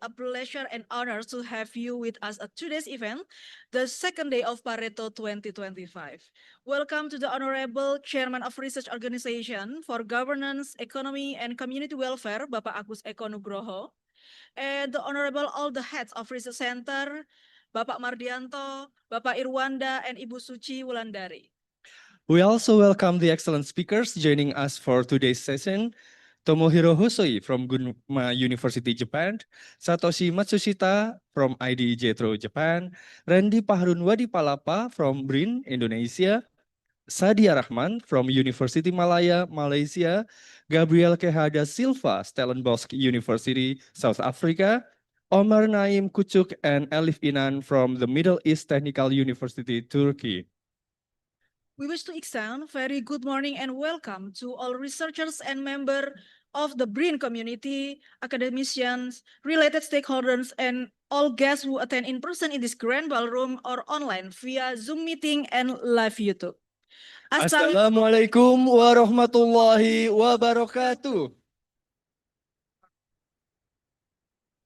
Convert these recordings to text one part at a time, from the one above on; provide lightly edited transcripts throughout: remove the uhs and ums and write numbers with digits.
a pleasure and honor to have you with us at today's event, the second day of PARETO 2025. Welcome to the Honorable Chairman of Research Organization for Governance, Economy, and Community Welfare, Bapak Agus Eko Nugroho, and the Honorable all the heads of Research Center, Bapak Mardianto, Bapak Irwanda, and Ibu Suci Wulandari. We also welcome the excellent speakers joining us for today's session. Tomohiro Hosoi from Gunma University, Japan, Satoshi Matsushita from IDE Jetro, Japan, Randy Paharun Wadipalapa from BRIN, Indonesia, Sadia Rahman from University Malaya, Malaysia, Gabriel Kehada Silva, Stellenbosch University, South Africa, Omar Naim Kucuk and Elif Inan from the Middle East Technical University, Turkey. We wish to extend very good morning and welcome to all researchers and members of the BRIN community, academicians, related stakeholders, and all guests who attend in person in this grand ballroom or online via Zoom meeting and live YouTube. Assalamualaikum warahmatullahi wabarakatuh.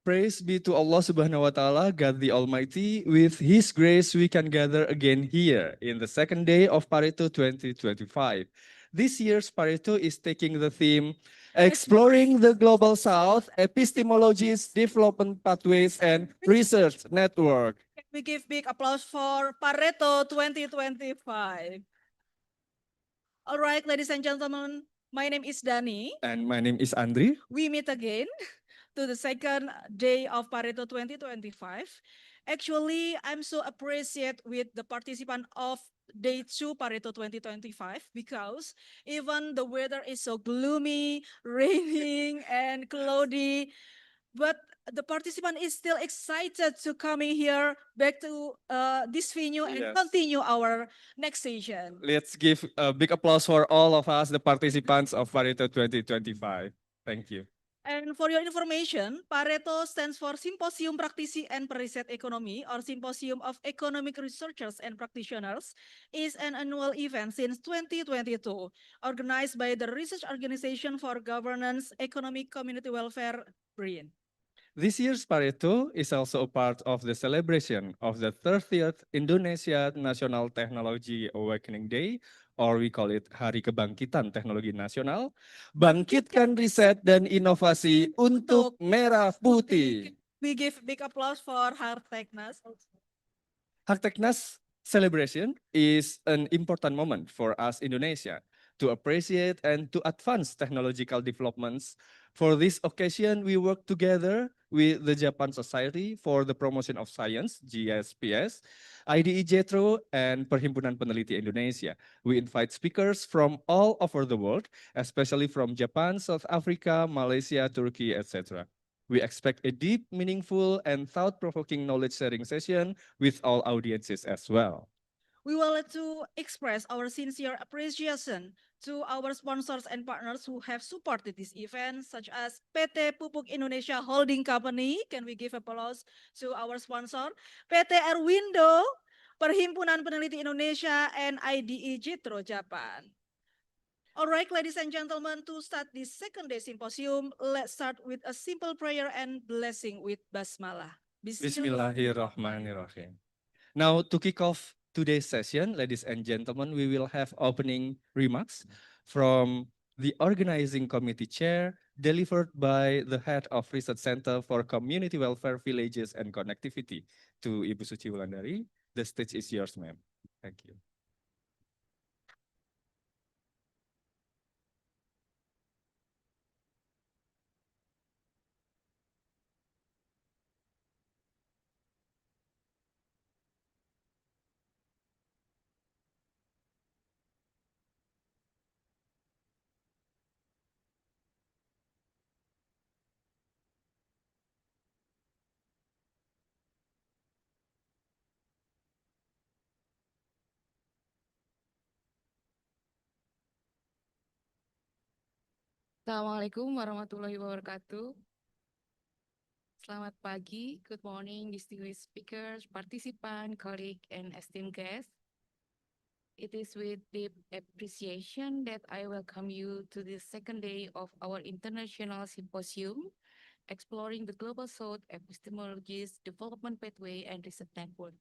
Praise be to Allah Subhanahu wa Ta'ala, God the Almighty. With His grace, we can gather again here in the second day of PARETO 2025. This year's PARETO is taking the theme, Exploring the Global South, Epistemologies, Development Pathways, and Research Network. We give big applause for PARETO 2025. All right, ladies and gentlemen, my name is Dani. And my name is Andri. We meet again to the second day of PARETO 2025. Actually, I'm so appreciate with the participant of day 2 PARETO 2025 because even the weather is so gloomy, raining and cloudy, but the participant is still excited to coming here back to this venue and continue our next session. Let's give a big applause for all of us, the participants of PARETO 2025. Thank you. And for your information, PARETO stands for Symposium Praktisi and Periset Ekonomi, or Symposium of Economic Researchers and Practitioners, is an annual event since 2022, organized by the Research Organization for Governance, Economic Community Welfare, BRIN. This year's PARETO is also a part of the celebration of the 30th Indonesia National Technology Awakening Day, or we call it Hari Kebangkitan Teknologi Nasional, bangkitkan riset dan inovasi untuk merah putih. We give big applause for Harteknas. Harteknas celebration is an important moment for us Indonesia to appreciate and to advance technological developments. For this occasion, we work together with the Japan Society for the Promotion of Science, GSPS, IDE Jetro, and Perhimpunan Peneliti Indonesia. We invite speakers from all over the world, especially from Japan, South Africa, Malaysia, Turkey, etc. We expect a deep, meaningful, and thought-provoking knowledge-sharing session with all audiences as well. We would like to express our sincere appreciation to our sponsors and partners who have supported this event, such as PT Pupuk Indonesia Holding Company. Can we give applause to our sponsor? PT Erwindo, Perhimpunan Peneliti Indonesia, and IDE Jetro Japan. All right, ladies and gentlemen, to start this second day symposium, let's start with a simple prayer and blessing with Basmalah. Bismillahirrahmanirrahim. Now, to kick off today's session, ladies and gentlemen, we will have opening remarks from the organizing committee chair delivered by the head of Research Center for Community Welfare, Villages, and Connectivity to Ibu Suci Wulandari. The stage is yours, ma'am. Thank you. Assalamualaikum warahmatullahi wabarakatuh. Selamat pagi, good morning, distinguished speakers, participants, colleagues, and esteemed guests. It is with deep appreciation that I welcome you to the second day of our International Symposium, exploring the Global South epistemologies, development pathway, and research network.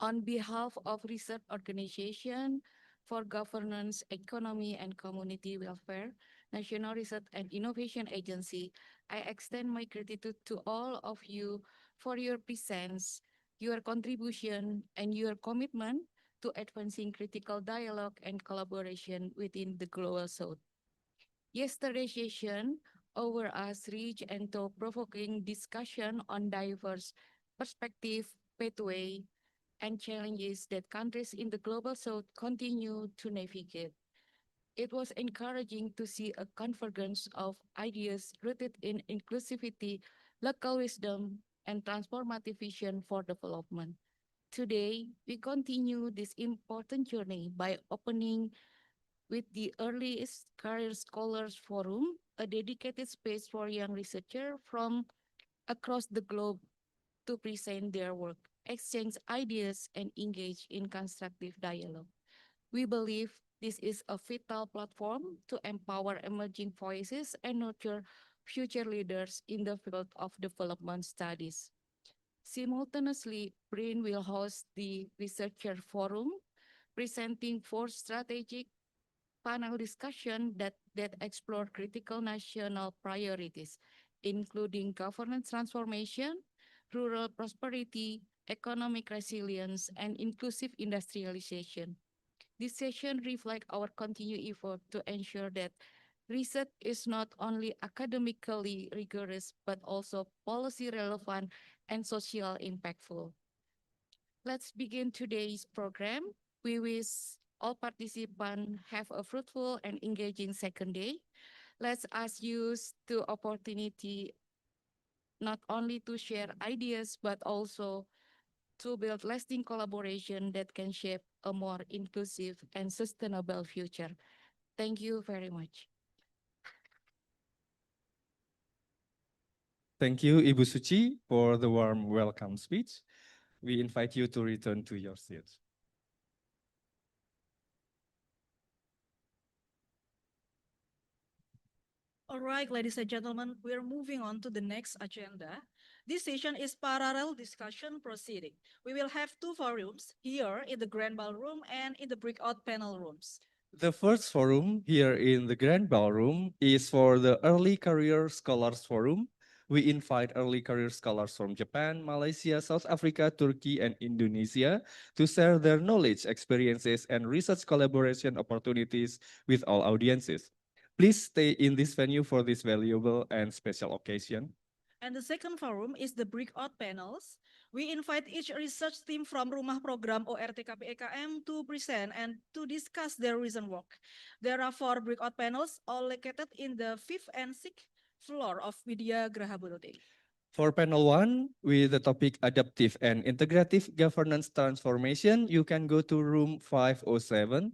On behalf of research organization for governance, economy, and community welfare, National Research and Innovation Agency, I extend my gratitude to all of you for your presence, your contribution, and your commitment to advancing critical dialogue and collaboration within the Global South. Yesterday's session over us rich and thought-provoking discussion on diverse perspective, pathway, and challenges that countries in the Global South continue to navigate. It was encouraging to see a convergence of ideas rooted in inclusivity, local wisdom, and transformative vision for development. Today, we continue this important journey by opening with the Earliest Career Scholars Forum, a dedicated space for young researchers from across the globe to present their work, exchange ideas, and engage in constructive dialogue. We believe this is a vital platform to empower emerging voices and nurture future leaders in the field of development studies. Simultaneously, BRIN will host the Researcher Forum, presenting four strategic panel discussion that explore critical national priorities, including governance transformation, rural prosperity, economic resilience, and inclusive industrialization. This session reflects our continued effort to ensure that research is not only academically rigorous, but also policy relevant and social impactful. Let's begin today's program. We wish all participants have a fruitful and engaging second day. Let's us use the opportunity not only to share ideas, but also to build lasting collaboration that can shape a more inclusive and sustainable future. Thank you very much. Thank you, Ibu Suci, for the warm welcome speech. We invite you to return to your seats. All right, ladies and gentlemen, we're moving on to the next agenda. This session is parallel discussion proceeding. We will have two forums here in the Grand Ballroom and in the breakout panel rooms. The first forum here in the Grand Ballroom is for the Early Career Scholars Forum. We invite early career scholars from Japan, Malaysia, South Africa, Turkey, and Indonesia to share their knowledge, experiences, and research collaboration opportunities with all audiences. Please stay in this venue for this valuable and special occasion. And the second forum is the breakout panels. We invite each research team from Rumah Program ORTKP-EKM to present and to discuss their recent work. There are 4 breakout panels, all located in the 5th and 6th floor of Vidya Graha Budote. For panel 1, with the topic Adaptive and Integrative Governance Transformation, you can go to room 507.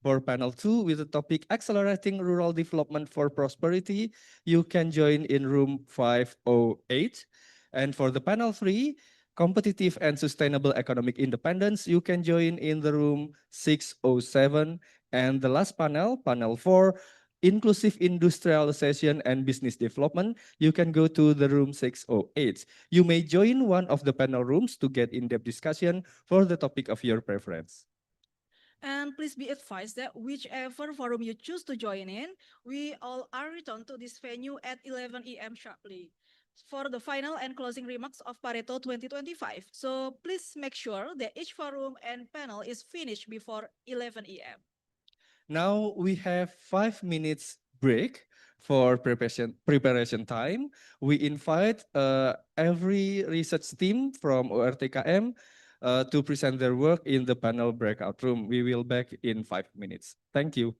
For panel 2, with the topic Accelerating Rural Development for Prosperity, you can join in room 508. And for the panel 3, Competitive and Sustainable Economic Independence, you can join in the room 607. And the last panel, panel 4, Inclusive Industrialization and Business Development, you can go to the room 608. You may join one of the panel rooms to get in-depth discussion for the topic of your preference. And please be advised that whichever forum you choose to join in, we all are returned to this venue at 11 a.m. sharply for the final and closing remarks of PARETO 2025. So please make sure that each forum and panel is finished before 11 a.m. Now we have 5 minutes break for preparation time. We invite every research team from ORTKM to present their work in the panel breakout room. We will back in 5 minutes. Thank you.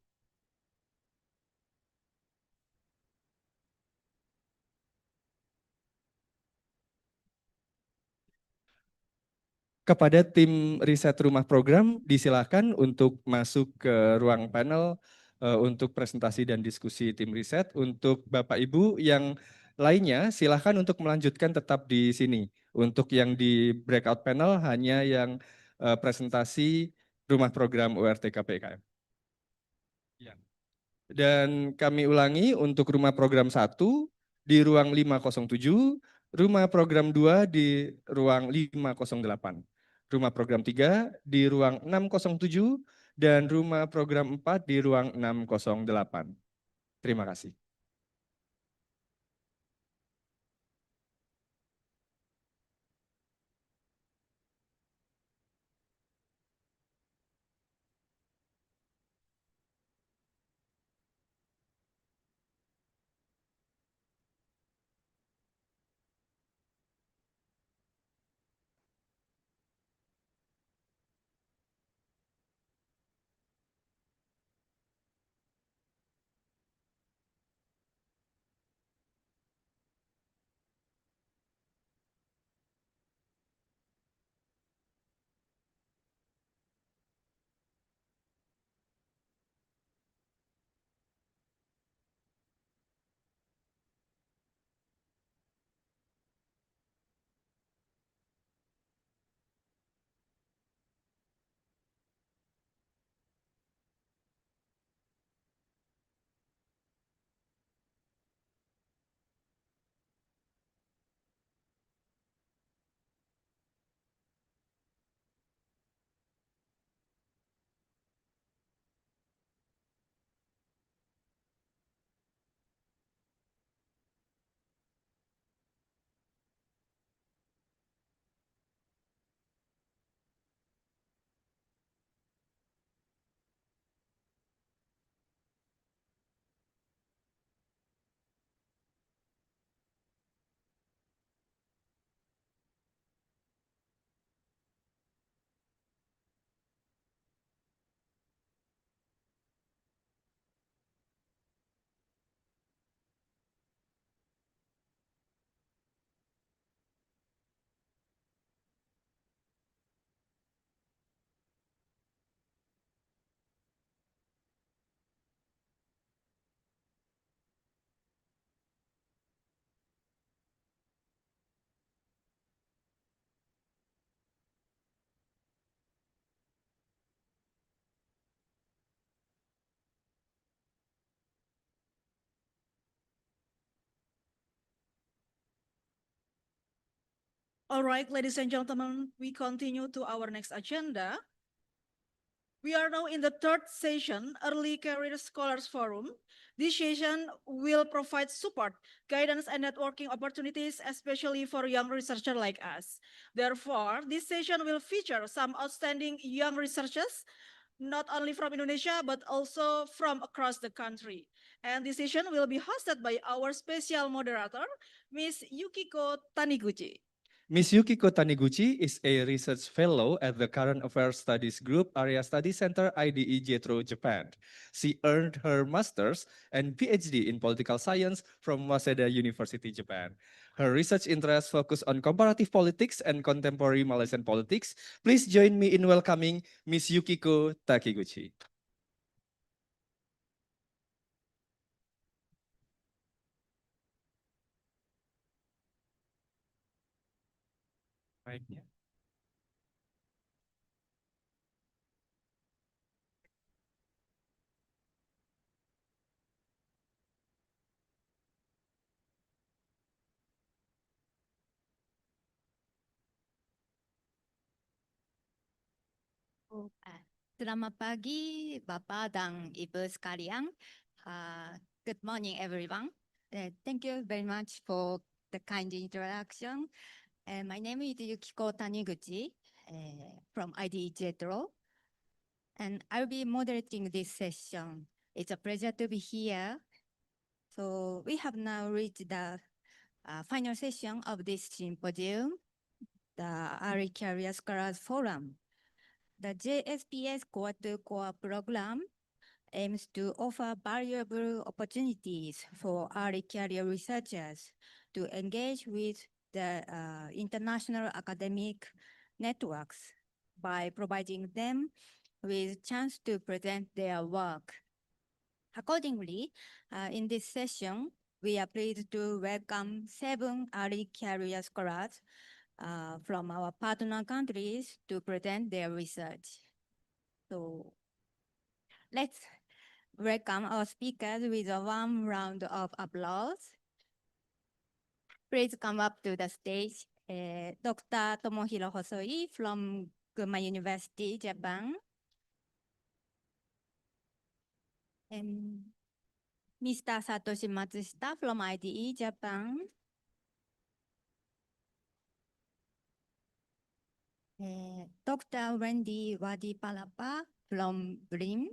Kepada tim riset rumah program, disilakan untuk masuk ke ruang panel untuk presentasi dan diskusi tim riset. Untuk Bapak Ibu yang lainnya, silakan untuk melanjutkan tetap di sini. Untuk yang di breakout panel hanya yang presentasi rumah program ORTKP-IKM. Ya. Dan kami ulangi untuk rumah program 1, di ruang 507, rumah program 2 di ruang 508, rumah program 3 di ruang 607, dan rumah program 4 di ruang 608. Terima kasih. All right, ladies and gentlemen, we continue to our next agenda. We are now in the third session, Early Career Scholars Forum. This session will provide support, guidance, and networking opportunities, especially for young researchers like us. Therefore, this session will feature some outstanding young researchers, not only from Indonesia, but also from across the country. And this session will be hosted by our special moderator, Ms. Yukiko Taniguchi. Ms. Yukiko Taniguchi is a research fellow at the Current Affairs Studies Group Area Study Center IDE Jetro, Japan. She earned her master's and PhD in political science from Waseda University, Japan. Her research interests focus on comparative politics and contemporary Malaysian politics. Please join me in welcoming Ms. Yukiko Taniguchi. Baiknya. Selamat pagi, Bapak dan Ibu sekalian. Good morning, everyone. Thank you very much for the kind introduction. My name is Yukiko Taniguchi from IDE Jetro, and I'll be moderating this session. It's a pleasure to be here. So we have now reached the final session of this symposium, the Early Career Scholars Forum. The JSPS Core to Core program aims to offer valuable opportunities for early career researchers to engage with the international academic networks by providing them with chance to present their work. Accordingly, in this session, we are pleased to welcome 7 early career scholars from our partner countries to present their research. So let's welcome our speakers with a warm round of applause. Please come up to the stage. Dr. Tomohiro Hosoi from Gunma University, Japan. And Mr. Satoshi Matsushita from IDE, Japan. Dr. Wendy Wadipalapa from BRIN.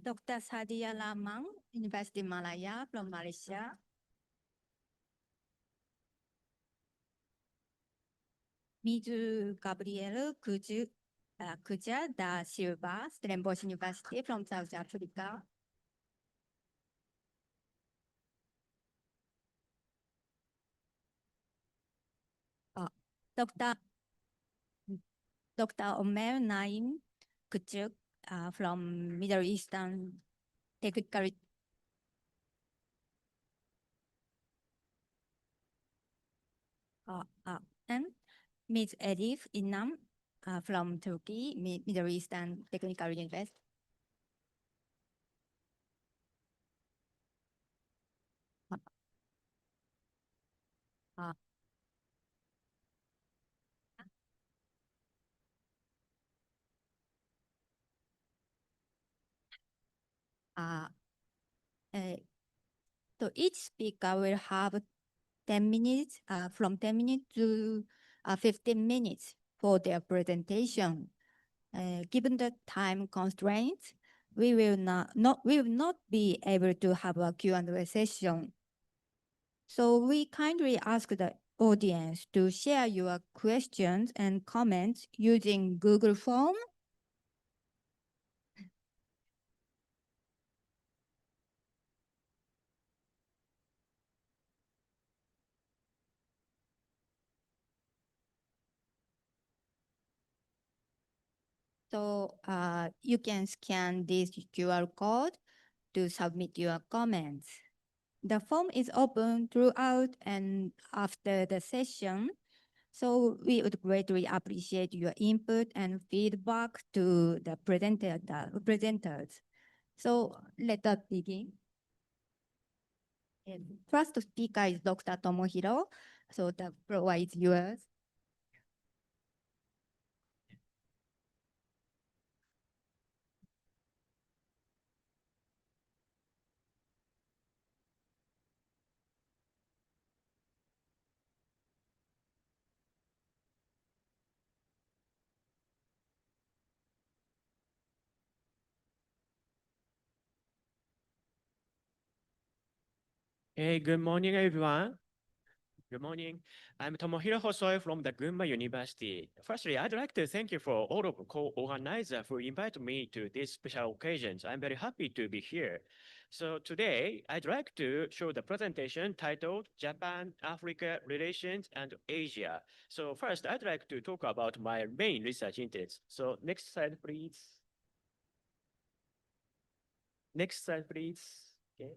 Dr. Sadia Lamang, University Malaya from Malaysia. Mizu Gabriel Kuja da Silva, Stellenbosch University from South Africa. Dr. Omer Naim Kuchuk from Middle Eastern Technical. And Ms. Elif Inam from Turkey, Middle Eastern Technical University. So each speaker will have 10 minutes, from 10 minutes to 15 minutes for their presentation. Given the time constraints, we will not be able to have a Q&A session. So we kindly ask the audience to share your questions and comments using Google Form. So you can scan this QR code to submit your comments. The form is open throughout and after the session. So we would greatly appreciate your input and feedback to the presenters. So let us begin. First speaker is Dr. Tomohiro. So the floor is yours. Hey, good morning, everyone. Good morning. I'm Tomohiro Hosoi from the Gunma University. Firstly, I'd like to thank you for all of the co-organizers who invited me to these special occasions. I'm very happy to be here. So today, I'd like to show the presentation titled Japan, Africa Relations, and Asia. So first, I'd like to talk about my main research interests. So next slide, please. Next slide, please. Okay.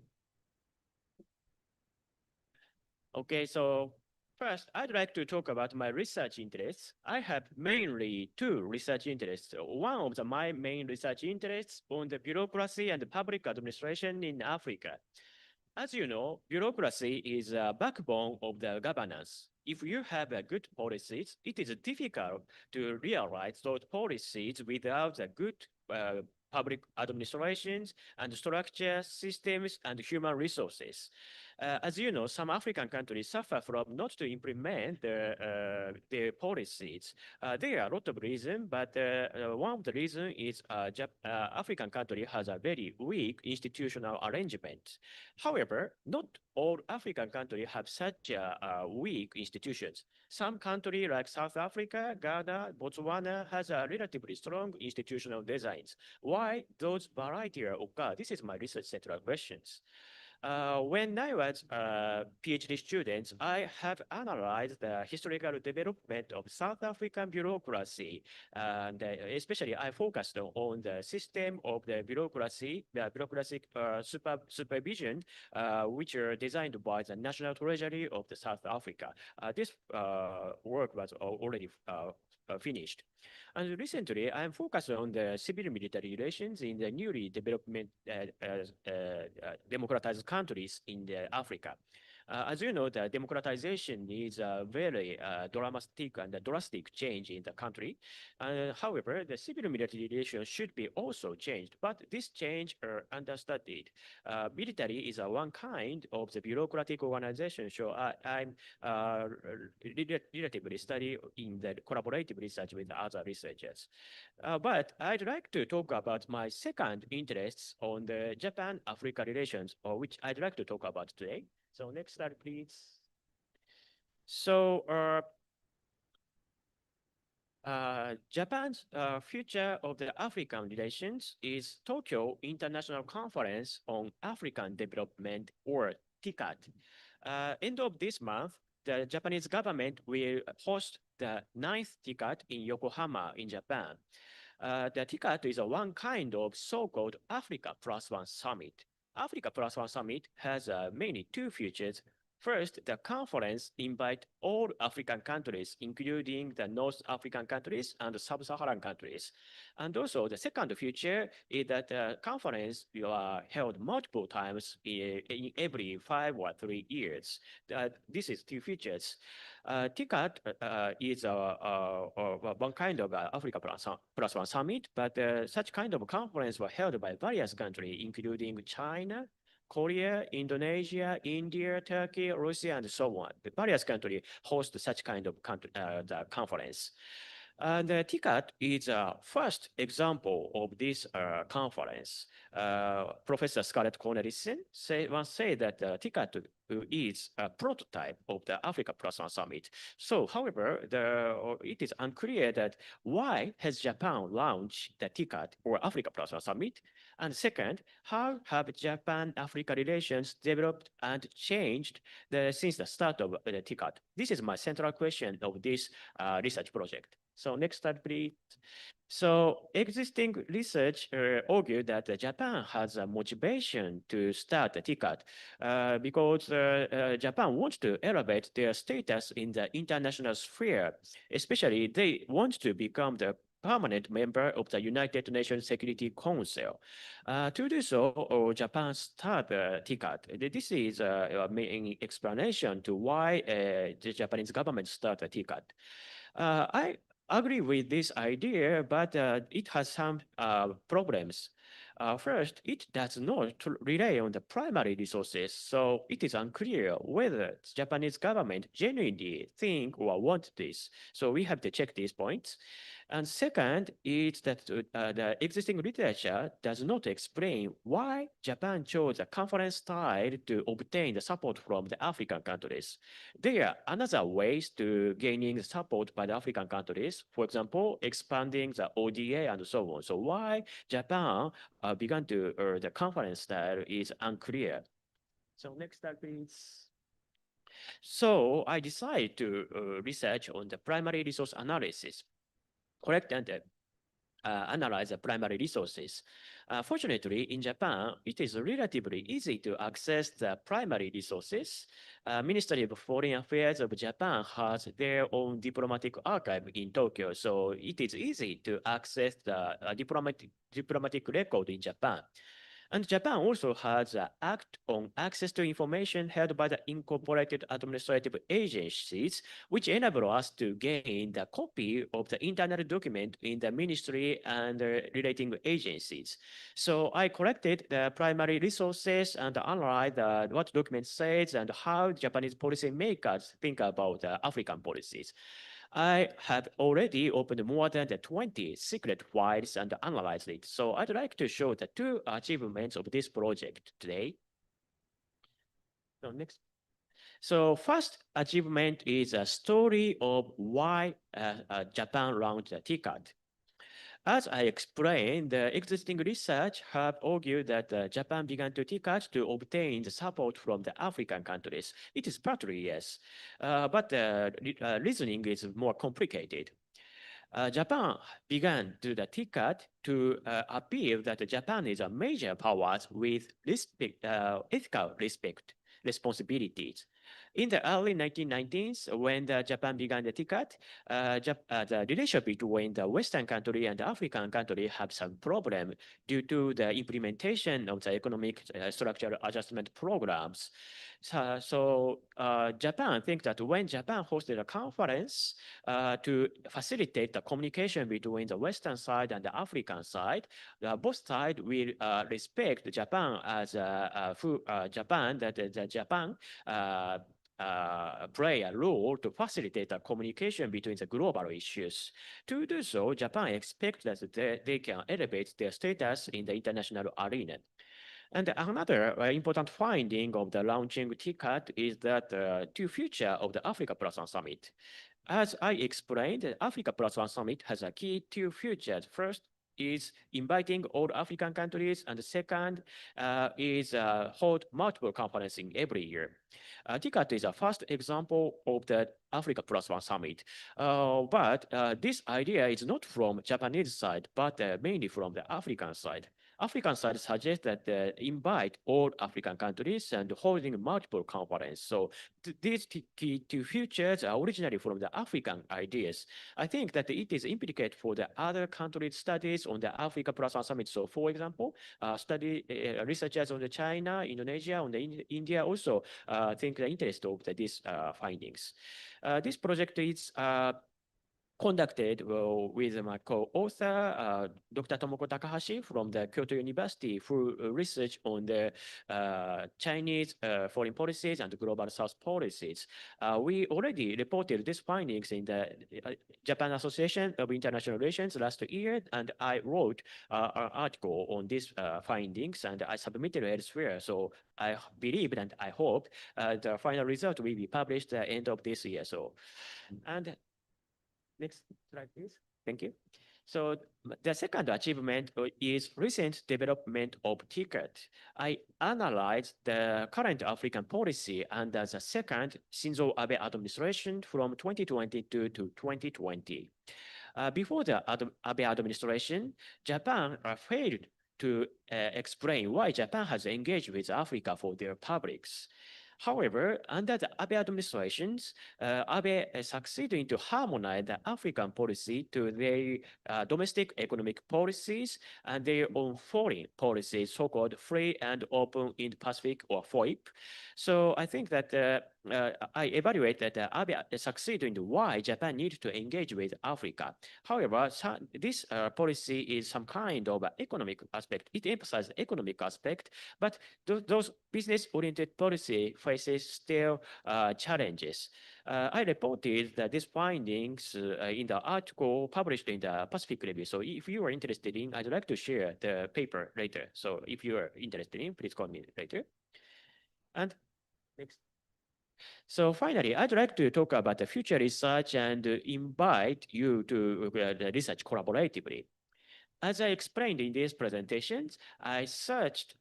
Okay, so first, I'd like to talk about my research interests. I have mainly two research interests. One of my main research interests on the bureaucracy and public administration in Africa. As you know, bureaucracy is a backbone of the governance. If you have good policies, it is difficult to realize those policies without a good public administrations and structure systems and human resources. As you know, some African countries suffer from not to implement their policies. There are a lot of reasons, but one of the reasons is African country has a very weak institutional arrangement. However, not all African countries have such weak institutions. Some countries like South Africa, Ghana, Botswana has a relatively strong institutional designs. Why those variety occur? This is my research central questions. When I was a PhD student, I have analyzed the historical development of South African bureaucracy, and especially I focused on the system of the bureaucracy, the bureaucratic supervision, which are designed by the National Treasury of the South Africa. This work was already finished. And recently, I'm focused on the civil-military relations in the newly democratized countries in Africa. As you know, the democratization is a very dramatic and drastic change in the country. However, the civil-military relations should be also changed, but this change are understudied. Military is one kind of the bureaucratic organization, so I'm relatively study in the collaborative research with other researchers. But I'd like to talk about my second interests on the Japan-Africa relations, or which I'd like to talk about today. So next slide, please. So Japan's future of the African relations is Tokyo International Conference on African Development, or TICAD. End of this month, the Japanese government will host the 9th TICAD in Yokohama in Japan. The TICAD is one kind of so-called Africa Plus One Summit. Africa Plus One Summit has mainly two features. First, the conference invites all African countries, including the North African countries and Sub-Saharan countries. And also, the second feature is that the conference will held multiple times in every 5 or 3 years. This is two features. TICAD is one kind of Africa Plus One Summit, but such kind of conference were held by various countries, including China, Korea, Indonesia, India, Turkey, Russia, and so on. The various countries host such kind of the conference. And the TICAD is a first example of this conference. Professor Scarlett Cornelissen once said that TICAD is a prototype of the Africa Plus One Summit. So, however, it is unclear that why has Japan launched the TICAD, or Africa Plus One Summit? And second, how have Japan-Africa relations developed and changed since the start of the TICAD? This is my central question of this research project. So next slide, please. So existing research argued that Japan has a motivation to start the TICAD because Japan wants to elevate their status in the international sphere. Especially, they want to become the permanent member of the United Nations Security Council. To do so, Japan started TICAD. This is a main explanation to why the Japanese government started TICAD. I agree with this idea, but it has some problems. First, it does not rely on the primary resources, so it is unclear whether the Japanese government genuinely think or want this. So we have to check these points. And second is that the existing literature does not explain why Japan chose a conference style to obtain the support from the African countries. There are another ways to gaining support by the African countries, for example, expanding the ODA and so on. So why Japan began to the conference style is unclear. So next slide, please. So I decided to research on the primary resource analysis, collect and analyze the primary resources. Fortunately, in Japan, it is relatively easy to access the primary resources. Ministry of Foreign Affairs of Japan has their own diplomatic archive in Tokyo, so it is easy to access the diplomatic record in Japan. And Japan also has an Act on Access to Information held by the incorporated administrative agencies, which enable us to gain the copy of the internal document in the ministry and relating agencies. So I collected the primary resources and analyzed what document says and how Japanese policymakers think about African policies. I have already opened more than 20 secret files and analyzed it. So I'd like to show the two achievements of this project today. So next. So first achievement is a story of why Japan launched the TICAD. As I explained, the existing research have argued that Japan began to TICAD to obtain the support from the African countries. It is partly yes, but the reasoning is more complicated. Japan began to the TICAD to appeal that Japan is a major power with ethical responsibilities. In the early 1990s, when Japan began the TICAD, the relationship between the Western country and the African country had some problem due to the implementation of the economic structural adjustment programs. So Japan thinks that when Japan hosted a conference to facilitate the communication between the Western side and the African side, both sides will respect Japan as Japan, that the Japan play a role to facilitate the communication between the global issues. To do so, Japan expects that they can elevate their status in the international arena. And another important finding of the launching TICAD is that the future of the Africa Plus One Summit. As I explained, the Africa Plus One Summit has a key two futures. First is inviting all African countries, and the second is hold multiple conferences every year. TICAD is a first example of the Africa Plus One Summit. But this idea is not from Japanese side, but mainly from the African side. African side suggests that invite all African countries and holding multiple conferences. So these two futures are originally from the African ideas. I think that it is implicated for the other countries' studies on the Africa Plus One Summit. So for example, researchers on the China, Indonesia, on the India also think the interest of these findings. This project is conducted with my co-author, Dr. Tomoko Takahashi from the Kyoto University, who research on the Chinese foreign policies and global South policies. We already reported these findings in the Japan Association of International Relations last year, and I wrote an article on these findings, and I submitted elsewhere. So I believe and I hope the final result will be published at the end of this year. So, and next slide, please. Thank you. So the second achievement is recent development of TICAD. I analyzed the current African policy under the second Shinzo Abe administration from 2022 to 2020. Before the Abe administration, Japan failed to explain why Japan has engaged with Africa for their publics. However, under the Abe administrations, Abe succeeded to harmonize the African policy to their domestic economic policies and their own foreign policies, so-called free and open Indo-Pacific or FOIP. So I think that I evaluate that Abe succeeded in why Japan needs to engage with Africa. However, this policy is some kind of economic aspect. It emphasizes economic aspect, but those business-oriented policy faces still challenges. I reported that these findings in the article published in the Pacific Review. So if you are interested in, I'd like to share the paper later. So if you are interested in, please call me later. And next. So finally, I'd like to talk about the future research and invite you to research collaboratively. As I explained in these presentations, I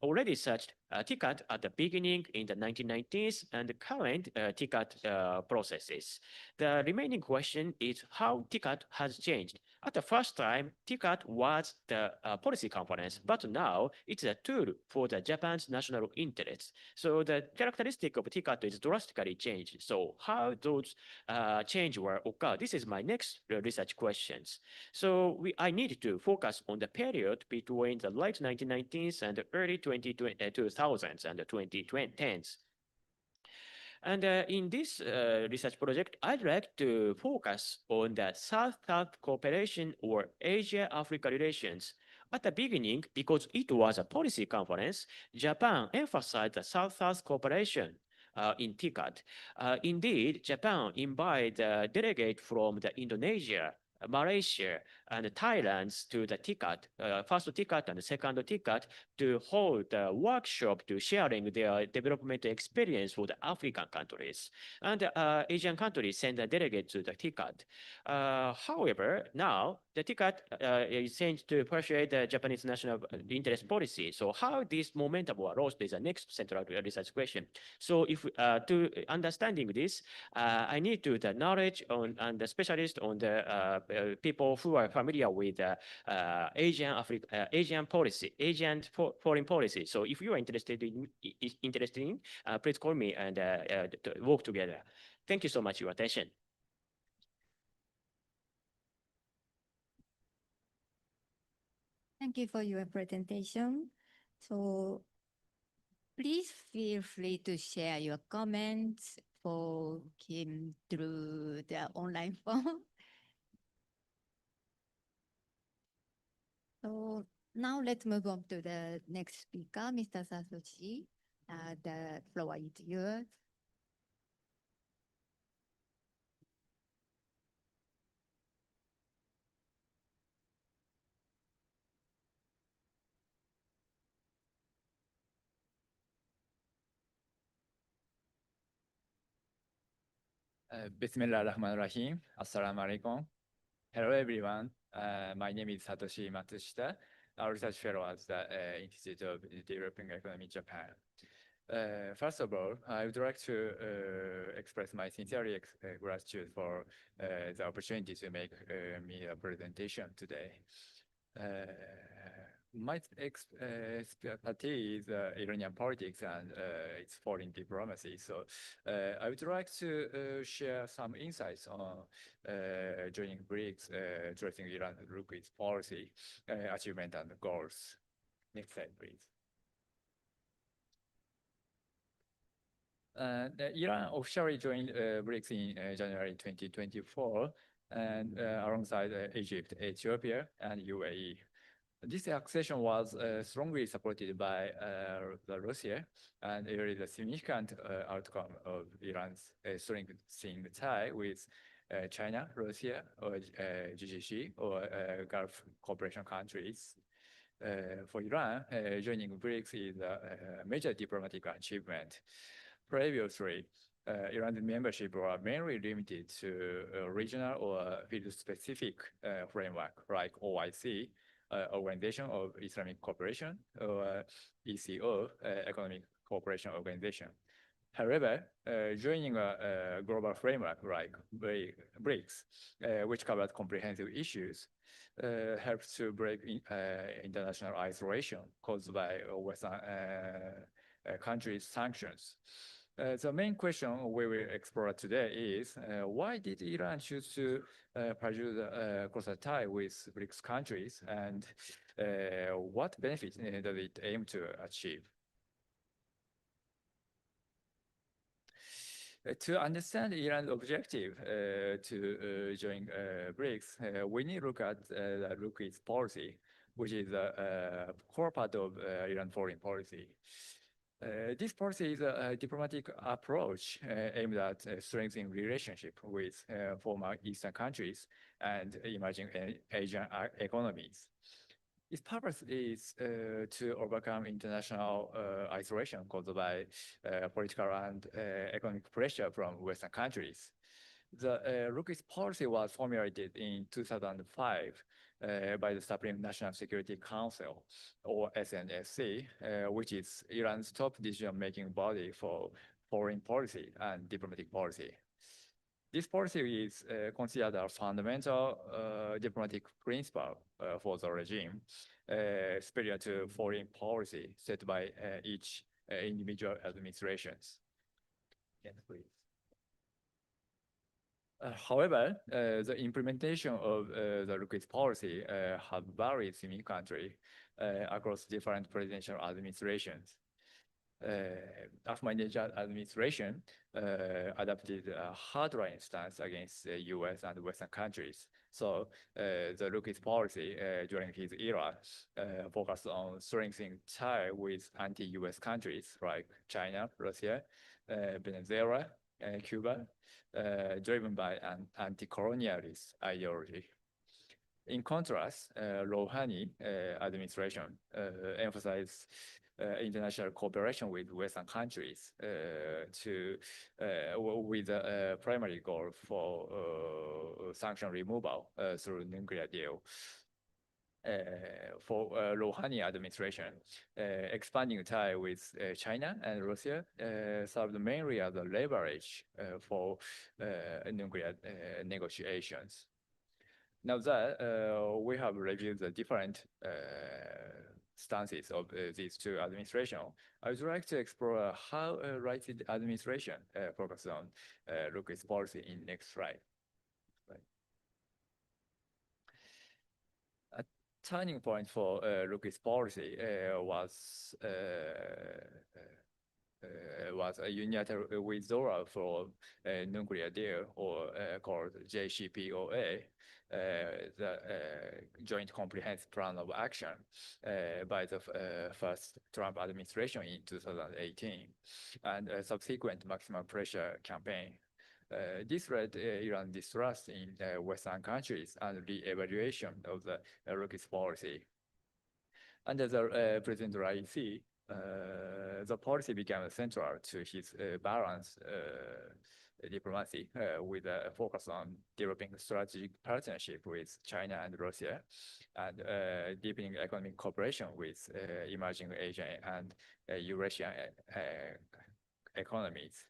already searched TICAD at the beginning in the 1990s and the current TICAD processes. The remaining question is how TICAD has changed. At the first time, TICAD was the policy conference, but now it's a tool for the Japan's national interests. So the characteristic of TICAD is drastically changed. So how those changes were occurred? This is my next research questions. So I need to focus on the period between the late 1990s and the early 2000s and the 2010s. And in this research project, I'd like to focus on the South-South cooperation or Asia-Africa relations. At the beginning, because it was a policy conference, Japan emphasized the South-South cooperation in TICAD. Indeed, Japan invited a delegate from Indonesia, Malaysia, and Thailand to the TICAD, first TICAD and second TICAD, to hold a workshop to sharing their development experience for the African countries. And Asian countries send a delegate to the TICAD. However, now the TICAD is changed to pursue the Japanese national interest policy. So how this momentum was lost is the next central research question. So if to understanding this, I need to the knowledge on and the specialist on the people who are familiar with Asian policy, Asian foreign policy. So if you are interested in, please call me and work together. Thank you so much for your attention. Thank you for your presentation. So please feel free to share your comments for Kim through the online form. So now let's move on to the next speaker, Mr. Satoshi. The floor is yours. Bismillahirrahmanirrahim. Assalamu alaikum. Hello, everyone. My name is Satoshi Matsushita, a research fellow at the Institute of Developing Economy, Japan. First of all, I would like to express my sincere gratitude for the opportunity to make me a presentation today. My expertise is Iranian politics and its foreign diplomacy. So I would like to share some insights on joining BRICS, addressing Iran's its policy, achievement, and goals. Next slide, please. Iran officially joined BRICS in January 2024, and alongside Egypt, Ethiopia, and UAE. This accession was strongly supported by Russia, and it is a significant outcome of Iran's strengthening tie with China, Russia, or GCC, or Gulf cooperation countries. For Iran, joining BRICS is a major diplomatic achievement. Previously, Iran's membership were mainly limited to regional or field-specific framework like OIC, Organization of Islamic Cooperation, or ECO, Economic Cooperation Organization. However, joining a global framework like BRICS, which covers comprehensive issues, helps to break international isolation caused by Western countries' sanctions. The main question we will explore today is why did Iran choose to pursue a closer tie with BRICS countries, and what benefits does it aim to achieve? To understand Iran's objective to join BRICS, we need to look at its policy, which is a core part of Iran's foreign policy. This policy is a diplomatic approach aimed at strengthening relationship with former Eastern countries and emerging Asian economies. Its purpose is to overcome international isolation caused by political and economic pressure from Western countries. The RUC's policy was formulated in 2005 by the Supreme National Security Council, or SNSC, which is Iran's top decision-making body for foreign policy and diplomatic policy. This policy is considered a fundamental diplomatic principle for the regime, superior to foreign policy set by each individual administrations. Yes, please. However, the implementation of the RUC's policy have varied significantly across different presidential administrations. Ahmadinejad administration adopted a hardline stance against the US and Western countries. So the RUC's policy during his era focused on strengthening ties with anti-US countries like China, Russia, Venezuela, Cuba, driven by an anti-colonialist ideology. In contrast, Rouhani administration emphasized international cooperation with Western countries with a primary goal for sanction removal through nuclear deal. For Rouhani administration, expanding tie with China and Russia served mainly as a leverage for nuclear negotiations. Now that we have reviewed the different stances of these two administrations, I would like to explore how Rice administration focuses on RUC's policy in next slide. A turning point for RUC's policy was a unilateral withdrawal from nuclear deal, or called JCPOA, the Joint Comprehensive Plan of Action by the first Trump administration in 2018, and a subsequent maximum pressure campaign. This led Iran distrust in Western countries and re-evaluation of the RUC's policy. Under the President Raisi, the policy became central to his balanced diplomacy with a focus on developing strategic partnership with China and Russia, and deepening economic cooperation with emerging Asian and Eurasian economies.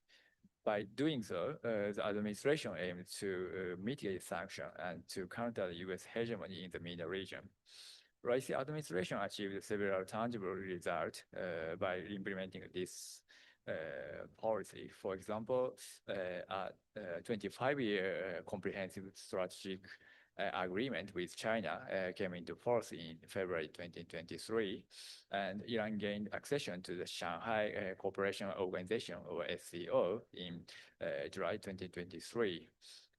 By doing so, the administration aimed to mitigate sanctions and to counter the US hegemony in the MENA region. Raisi administration achieved several tangible results by implementing this policy. For example, a 25-year comprehensive strategic agreement with China came into force in February 2023, and Iran gained accession to the Shanghai Cooperation Organization, or SCO, in July 2023.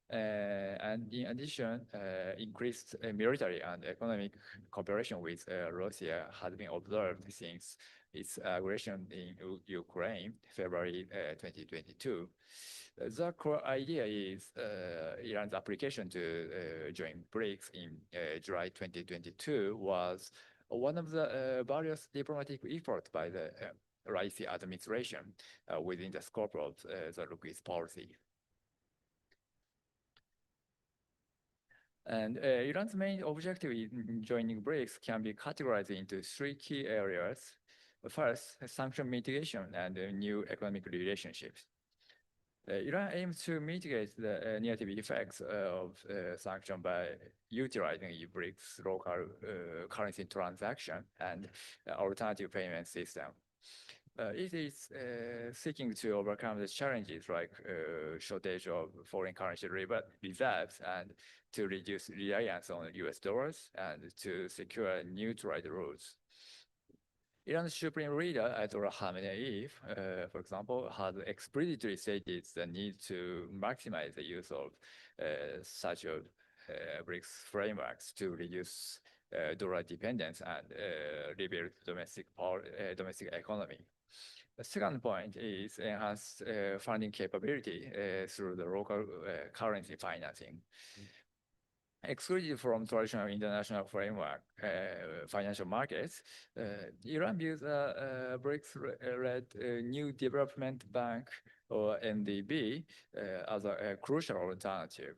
And in addition, increased military and economic cooperation with Russia had been observed since its aggression in Ukraine, February 2022. The core idea is Iran's application to join BRICS in July 2022 was one of the various diplomatic efforts by the Raisi administration within the scope of the RUC's policy. And Iran's main objective in joining BRICS can be categorized into three key areas. First, sanction mitigation and new economic relationships. Iran aims to mitigate the negative effects of sanction by utilizing BRICS local currency transaction and alternative payment system. It is seeking to overcome the challenges like shortage of foreign currency reserves, and to reduce reliance on US dollars, and to secure new trade routes. Iran's Supreme Leader, Ayatollah Khamenei, for example, has explicitly stated the need to maximize the use of such BRICS frameworks to reduce dollar dependence and rebuild domestic economy. The second point is enhanced funding capability through the local currency financing. Excluded from traditional international framework financial markets, Iran views a BRICS-led New Development Bank, or NDB, as a crucial alternative.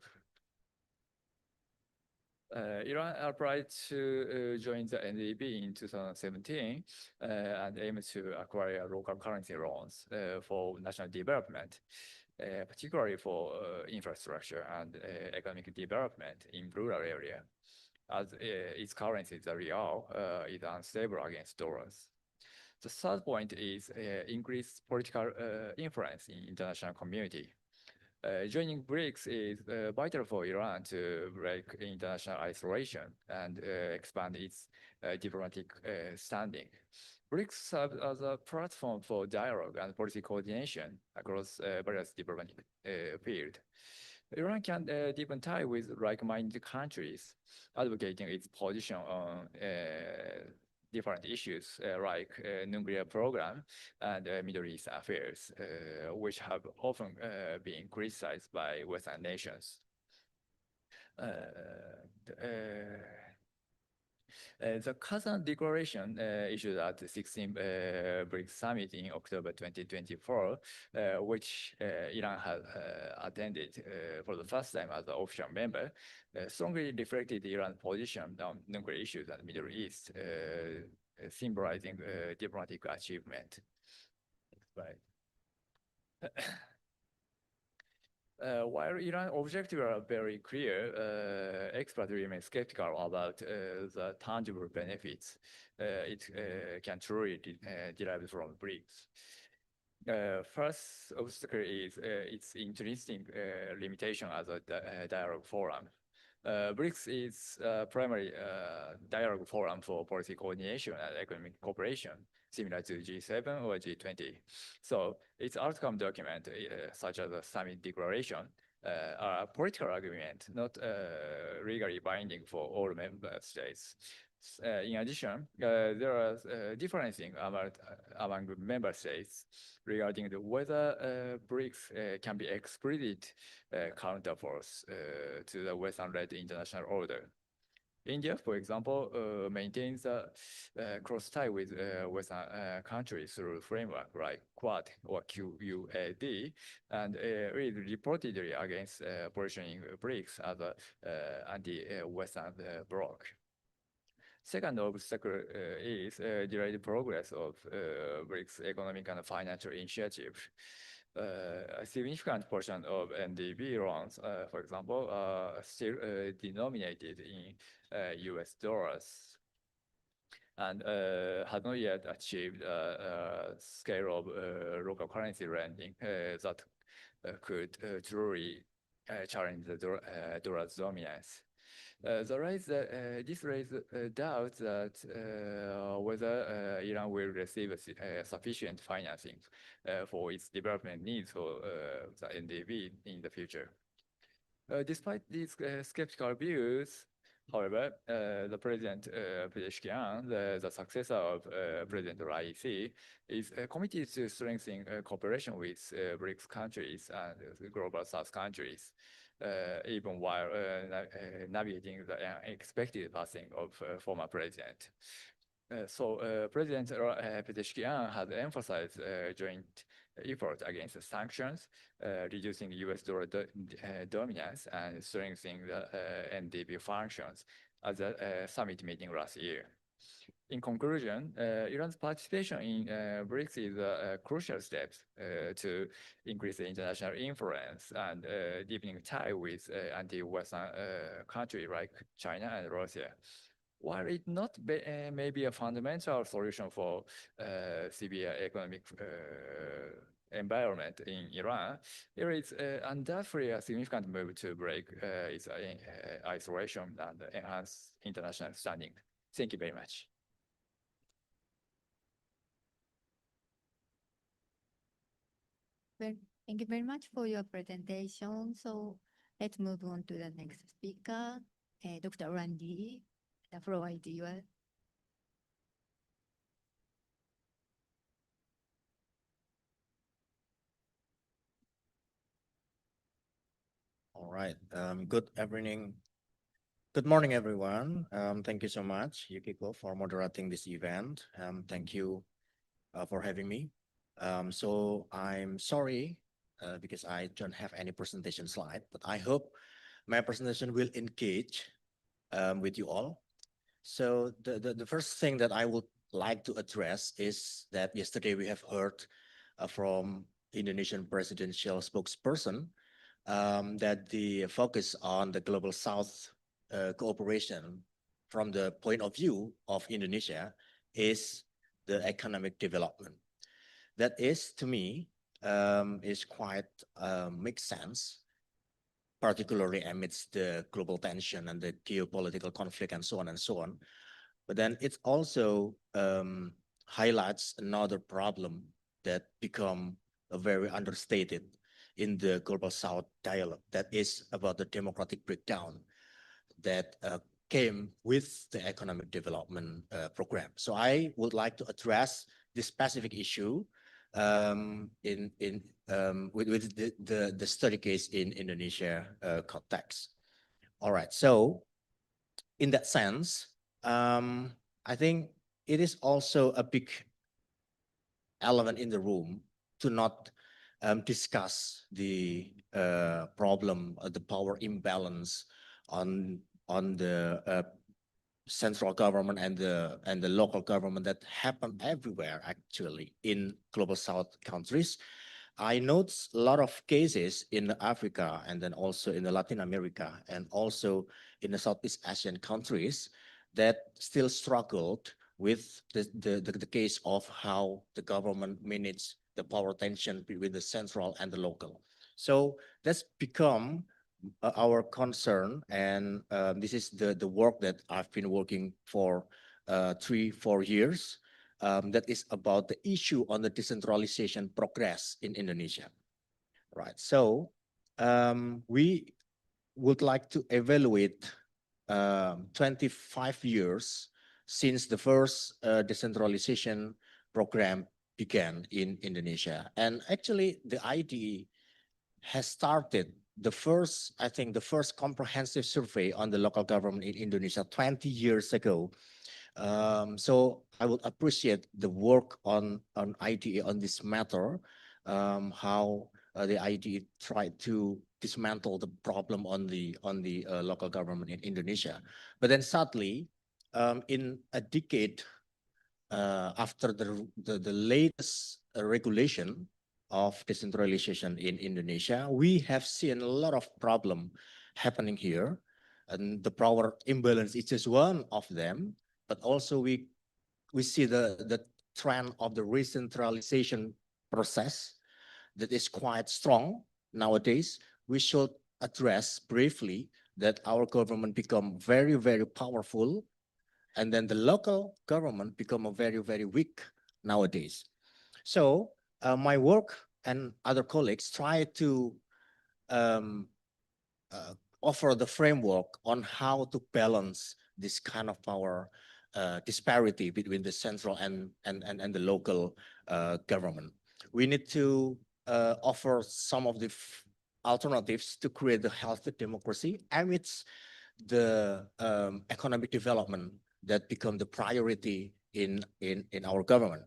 Iran applied to join the NDB in 2017 and aimed to acquire local currency loans for national development, particularly for infrastructure and economic development in rural area, as its currency, the rial, is unstable against dollars. The third point is increased political influence in international community. Joining BRICS is vital for Iran to break international isolation and expand its diplomatic standing. BRICS serves as a platform for dialogue and policy coordination across various diplomatic fields. Iran can deepen ties with like-minded countries, advocating its position on different issues like nuclear program and Middle East affairs, which have often been criticized by Western nations. The Kazan Declaration issued at the 16th BRICS Summit in October 2024, which Iran had attended for the first time as an official member, strongly reflected Iran's position on nuclear issues in the Middle East, symbolizing diplomatic achievement. Next slide. While Iran objectives are very clear, experts remain skeptical about the tangible benefits it can truly derive from BRICS. First obstacle is its intrinsic limitation as a dialogue forum. BRICS is primary dialogue forum for policy coordination and economic cooperation, similar to G7 or G20. So its outcome document, such as a summit declaration, are political agreement, not legally binding for all member states. In addition, there are differences among member states regarding whether BRICS can be explicit counterforce to the Western-led international order. India, for example, maintains a close tie with Western countries through framework like Quad or QUAD, and is reportedly against positioning BRICS as an anti-Western bloc. Second obstacle is delayed progress of BRICS economic and financial initiative. A significant portion of NDB loans, for example, are still denominated in US dollars and have not yet achieved a scale of local currency lending that could truly challenge the dollar's dominance. This raises doubts that whether Iran will receive sufficient financing for its development needs for the NDB in the future. Despite these skeptical views, however, the President Pezeshkian, the successor of President Raisi, is committed to strengthening cooperation with BRICS countries and global South countries, even while navigating the unexpected passing of former president. President Pezeshkian has emphasized joint effort against sanctions, reducing US dollar dominance, and strengthening the NDB functions at the summit meeting last year. In conclusion, Iran's participation in BRICS is a crucial step to increase the international influence and deepening tie with anti-Western countries like China and Russia. While it not may be a fundamental solution for severe economic environment in Iran, there is undoubtedly a significant move to break its isolation and enhance international standing. Thank you very much. Thank you very much for your presentation. So let's move on to the next speaker, Dr. Randy. The floor is yours. All right. Good morning, everyone. Thank you so much, Yukiko, for moderating this event. Thank you for having me. So I'm sorry because I don't have any presentation slide, but I hope my presentation will engage with you all. So the first thing that I would like to address is that yesterday we have heard from Indonesian presidential spokesperson that the focus on the Global South cooperation from the point of view of Indonesia is the economic development. That is, to me, is quite makes sense, particularly amidst the global tension and the geopolitical conflict and so on and so on. But then it also highlights another problem that become very understated in the Global South dialogue, that is about the democratic breakdown that came with the economic development program. So I would like to address this specific issue with the study case in Indonesia context. All right, so in that sense, I think it is also a big element in the room to not discuss the problem, the power imbalance on the central government and the local government that happen everywhere actually in Global South countries, I note a lot of cases in Africa and then also in the Latin America and also in the Southeast Asian countries that still struggled with the case of how the government manage the power tension between the central and the local. So that's become our concern, and this is the work that I've been working for 3-4 years. That is about the issue on the decentralization progress in Indonesia, right? So we would like to evaluate 25 years since the first decentralization program began in Indonesia. And actually the IDE has started the first, I think the first comprehensive survey on the local government in Indonesia 20 years ago. So I would appreciate the work on IDE on this matter, how the IDE tried to dismantle the problem on the local government in Indonesia. But then sadly, in a decade after the latest regulation of decentralization in Indonesia, we have seen a lot of problem happening here, and the power imbalance is just one of them. But also we see the trend of the recentralization process that is quite strong nowadays. We should address briefly that our government become very, very powerful, and then the local government become a very, very weak nowadays. So my work and other colleagues try to offer the framework on how to balance this kind of power disparity between the central and the local government. We need to offer some of the alternatives to create the healthy democracy amidst the economic development that become the priority in our government.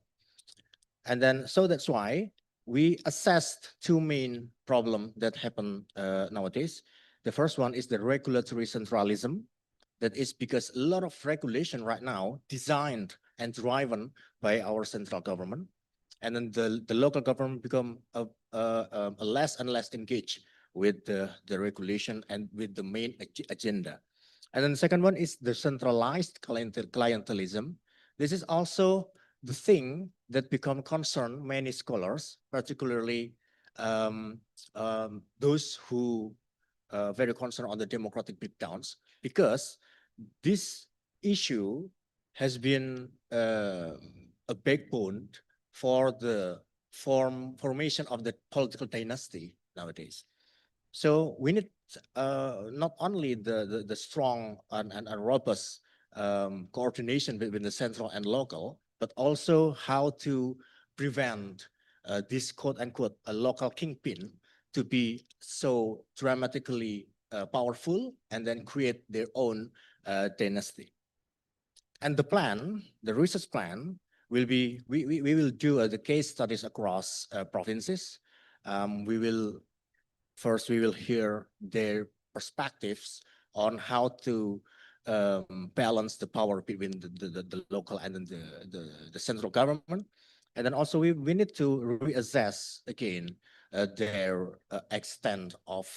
And then, so that's why we assessed two main problems that happen nowadays. The first one is the regulatory centralism. That is because a lot of regulation right now designed and driven by our central government. And then the local government become less and less engaged with the regulation and with the main agenda. And then the second one is the centralized clientelism. This is also the thing that become concern many scholars, particularly those who are very concerned on the democratic breakdowns, because this issue has been a backbone for the formation of the political dynasty nowadays. So we need not only the strong and robust coordination between the central and local, but also how to prevent this quote unquote a local kingpin to be so dramatically powerful and then create their own dynasty. And the plan, the research plan, will be we will do the case studies across provinces. We will hear their perspectives on how to balance the power between the local and then the central government. And then also we need to reassess again their extent of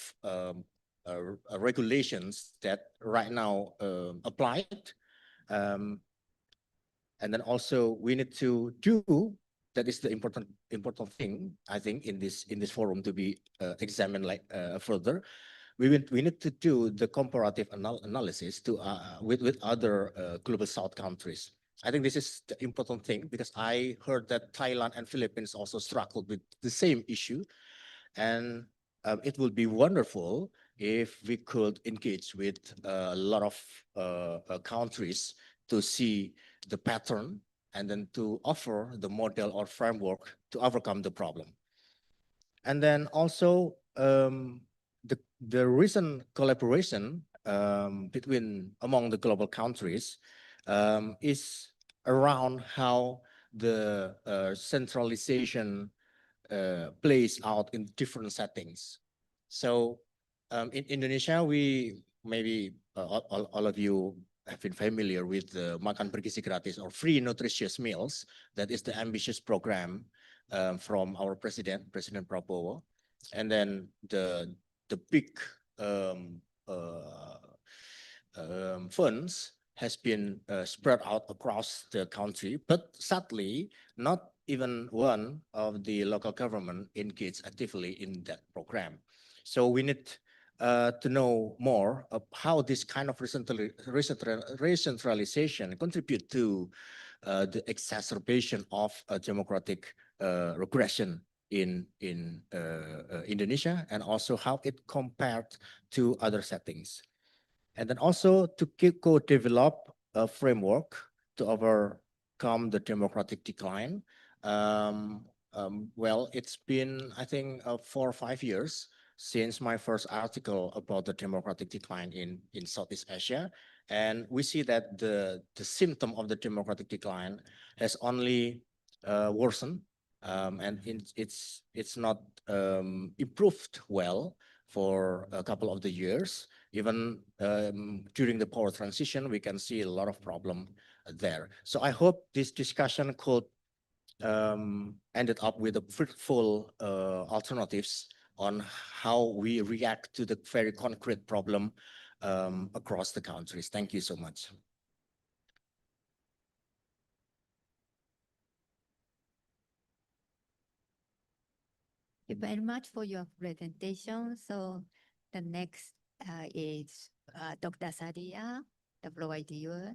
regulations that right now applied. And then also we need to do, that is the important thing, I think, in this forum to be examined further. We need to do the comparative analysis to with other global South countries. I think this is the important thing, because I heard that Thailand and Philippines also struggled with the same issue, and it would be wonderful if we could engage with a lot of countries to see the pattern and then to offer the model or framework to overcome the problem. And then also the recent collaboration among the global countries is around how the centralization plays out in different settings. So in Indonesia, we maybe all of you have been familiar with the Makan Bergizi Gratis or free nutritious meals. That is the ambitious program from our president, President Prabowo, and then the big funds has been spread out across the country, but sadly, not even one of the local government engaged actively in that program. So we need to know more of how this kind of recentralization contribute to the exacerbation of democratic regression in Indonesia, and also how it compared to other settings. And then also to co-develop a framework to overcome the democratic decline. Well, it's been, I think, 4 or 5 years since my first article about the democratic decline in Southeast Asia. And we see that the symptom of the democratic decline has only worsened, and it's not improved well for a couple of the years. Even during the power transition, we can see a lot of problem there. So I hope this discussion could ended up with a fruitful alternatives on how we react to the very concrete problem across the countries. Thank you so much. Thank you very much for your presentation. So the next is Dr. Sadia. The floor is yours.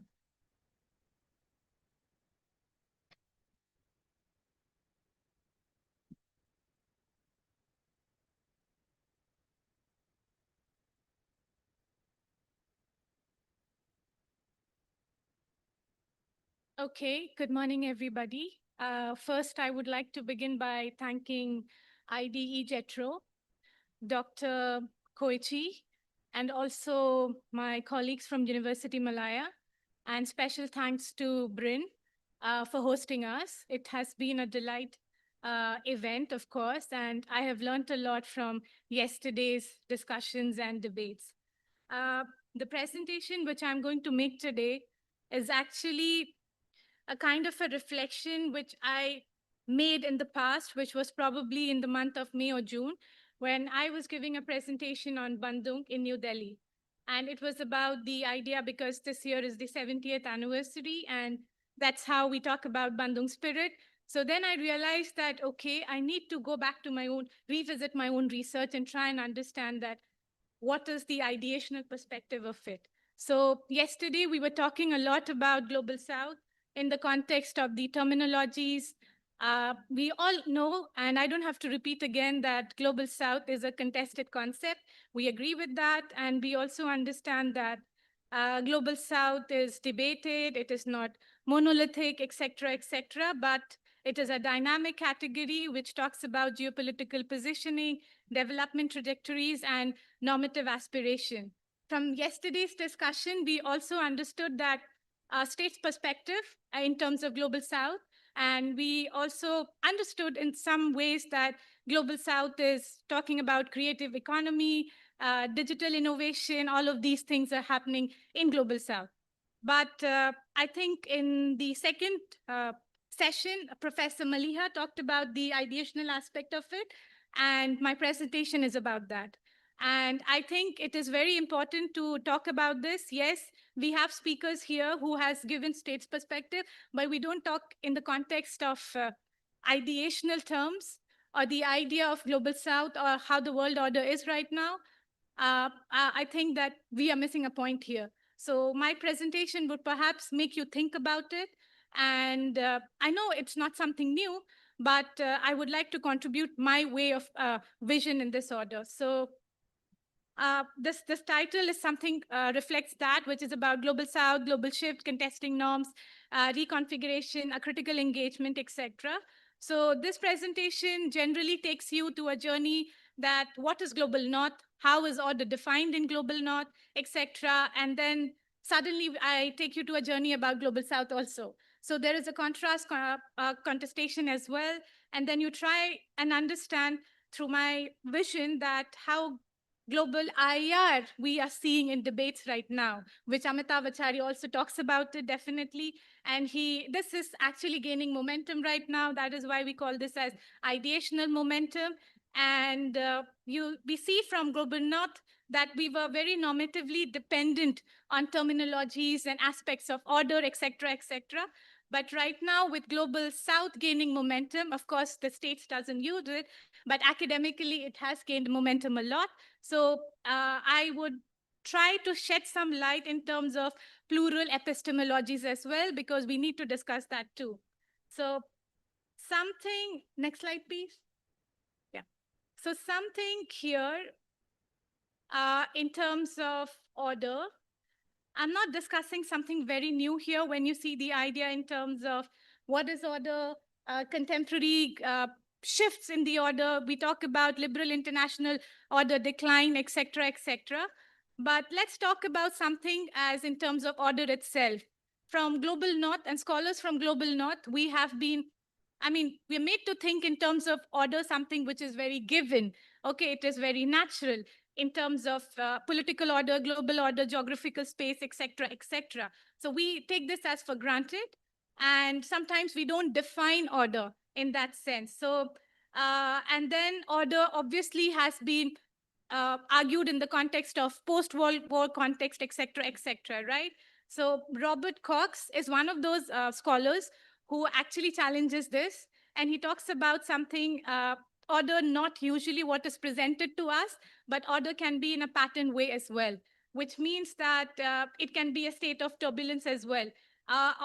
Okay, good morning, everybody. First, I would like to begin by thanking IDE Jetro, Dr. Koichi, and also my colleagues from University Malaya, and special thanks to BRIN for hosting us. It has been a delight event, of course, and I have learned a lot from yesterday's discussions and debates. The presentation which I'm going to make today is actually a kind of a reflection which I made in the past, which was probably in the month of May or June, when I was giving a presentation on Bandung in New Delhi. And it was about the idea, because this year is the 70th anniversary, and that's how we talk about Bandung spirit. So then I realized that, okay, I need to go back to revisit my own research and try and understand that what is the ideational perspective of it. So yesterday we were talking a lot about Global South in the context of the terminologies. We all know, and I don't have to repeat again, that Global South is a contested concept. We agree with that, and we also understand that Global South is debated, it is not monolithic, etc., but it is a dynamic category which talks about geopolitical positioning, development trajectories, and normative aspiration. From yesterday's discussion, we also understood that state's perspective in terms of Global South, and we also understood in some ways that Global South is talking about creative economy, digital innovation, all of these things are happening in Global South. But I think in the second session, Professor Maliha talked about the ideational aspect of it, and my presentation is about that. And I think it is very important to talk about this. Yes, we have speakers here who has given state's perspective, but we don't talk in the context of ideational terms or the idea of Global South or how the world order is right now. I think that we are missing a point here. So my presentation would perhaps make you think about it. And I know it's not something new, but I would like to contribute my way of vision in this order. So this title is something reflects that, which is about Global South, global shift, contesting norms, reconfiguration, a critical engagement, etc. So this presentation generally takes you to a journey that what is Global North, how is order defined in Global North, etc. And then suddenly I take you to a journey about Global South also. So there is a contrast contestation as well. And then you try and understand through my vision that how global IR we are seeing in debates right now, which Amitav Acharya also talks about it definitely. And this is actually gaining momentum right now. That is why we call this as ideational momentum. And we see from Global North that we were very normatively dependent on terminologies and aspects of order, et cetera, et cetera. But right now, with Global South gaining momentum, of course, the States doesn't use it, but academically, it has gained momentum a lot. So I would try to shed some light in terms of plural epistemologies as well, because we need to discuss that too. So next slide, please. Yeah. So something here in terms of order, I'm not discussing something very new here when you see the idea in terms of what is order, contemporary shifts in the order. We talk about liberal international order decline, et cetera, et cetera. But let's talk about something as in terms of order itself. From Global North and scholars from Global North, we're made to think in terms of order, something which is very given. Okay, it is very natural in terms of political order, global order, geographical space, et cetera, et cetera. So we take this as for granted, and sometimes we don't define order in that sense. So, and then order obviously has been argued in the context of post-World War context, et cetera, right? So Robert Cox is one of those scholars who actually challenges this, and he talks about something order not usually what is presented to us, but order can be in a pattern way as well, which means that it can be a state of turbulence as well.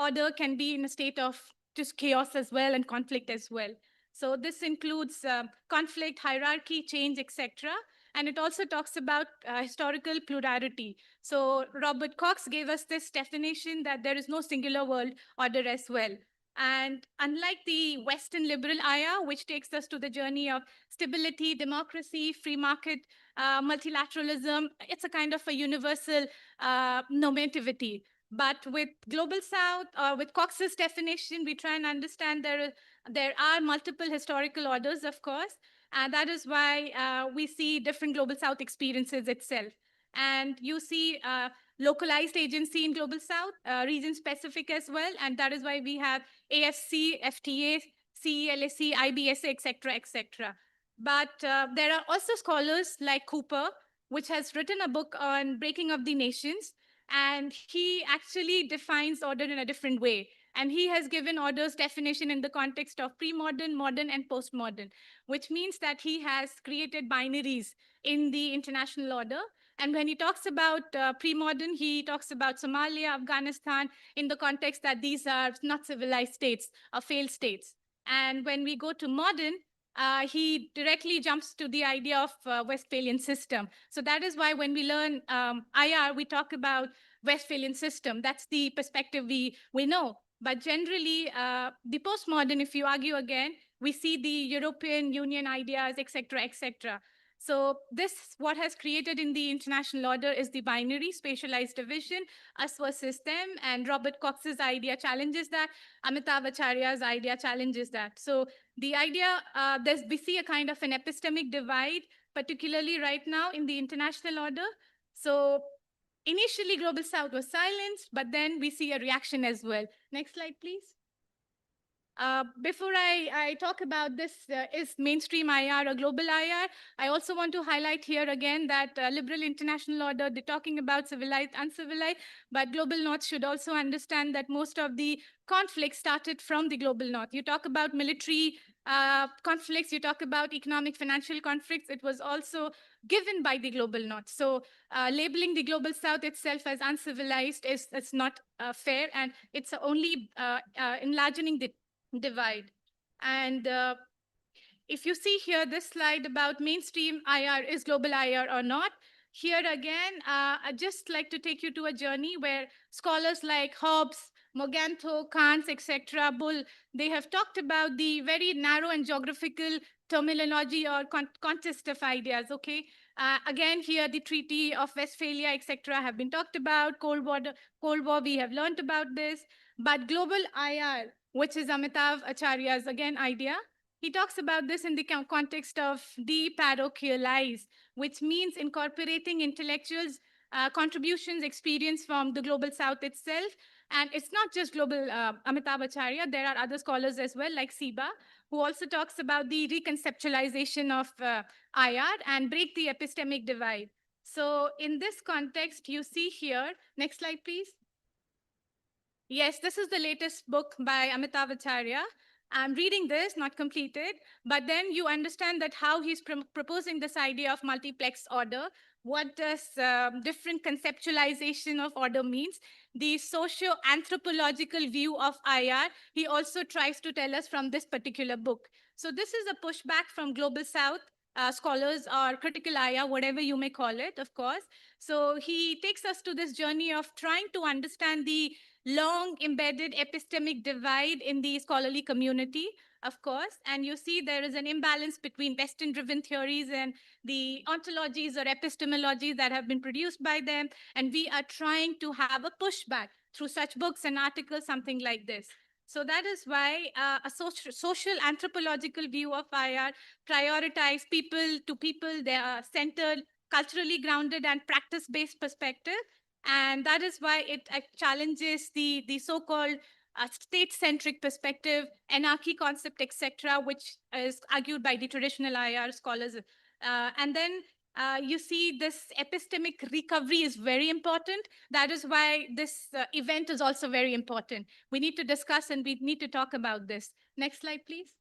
Order can be in a state of just chaos as well and conflict as well. So this includes conflict, hierarchy, change, etc. And it also talks about historical plurality. So Robert Cox gave us this definition that there is no singular world order as well. And unlike the Western liberal IR, which takes us to the journey of stability, democracy, free market, multilateralism, it's a kind of a universal normativity. But with Global South, with Cox's definition, we try and understand there are multiple historical orders, of course, and that is why we see different Global South experiences itself. And you see localized agency in Global South, region-specific as well, and that is why we have AFC, FTA, CELAC, IBSA, et cetera, et cetera. But there are also scholars like Cooper, which has written a book on breaking of the nations, and he actually defines order in a different way. And he has given order's definition in the context of pre-modern, modern, and postmodern, which means that he has created binaries in the international order. And when he talks about pre-modern, he talks about Somalia, Afghanistan, in the context that these are not civilized states or failed states. And when we go to modern, he directly jumps to the idea of Westphalian system. So that is why when we learn IR, we talk about Westphalian system. That's the perspective we know. But generally, the postmodern, if you argue again, we see the European Union ideas, et cetera, et cetera. So this, what has created in the international order is the binary spatialized division, us versus them, and Robert Cox's idea challenges that, Amitav Acharya's idea challenges that. So the idea, we see a kind of an epistemic divide, particularly right now in the international order. So initially, Global South was silenced, but then we see a reaction as well. Next slide, please. Before I talk about this, is mainstream IR or global IR, I also want to highlight here again that liberal international order, they're talking about civilized, uncivilized, but global north should also understand that most of the conflicts started from the global north. You talk about military conflicts, you talk about economic, financial conflicts, it was also given by the global north. So labeling the global south itself as uncivilized is not fair, and it's only enlarging the divide. And if you see here this slide about mainstream IR, is global IR or not, here again, I'd just like to take you to a journey where scholars like Hobbes, Morganto, Kant, etc., Bull, they have talked about the very narrow and geographical terminology or contest of ideas, okay? Again, here the Treaty of Westphalia, etc., have been talked about. Cold War, we have learned about this. But global IR, which is Amitav Acharya's, again, idea, He talks about this in the context of deparochialize, which means incorporating intellectuals' contributions, experience from the Global South itself. And it's not just global Amitabh Acharya, there are other scholars as well, like Siba, who also talks about the reconceptualization of IR and break the epistemic divide. So in this context, you see here, next slide, please. Yes, this is the latest book by Amitav Acharya. I'm reading this, not completed, but then you understand that how he's proposing this idea of multiplex order. What does different conceptualization of order means? The socio-anthropological view of IR, he also tries to tell us from this particular book. So this is a pushback from Global South scholars or critical IR, whatever you may call it, of course. So he takes us to this journey of trying to understand the long embedded epistemic divide in the scholarly community, of course. And you see there is an imbalance between Western-driven theories and the ontologies or epistemologies that have been produced by them. And we are trying to have a pushback through such books and articles, something like this. So that is why a social anthropological view of IR prioritize people to people, they are centered, culturally grounded and practice-based perspective. And that is why it challenges the so-called state-centric perspective, anarchy concept, etc., which is argued by the traditional IR scholars. And then you see this epistemic recovery is very important. That is why this event is also very important. We need to discuss and we need to talk about this. Next slide, please.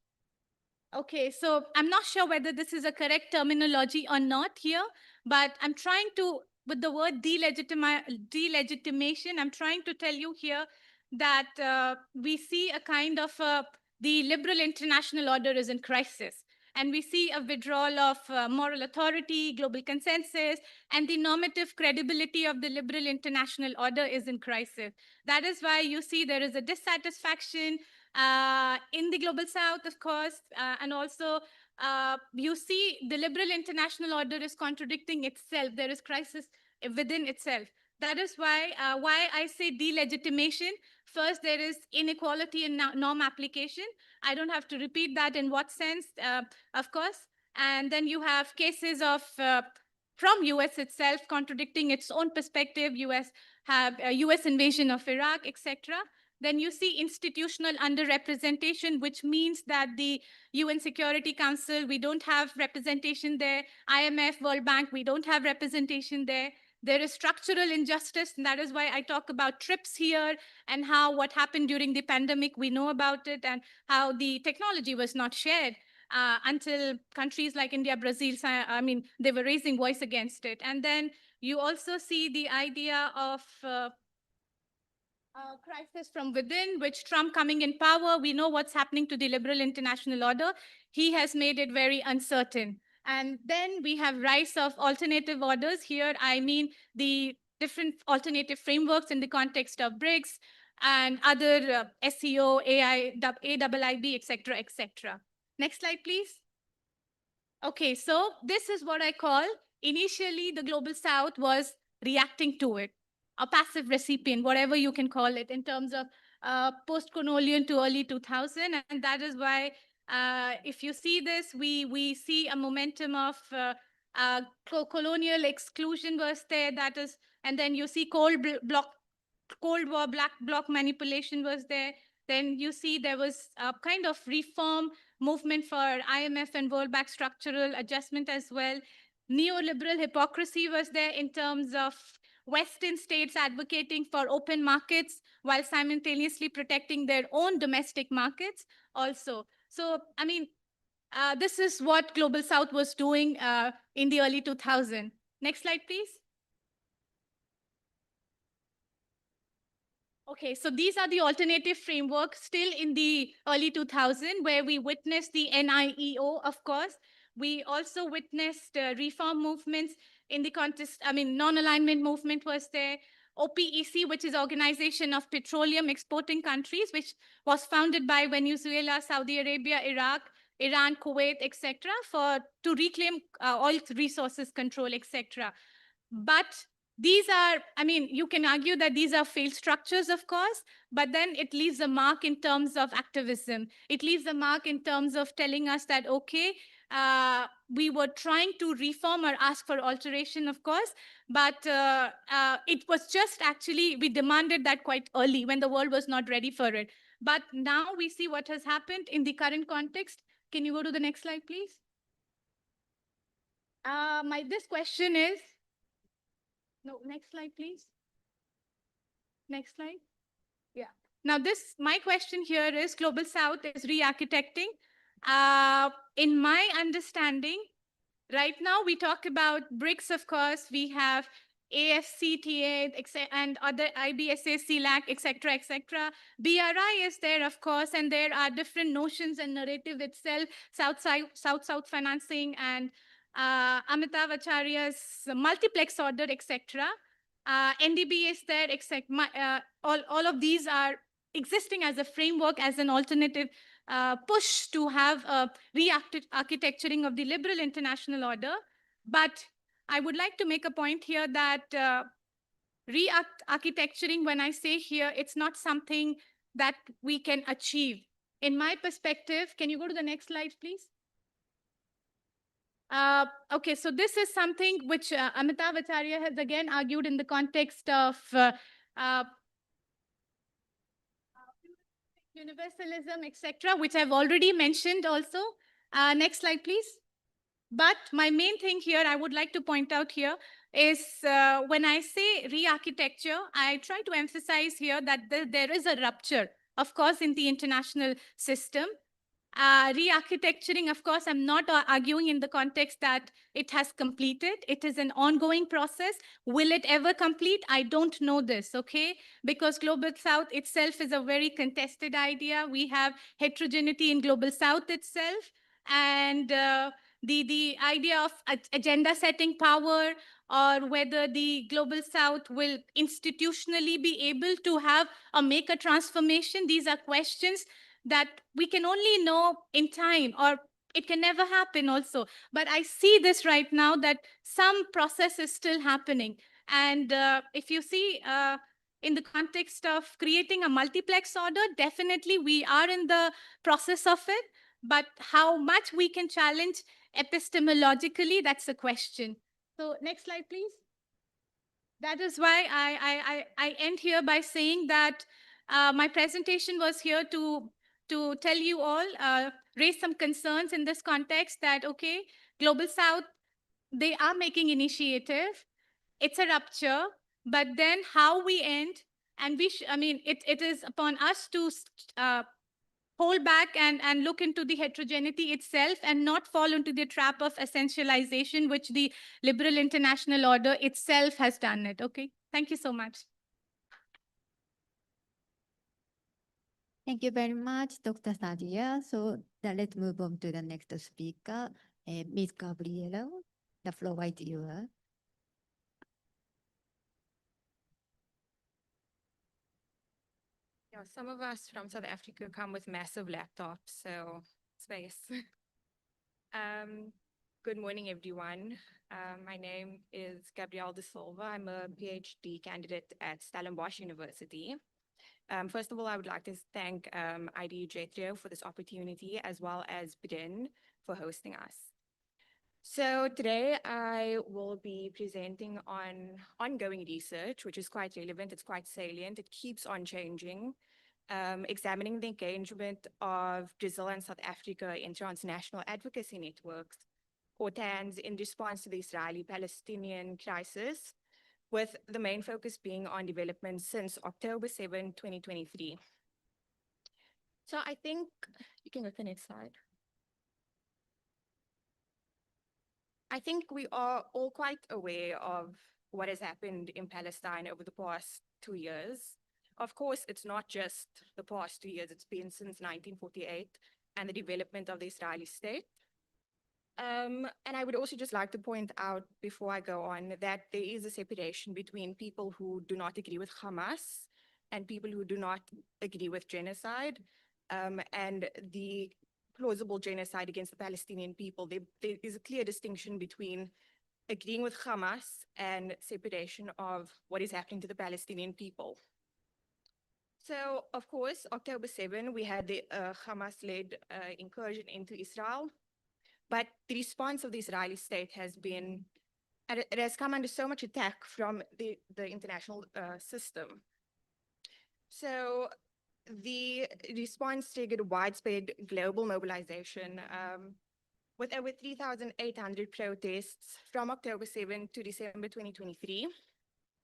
Okay, so I'm not sure whether this is a correct terminology or not here, but I'm trying to, with the word delegitimation, I'm trying to tell you here that we see a kind of the liberal international order is in crisis. And we see a withdrawal of moral authority, global consensus, and the normative credibility of the liberal international order is in crisis. That is why you see there is a dissatisfaction in the Global South, of course, and also you see the liberal international order is contradicting itself. There is crisis within itself. That is why I say delegitimation. First, there is inequality in norm application. I don't have to repeat that in what sense, of course. And then you have cases of from US itself contradicting its own perspective. US have a US invasion of Iraq, etc. Then you see institutional underrepresentation, which means that the UN Security Council, we don't have representation there. IMF, World Bank, we don't have representation there. There is structural injustice, and that is why I talk about TRIPS here and how what happened during the pandemic, we know about it, and how the technology was not shared until countries like India, Brazil, I mean, they were raising voice against it. And then you also see the idea of crisis from within, which Trump coming in power, we know what's happening to the liberal international order. He has made it very uncertain. And then we have rise of alternative orders. Here, I mean the different alternative frameworks in the context of BRICS and other SEO, AI, AIIB, etc., etc. Next slide, please. Okay, so this is what I call, initially the Global South was reacting to it, a passive recipient, whatever you can call it, in terms of post-colonial to early 2000. And that is why, if you see this, we see a momentum of colonial exclusion was there, that is, and then you see Cold War black bloc manipulation was there. Then you see there was a kind of reform movement for IMF and World Bank structural adjustment as well. Neoliberal hypocrisy was there in terms of Western states advocating for open markets while simultaneously protecting their own domestic markets also. So, I mean, this is what Global South was doing in the early 2000s. Next slide, please. Okay, so these are the alternative frameworks still in the early 2000s, where we witnessed the NIEO, of course. We also witnessed reform movements in the context, I mean, non-alignment movement was there. OPEC, which is Organization of Petroleum Exporting Countries, which was founded by Venezuela, Saudi Arabia, Iraq, Iran, Kuwait, etc., to reclaim oil resources control, etc. But these are, I mean, you can argue that these are failed structures, of course, but then it leaves a mark in terms of activism. It leaves a mark in terms of telling us that, okay, we were trying to reform or ask for alteration, of course, but it was just actually, we demanded that quite early when the world was not ready for it. But now we see what has happened in the current context. Can you go to the next slide, please? This question is, no, next slide, please. Next slide. Yeah. Now my question here is Global South is re-architecting. In my understanding, right now we talk about BRICS, of course, we have AFCTA and other IBSA, CELAC, etc., etc. BRI is there, of course, and there are different notions and narrative itself, South-South financing and Amitav Acharya's multiplex order, etc. NDB is there, all of these are existing as a framework, as an alternative push to have a re-architecturing of the liberal international order. But I would like to make a point here that re-architecturing, when I say here, it's not something that we can achieve. In my perspective, can you go to the next slide, please? Okay, so this is something which Amitav Acharya has again argued in the context of universalism, etc., which I've already mentioned also. Next slide, please. But my main thing here I would like to point out here is when I say re-architecture, I try to emphasize here that there is a rupture, of course, in the international system. Re-architecturing, of course, I'm not arguing in the context that it has completed. It is an ongoing process. Will it ever complete? I don't know this, okay? Because Global South itself is a very contested idea. We have heterogeneity in Global South itself. And the idea of agenda setting power, or whether the Global South will institutionally be able to have or make a transformation, these are questions that we can only know in time, or it can never happen also. But I see this right now, that some process is still happening. And if you see in the context of creating a multiplex order, definitely we are in the process of it. But how much we can challenge epistemologically, that's a question. So next slide, please. That is why I end here by saying that my presentation was here to tell you all, raise some concerns in this context that, okay, Global South, they are making initiative. It's a rupture, but then how we end, and I mean, it is upon us to hold back and look into the heterogeneity itself and not fall into the trap of essentialization, which the liberal international order itself has done it. Okay, thank you so much. Thank you very much, Dr. Sadia. So let's move on to the next speaker, Ms. Gabriela. The floor is yours. Yeah, some of us from South Africa come with massive laptops, so space. Good morning, everyone. My name is Gabrielle De Silva. I'm a PhD candidate at Stellenbosch University. First of all, I would like to thank IDE Jetro for this opportunity, as well as BRIN for hosting us. So today I will be presenting on ongoing research, which is quite relevant, it's quite salient, it keeps on changing, examining the engagement of Brazil and South Africa in transnational advocacy networks, or TANs, in response to the Israeli-Palestinian crisis, with the main focus being on development since October 7, 2023. So I think, you can go to the next slide. I think we are all quite aware of what has happened in Palestine over the past 2 years. Of course, it's not just the past 2 years, it's been since 1948 and the development of the Israeli state. And I would also just like to point out before I go on that there is a separation between people who do not agree with Hamas and people who do not agree with genocide, and the plausible genocide against the Palestinian people. There is a clear distinction between agreeing with Hamas and separation of what is happening to the Palestinian people. So, of course, October 7, we had the Hamas-led incursion into Israel, but the response of the Israeli state has been, it has come under so much attack from the international system. So the response triggered widespread global mobilization with over 3,800 protests from October 7 to December 2023.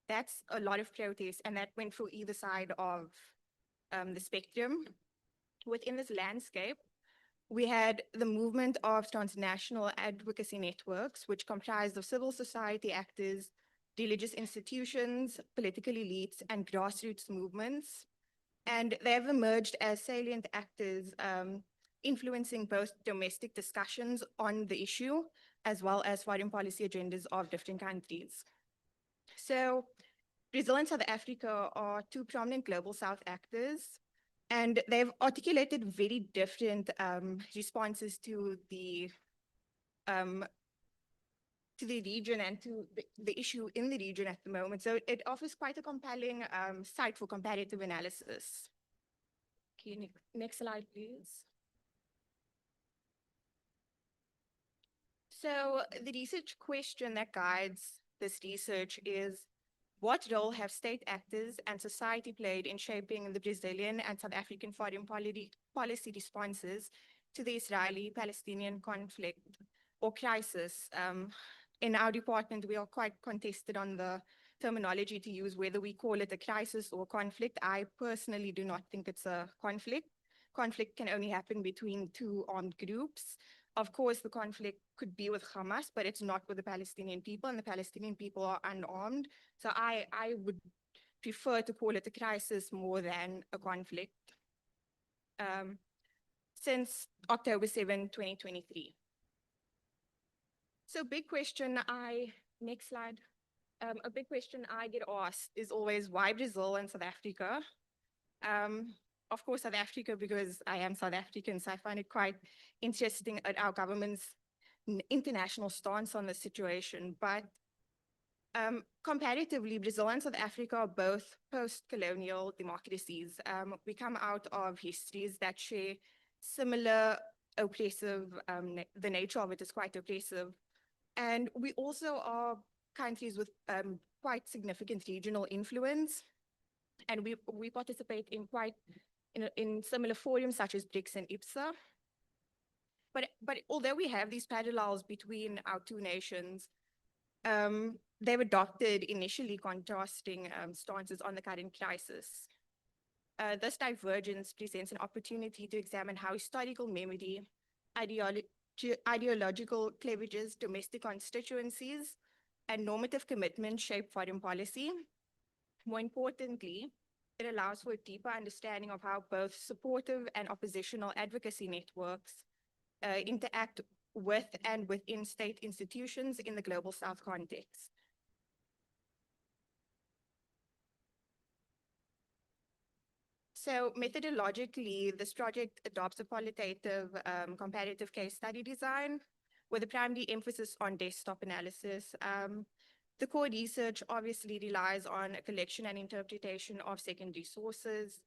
That's a lot of protests, and that went for either side of the spectrum. Within this landscape, we had the movement of transnational advocacy networks, which comprised of civil society actors, religious institutions, political elites, and grassroots movements. And they have emerged as salient actors influencing both domestic discussions on the issue, as well as foreign policy agendas of different countries. So Brazil and South Africa are two prominent global South actors, and they've articulated very different responses to the region and to the issue in the region at the moment. So it offers quite a compelling site for comparative analysis. Okay, next slide, please. So the research question that guides this research is, what role have state actors and society played in shaping the Brazilian and South African foreign policy responses to the Israeli-Palestinian conflict or crisis? In our department, we are quite contested on the terminology to use, whether we call it a crisis or conflict. I personally do not think it's a conflict. Conflict can only happen between two armed groups. Of course, the conflict could be with Hamas, but it's not with the Palestinian people, and the Palestinian people are unarmed. So I would prefer to call it a crisis more than a conflict. Since October 7, 2023. So big question next slide. A big question I get asked is always, why Brazil and South Africa? Of course, South Africa, because I am South African, so I find it quite interesting at our government's international stance on the situation. But comparatively, Brazil and South Africa are both post-colonial democracies. We come out of histories that share similar oppressive, the nature of it is quite oppressive. And we also are countries with quite significant regional influence. And we participate in in similar forums such as BRICS and IPSA. But although we have these parallels between our two nations, they've adopted initially contrasting stances on the current crisis. This divergence presents an opportunity to examine how historical memory, ideological cleavages, domestic constituencies, and normative commitments shape foreign policy. More importantly, it allows for a deeper understanding of how both supportive and oppositional advocacy networks interact with and within state institutions in the Global South context. So methodologically, this project adopts a qualitative comparative case study design with a primary emphasis on desktop analysis. The core research obviously relies on a collection and interpretation of secondary sources,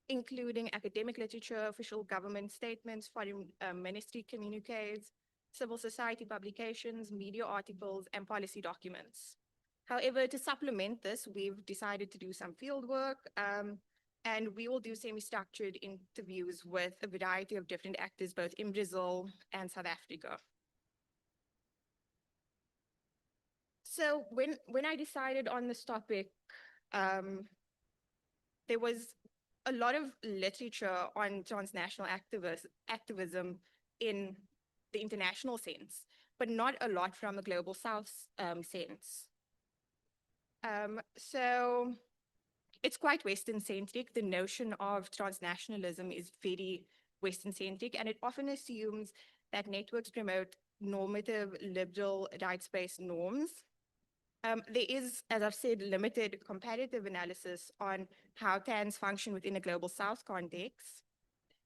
including academic literature, official government statements, foreign ministry communiques, civil society publications, media articles, and policy documents. However, to supplement this, we've decided to do some field work, and we will do semi-structured interviews with a variety of different actors, both in Brazil and South Africa. So when I decided on this topic, there was a lot of literature on transnational activism in the international sense, but not a lot from a global South sense. So it's quite Western-centric. The notion of transnationalism is very Western-centric, and it often assumes that networks promote normative, liberal, rights-based norms. There is, as I've said, limited comparative analysis on how TANs function within a global South context,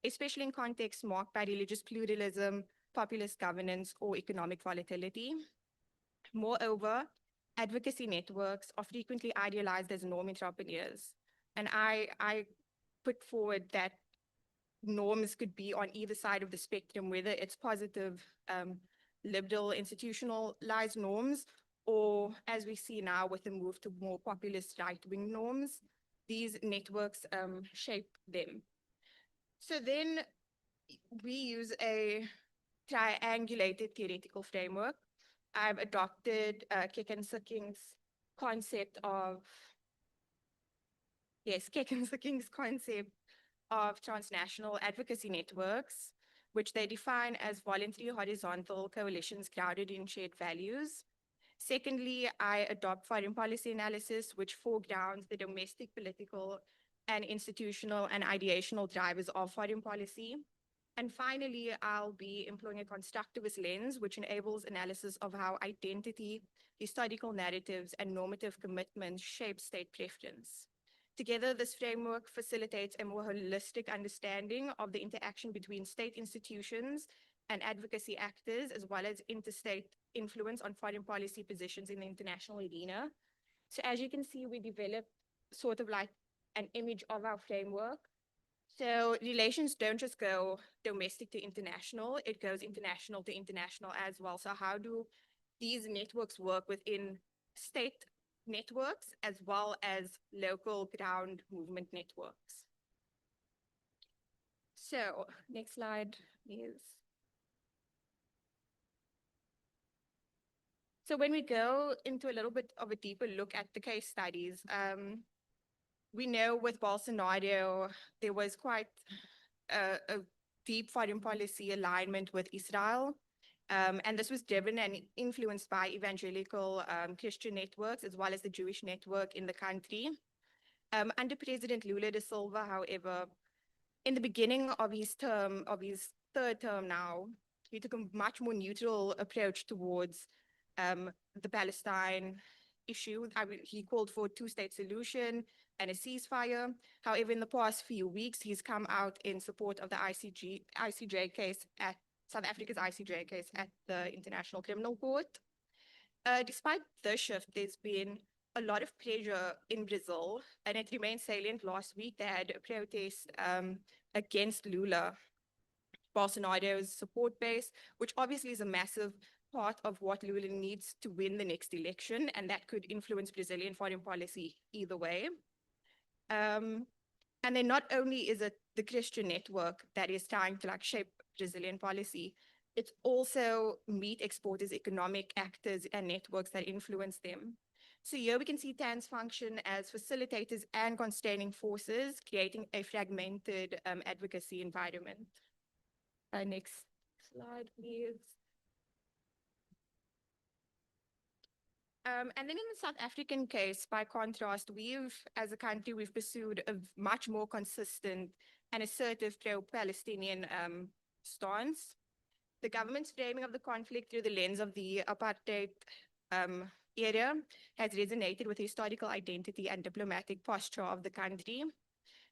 especially in contexts marked by religious pluralism, populist governance, or economic volatility. Moreover, advocacy networks are frequently idealized as norm entrepreneurs. And I put forward that norms could be on either side of the spectrum, whether it's positive, liberal, institutionalized norms, or as we see now with the move to more populist right-wing norms, these networks shape them. So then we use a triangulated theoretical framework. I've adopted Kekensuking's concept of, Kekensuking's concept of transnational advocacy networks, which they define as voluntary horizontal coalitions grounded in shared values. Secondly, I adopt foreign policy analysis, which foregrounds the domestic political and institutional and ideational drivers of foreign policy. And finally, I'll be employing a constructivist lens, which enables analysis of how identity, historical narratives, and normative commitments shape state preference. Together, this framework facilitates a more holistic understanding of the interaction between state institutions and advocacy actors, as well as interstate influence on foreign policy positions in the international arena. So as you can see, we developed sort of like an image of our framework. So relations don't just go domestic to international, it goes international to international as well. So how do these networks work within state networks as well as local ground movement networks? So next slide is. So when we go into a little bit of a deeper look at the case studies, we know with Bolsonaro, there was quite a deep foreign policy alignment with Israel. And this was driven and influenced by evangelical Christian networks, as well as the Jewish network in the country. Under President Lula da Silva, however, in the beginning of his term, of his third term now, he took a much more neutral approach towards the Palestine issue. He called for a two-state solution and a ceasefire. However, in the past few weeks, he's come out in support of the ICJ case at South Africa's ICJ case at the International Criminal Court. Despite the shift, there's been a lot of pressure in Brazil, and it remained salient last week. They had a protest against Lula, Bolsonaro's support base, which obviously is a massive part of what Lula needs to win the next election, and that could influence Brazilian foreign policy either way. And then not only is it the Christian network that is trying to like shape Brazilian policy, it's also meat exporters, economic actors, and networks that influence them. So here we can see TANs function as facilitators and constraining forces, creating a fragmented advocacy environment. Next slide, please. And then in the South African case, by contrast, as a country, we've pursued a much more consistent and assertive pro-Palestinian stance. The government's framing of the conflict through the lens of the apartheid era has resonated with the historical identity and diplomatic posture of the country.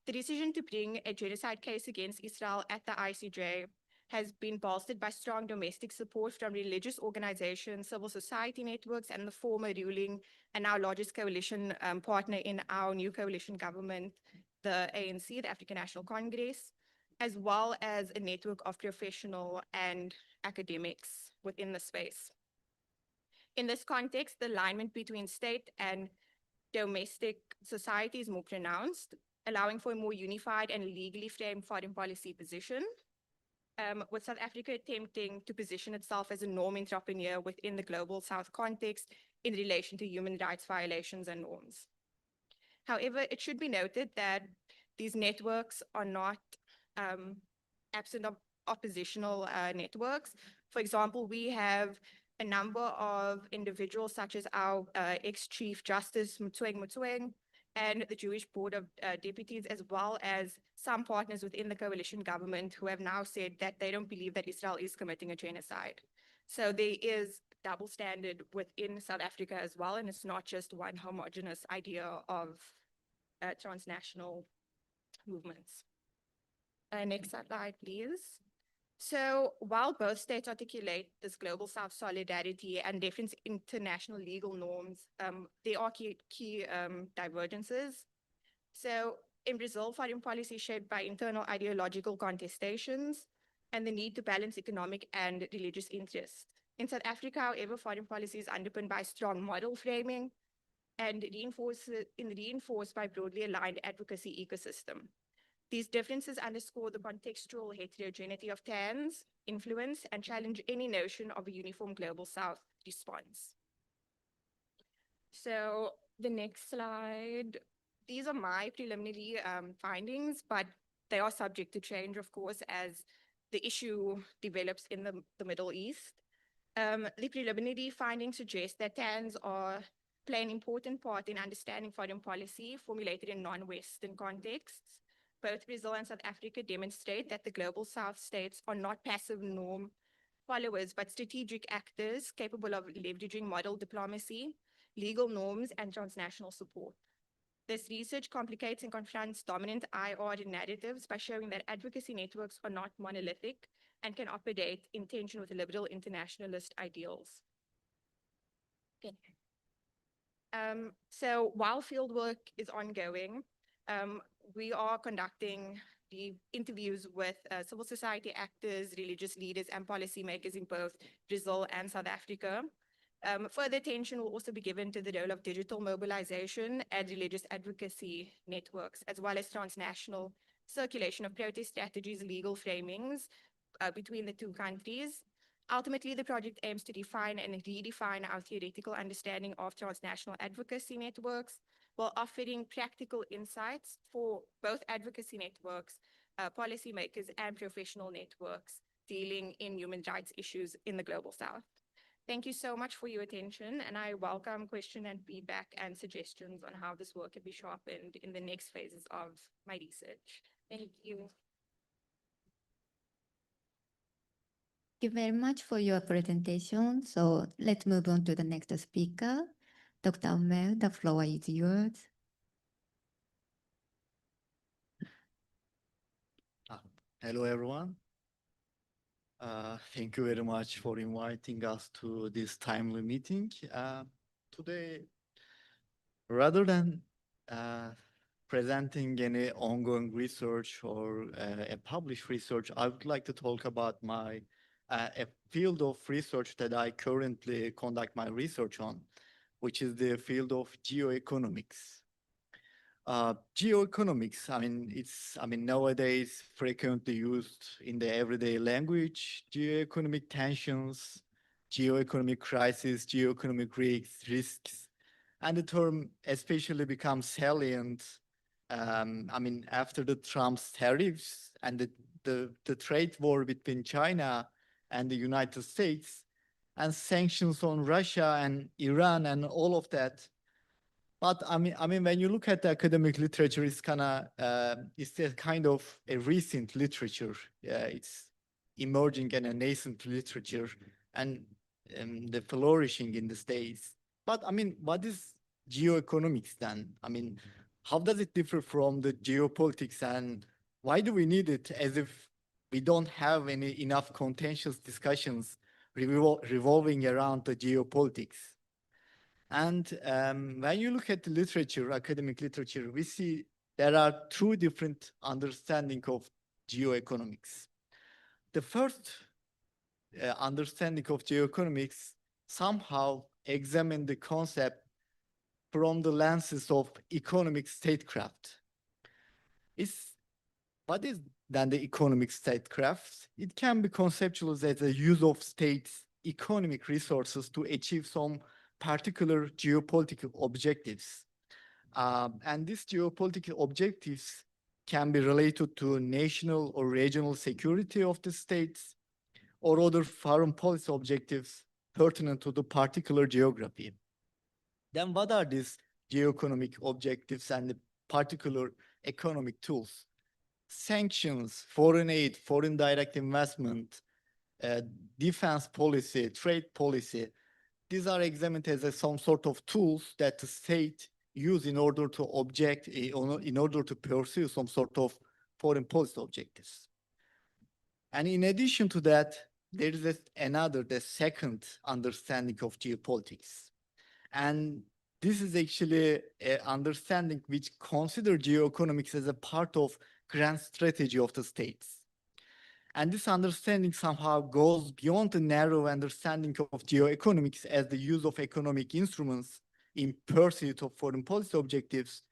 The decision to bring a genocide case against Israel at the ICJ has been bolstered by strong domestic support from religious organizations, civil society networks, and the former ruling and now largest coalition partner in our new coalition government, the ANC, the African National Congress, as well as a network of professional and academics within the space. In this context, the alignment between state and domestic society is more pronounced, allowing for a more unified and legally framed foreign policy position, with South Africa attempting to position itself as a norm entrepreneur within the global South context in relation to human rights violations and norms. However, it should be noted that these networks are not absent of oppositional networks. For example, we have a number of individuals such as our ex-Chief Justice Motsweng and the Jewish Board of Deputies, as well as some partners within the coalition government who have now said that they don't believe that Israel is committing a genocide. So there is double standard within South Africa as well, and it's not just one homogeneous idea of transnational movements. Next slide, please. So while both states articulate this global South solidarity and different international legal norms, there are key divergences. So in Brazil, foreign policy is shaped by internal ideological contestations and the need to balance economic and religious interests. In South Africa, however, foreign policy is underpinned by strong model framing and reinforced by broadly aligned advocacy ecosystem. These differences underscore the contextual heterogeneity of TAN's influence and challenge any notion of a uniform global South response. So the next slide, these are my preliminary findings, but they are subject to change, of course, as the issue develops in the Middle East. The preliminary findings suggest that TANs play an important part in understanding foreign policy formulated in non-Western contexts. Both Brazil and South Africa demonstrate that the global South states are not passive norm followers, but strategic actors capable of leveraging model diplomacy, legal norms, and transnational support. This research complicates and confronts dominant IR narratives by showing that advocacy networks are not monolithic and can operate in tension with liberal internationalist ideals. Okay. So while fieldwork is ongoing, we are conducting the interviews with civil society actors, religious leaders, and policymakers in both Brazil and South Africa. Further attention will also be given to the role of digital mobilization and religious advocacy networks, as well as transnational circulation of protest strategies, legal framings between the two countries. Ultimately, the project aims to define and redefine our theoretical understanding of transnational advocacy networks, while offering practical insights for both advocacy networks, policymakers, and professional networks dealing in human rights issues in the Global South. Thank you so much for your attention, and I welcome question and feedback and suggestions on how this work can be sharpened in the next phases of my research. Thank you. Thank you very much for your presentation. So let's move on to the next speaker. Dr. Omer, the floor is yours. Hello, everyone. Thank you very much for inviting us to this timely meeting. Today, rather than presenting any ongoing research or a published research, I would like to talk about a field of research that I currently conduct my research on, which is the field of geoeconomics. Geoeconomics, nowadays frequently used in the everyday language. Geoeconomic tensions, geoeconomic crisis, geoeconomic risks, and the term especially becomes salient after the Trump's tariffs and the trade war between China and the United States, and sanctions on Russia and Iran and all of that. But when you look at the academic literature, it's a kind of a recent literature. It's emerging and a nascent literature, and the flourishing in the States. But what is geoeconomics then? How does it differ from the geopolitics, and why do we need it, as if we don't have enough contentious discussions revolving around the geopolitics? And when you look at the literature, academic literature, we see there are two different understandings of geoeconomics. The first understanding of geoeconomics somehow examine the concept from the lenses of economic statecraft. What is then the economic statecraft? It can be conceptualized as a use of states' economic resources to achieve some particular geopolitical objectives. And these geopolitical objectives can be related to national or regional security of the states or other foreign policy objectives pertinent to the particular geography. Then what are these geoeconomic objectives and the particular economic tools? Sanctions, foreign aid, foreign direct investment, defense policy, trade policy. These are examined as some sort of tools that the state use in order to pursue some sort of foreign policy objectives. And in addition to that, there is the second understanding of geopolitics. And this is actually an understanding which considers geoeconomics as a part of grand strategy of the states. And this understanding somehow goes beyond the narrow understanding of geoeconomics as the use of economic instruments in pursuit of foreign policy objectives,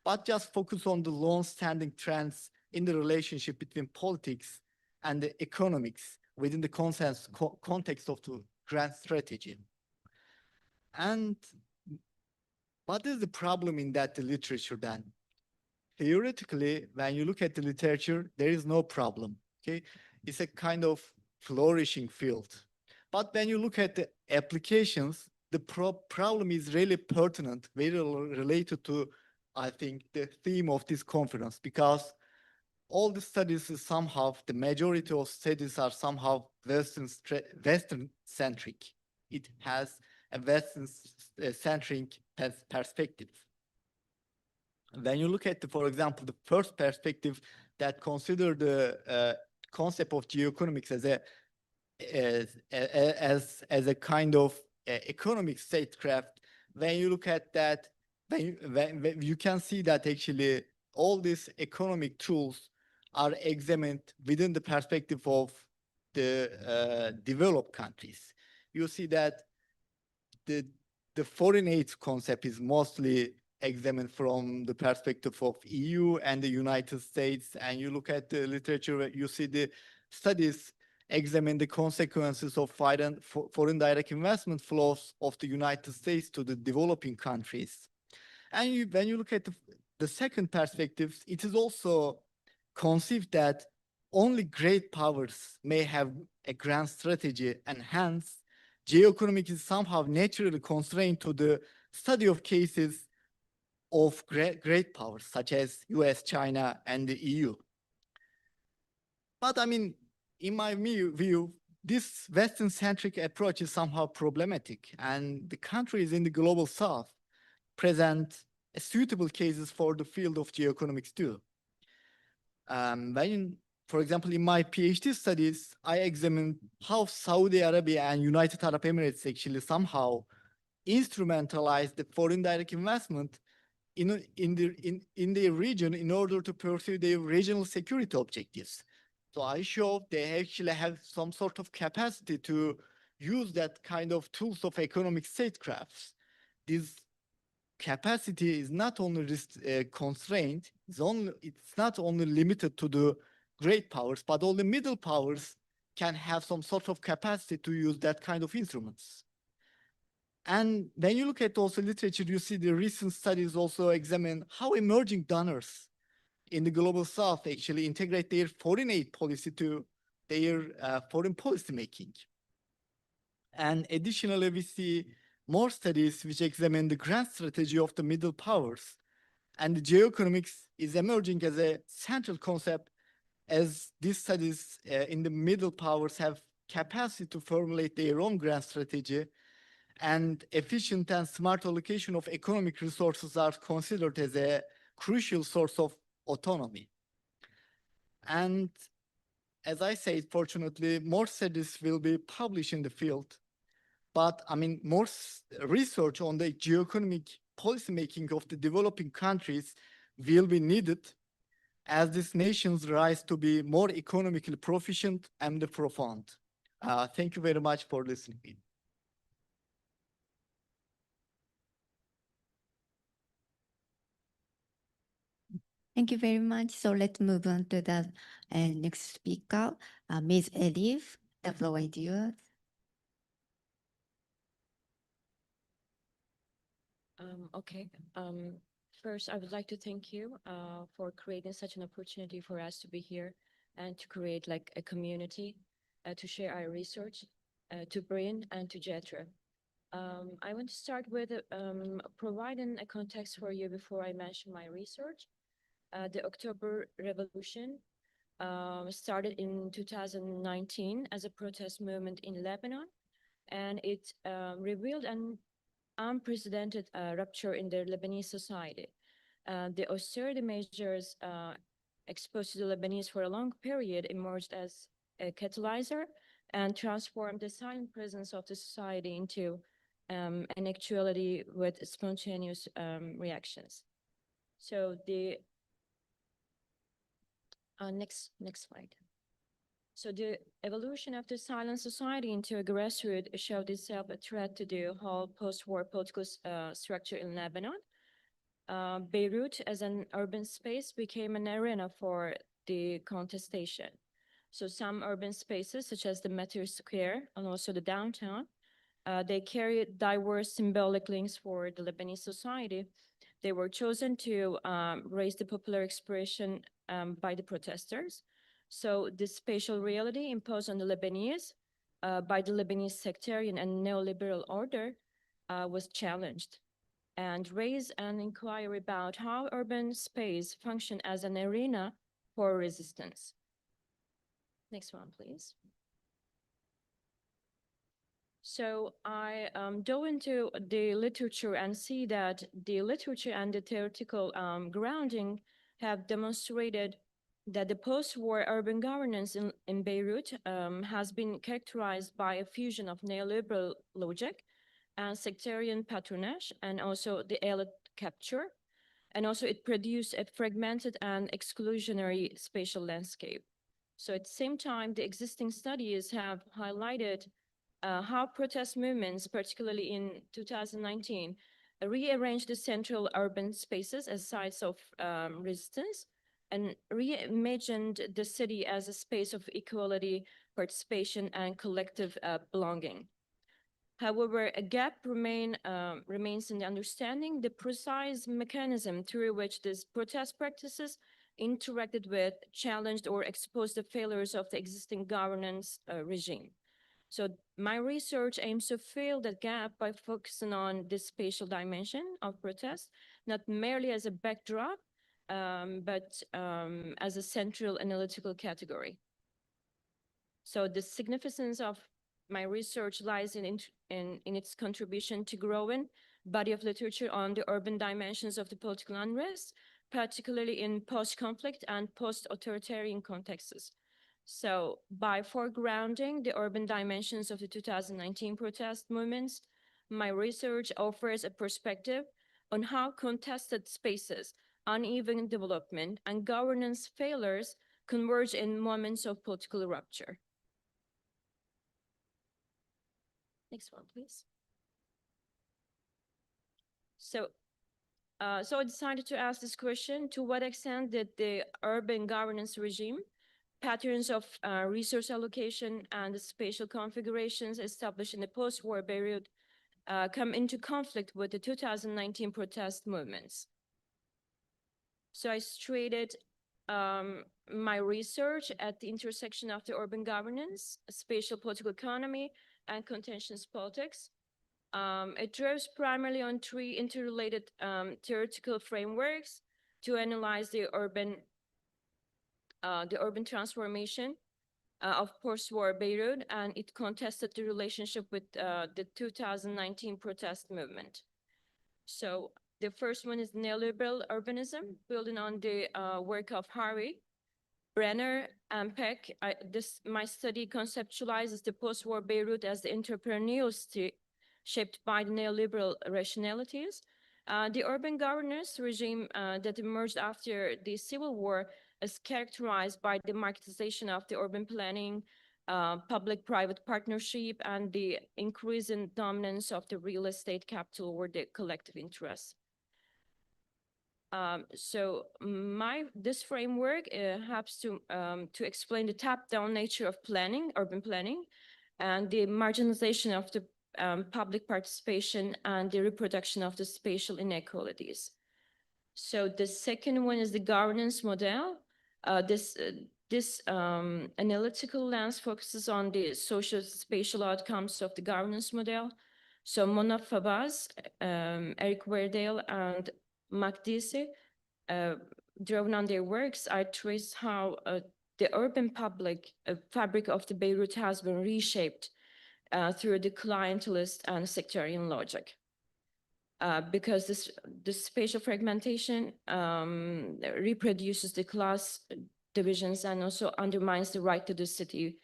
but just focus on the long-standing trends in the relationship between politics and the economics within the context of the grand strategy. And what is the problem in that the literature then? Theoretically, when you look at the literature, there is no problem, okay? It's a kind of flourishing field. But when you look at the applications, the problem is really pertinent, very related to, I think, the theme of this conference, because all the studies is somehow, the majority of studies are somehow Western-centric. It has a Western-centric perspective. When you look at, for example, the first perspective that consider the concept of geoeconomics as a kind of economic statecraft, when you look at that, when you can see that actually all these economic tools are examined within the perspective of the developed countries. You see that the foreign aid concept is mostly examined from the perspective of EU and the United States. And you look at the literature, you see the studies examine the consequences of foreign direct investment flows of the United States to the developing countries. And when you look at the second perspective, it is also conceived that only great powers may have a grand strategy, and hence geoeconomics is somehow naturally constrained to the study of cases of great powers such as US, China, and the EU. But I mean, in my view, this Western-centric approach is somehow problematic, and the countries in the global South present suitable cases for the field of geoeconomics too. For example, in my PhD studies, I examined how Saudi Arabia and United Arab Emirates actually somehow instrumentalized the foreign direct investment in the region in order to pursue their regional security objectives. So I showed they actually have some sort of capacity to use that kind of tools of economic statecrafts. This capacity is not only constrained, it's not only limited to the great powers, but all the middle powers can have some sort of capacity to use that kind of instruments. And when you look at also literature, you see the recent studies also examine how emerging donors in the global South actually integrate their foreign aid policy to their foreign policy making. And additionally, we see more studies which examine the grand strategy of the middle powers. And the geoeconomics is emerging as a central concept, as these studies in the middle powers have capacity to formulate their own grand strategy, and efficient and smart allocation of economic resources are considered as a crucial source of autonomy. And as I said, fortunately, more studies will be published in the field. But I mean, more research on the geoeconomic policymaking of the developing countries will be needed as these nations rise to be more economically proficient and profound. Thank you very much for listening. Thank you very much. So let's move on to the next speaker, Ms. Elif. The floor is yours. Okay. First, I would like to thank you for creating such an opportunity for us to be here and to create like a community to share our research to BRIN and to JETRO. I want to start with providing a context for you before I mention my research. The October Revolution started in 2019 as a protest movement in Lebanon, and it revealed an unprecedented rupture in the Lebanese society. The austerity measures exposed to the Lebanese for a long period emerged as a catalyzer and transform the silent presence of the society into an actuality with spontaneous reactions. So the next slide. So the evolution of the silent society into a grassroots showed itself a threat to the whole post-war political structure in Lebanon. Beirut as an urban space became an arena for the contestation. So some urban spaces, such as the Metro Square and also the downtown, they carry diverse symbolic links for the Lebanese society. They were chosen to raise the popular expression by the protesters. So this spatial reality imposed on the Lebanese by the Lebanese sectarian and neoliberal order was challenged and raised an inquiry about how urban space function as an arena for resistance. Next one, please. So I dove into the literature and see that the literature and the theoretical grounding have demonstrated that the post-war urban governance in Beirut has been characterized by a fusion of neoliberal logic and sectarian patronage, and also the elite capture. And also it produced a fragmented and exclusionary spatial landscape. So at the same time, the existing studies have highlighted how protest movements, particularly in 2019, rearranged the central urban spaces as sites of resistance and reimagined the city as a space of equality, participation, and collective belonging. However, a gap remains in the understanding the precise mechanism through which these protest practices interacted with, challenged, or exposed the failures of the existing governance regime. So my research aims to fill that gap by focusing on this spatial dimension of protest, not merely as a backdrop, but as a central analytical category. So the significance of my research lies in its contribution to growing body of literature on the urban dimensions of the political unrest, particularly in post-conflict and post-authoritarian contexts. So by foregrounding the urban dimensions of the 2019 protest movements, my research offers a perspective on how contested spaces, uneven development, and governance failures converge in moments of political rupture. Next one, please. So I decided to ask this question: to what extent did the urban governance regime, patterns of resource allocation, and the spatial configurations established in the post-war Beirut come into conflict with the 2019 protest movements? So I situated my research at the intersection of the urban governance, spatial political economy, and contentious politics. It draws primarily on three interrelated theoretical frameworks to analyze the urban transformation of post-war Beirut, and it contested the relationship with the 2019 protest movement. So the first one is neoliberal urbanism, building on the work of Harvey, Brenner, and Peck. My study conceptualizes the post-war Beirut as the entrepreneurial state shaped by the neoliberal rationalities. The urban governance regime that emerged after the Civil War is characterized by the marketization of the urban planning, public-private partnership, and the increasing dominance of the real estate capital over the collective interests. This framework helps to explain the top-down nature of planning, urban planning, and the marginalization of the public participation and the reproduction of the spatial inequalities. So the second one is the governance model. This analytical lens focuses on the social spatial outcomes of the governance model. So Mona Fabaz, Eric Werdale, and Makdisi, drawn on their works, I trace how the urban public fabric of the Beirut has been reshaped through the clientelist and sectarian logic. Because this spatial fragmentation reproduces the class divisions and also undermines the right to the city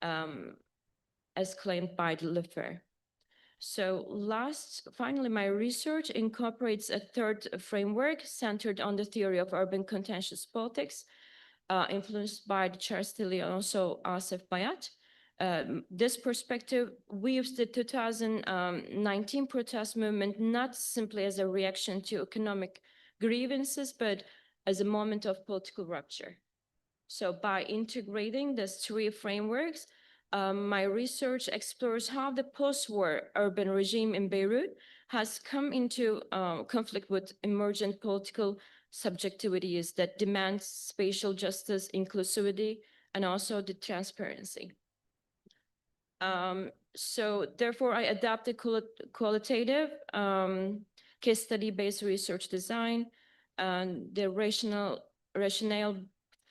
as claimed by the Leffer. So finally, my research incorporates a third framework centered on the theory of urban contentious politics, influenced by the Charles Tilly and also Asif Bayat. This perspective views the 2019 protest movement not simply as a reaction to economic grievances, but as a moment of political rupture. So by integrating these three frameworks, my research explores how the post-war urban regime in Beirut has come into conflict with emergent political subjectivities that demand spatial justice, inclusivity, and also the transparency. So therefore, I adapted qualitative case study-based research design, and the rationale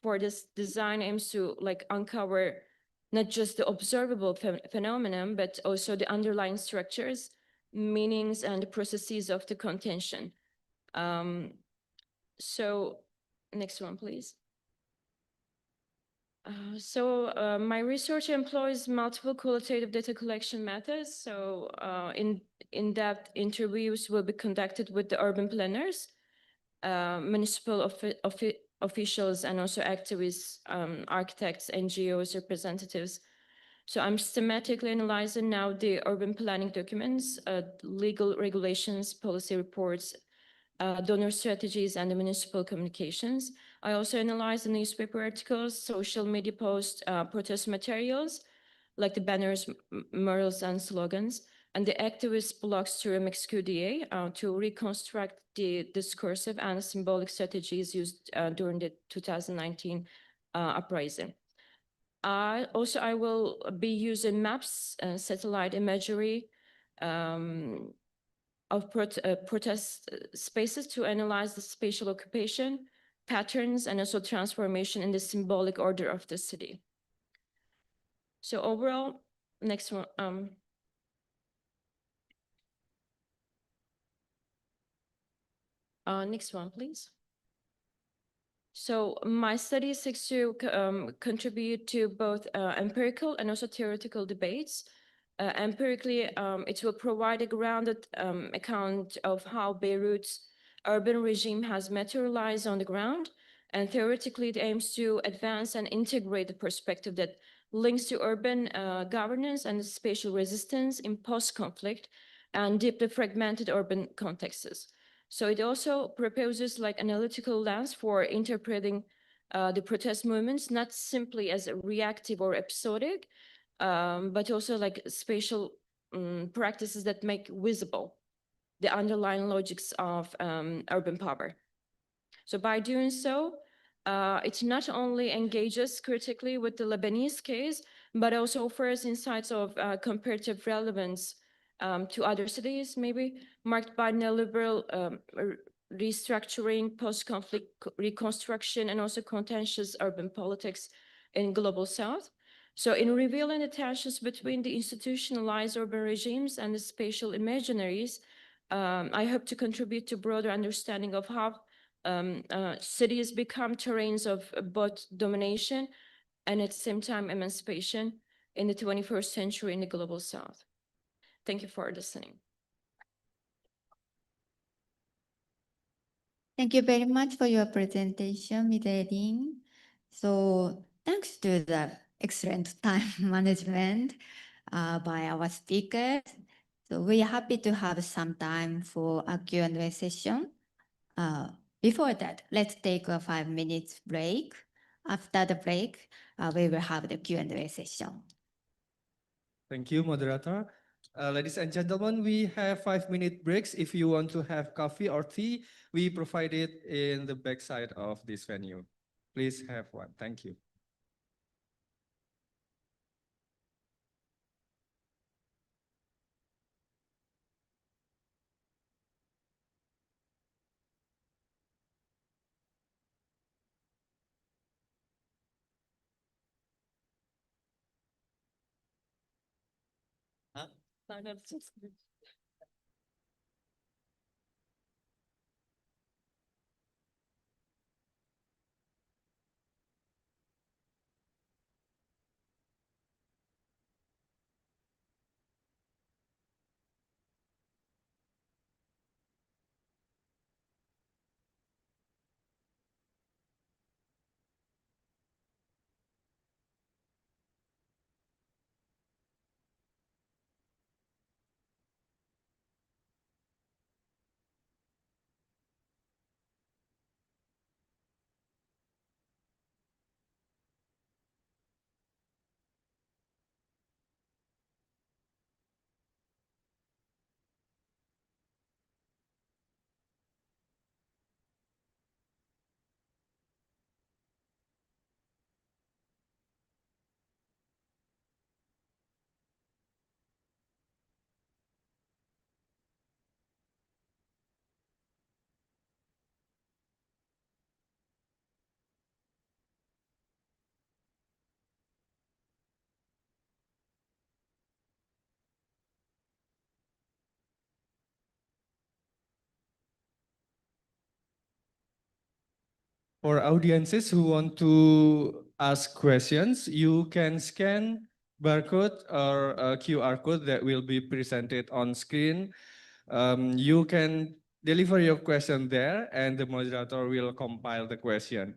for this design aims to uncover not just the observable phenomenon, but also the underlying structures, meanings, and the processes of the contention. So next one, please. My research employs multiple qualitative data collection methods. So in-depth interviews will be conducted with the urban planners, municipal officials, and also activists, architects, NGOs, representatives. So I'm systematically analyzing now the urban planning documents, legal regulations, policy reports, donor strategies, and the municipal communications. I also analyze the newspaper articles, social media posts, protest materials, like the banners, murals, and slogans, and the activist blogs to remix QDA to reconstruct the discursive and symbolic strategies used during the 2019 uprising. I will be using maps and satellite imagery of protest spaces to analyze the spatial occupation, patterns, and also transformation in the symbolic order of the city. So overall, next one. Next one, please. So my study seeks to contribute to both empirical and also theoretical debates. Empirically, it will provide a grounded account of how Beirut's urban regime has materialized on the ground. And theoretically, it aims to advance and integrate the perspective that links to urban governance and spatial resistance in post-conflict and deeply fragmented urban contexts. So it also proposes analytical lens for interpreting the protest movements, not simply as reactive or episodic, but also spatial practices that make visible the underlying logics of urban power. So by doing so, it not only engages critically with the Lebanese case, but also offers insights of comparative relevance to other cities, maybe marked by neoliberal restructuring, post-conflict reconstruction, and also contentious urban politics in Global South. So in revealing the tensions between the institutionalized urban regimes and the spatial imaginaries, I hope to contribute to broader understanding of how cities become terrains of both domination and at the same time emancipation in the 21st century in the Global South. Thank you for listening. Thank you very much for your presentation, Ms. Edin. So thanks to the excellent time management by our speakers. So we are happy to have some time for a Q&A session. Before that, let's take a 5 minutes break. After the break, we will have the Q&A session. Thank you, moderator. Ladies and gentlemen, we have 5-minute breaks. If you want to have coffee or tea, we provide it in the backside of this venue. Please have one. Thank you. For audiences who want to ask questions, you can scan barcode or a QR code that will be presented on screen. You can deliver your question there and the moderator will compile the question.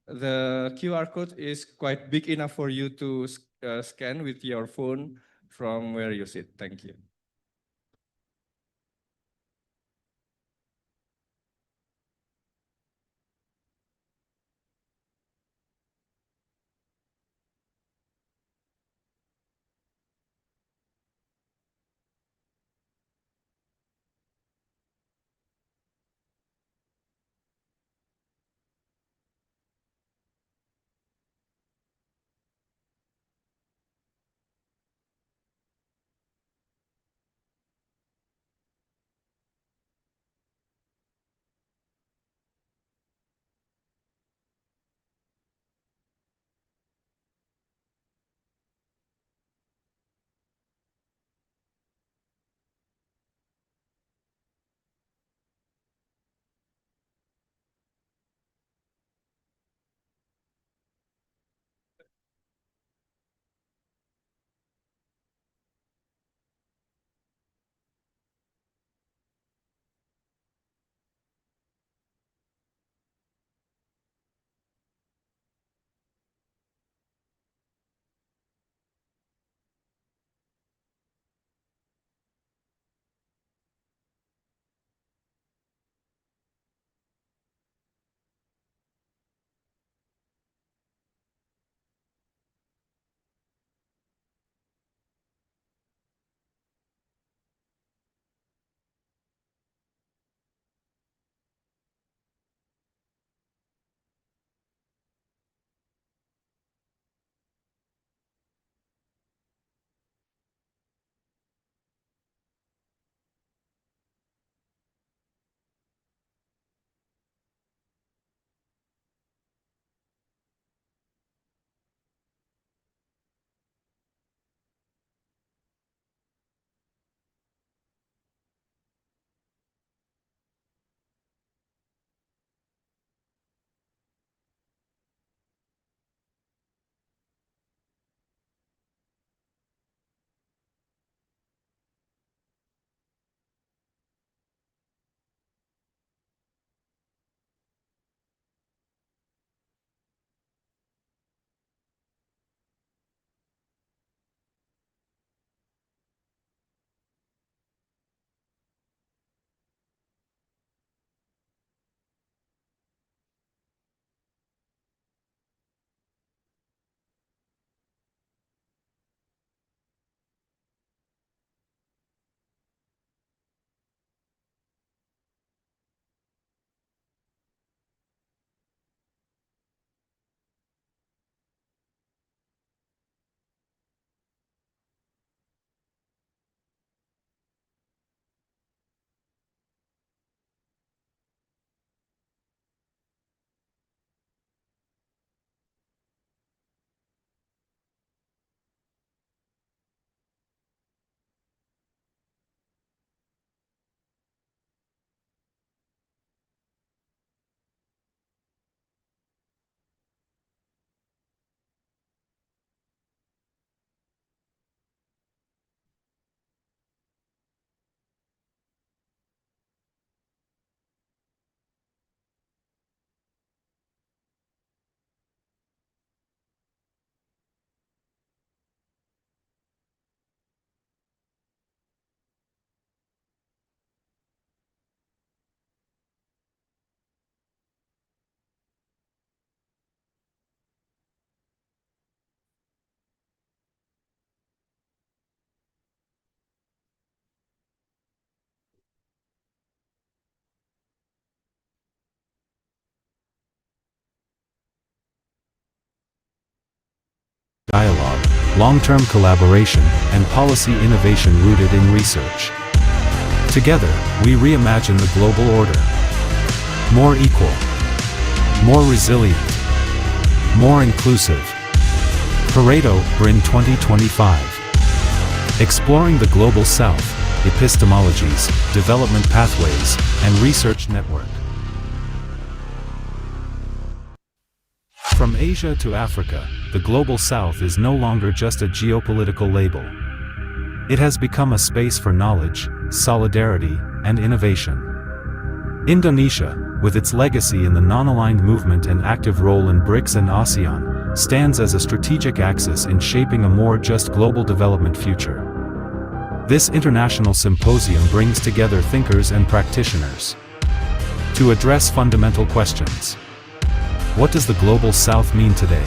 The QR code is quite big enough for you to scan with your phone from where you sit. Thank you. Dialogue, long-term collaboration, and policy innovation rooted in research. Together, we reimagine the global order. More equal, more resilient, more inclusive. PARETO BRIN 2025. Exploring the global south, epistemologies, development pathways, and research network. From Asia to Africa, the Global South is no longer just a geopolitical label. It has become a space for knowledge, solidarity, and innovation. Indonesia, with its legacy in the non-aligned movement and active role in BRICS and ASEAN, stands as a strategic axis in shaping a more just global development future. This international symposium brings together thinkers and practitioners to address fundamental questions. What does the Global South mean today?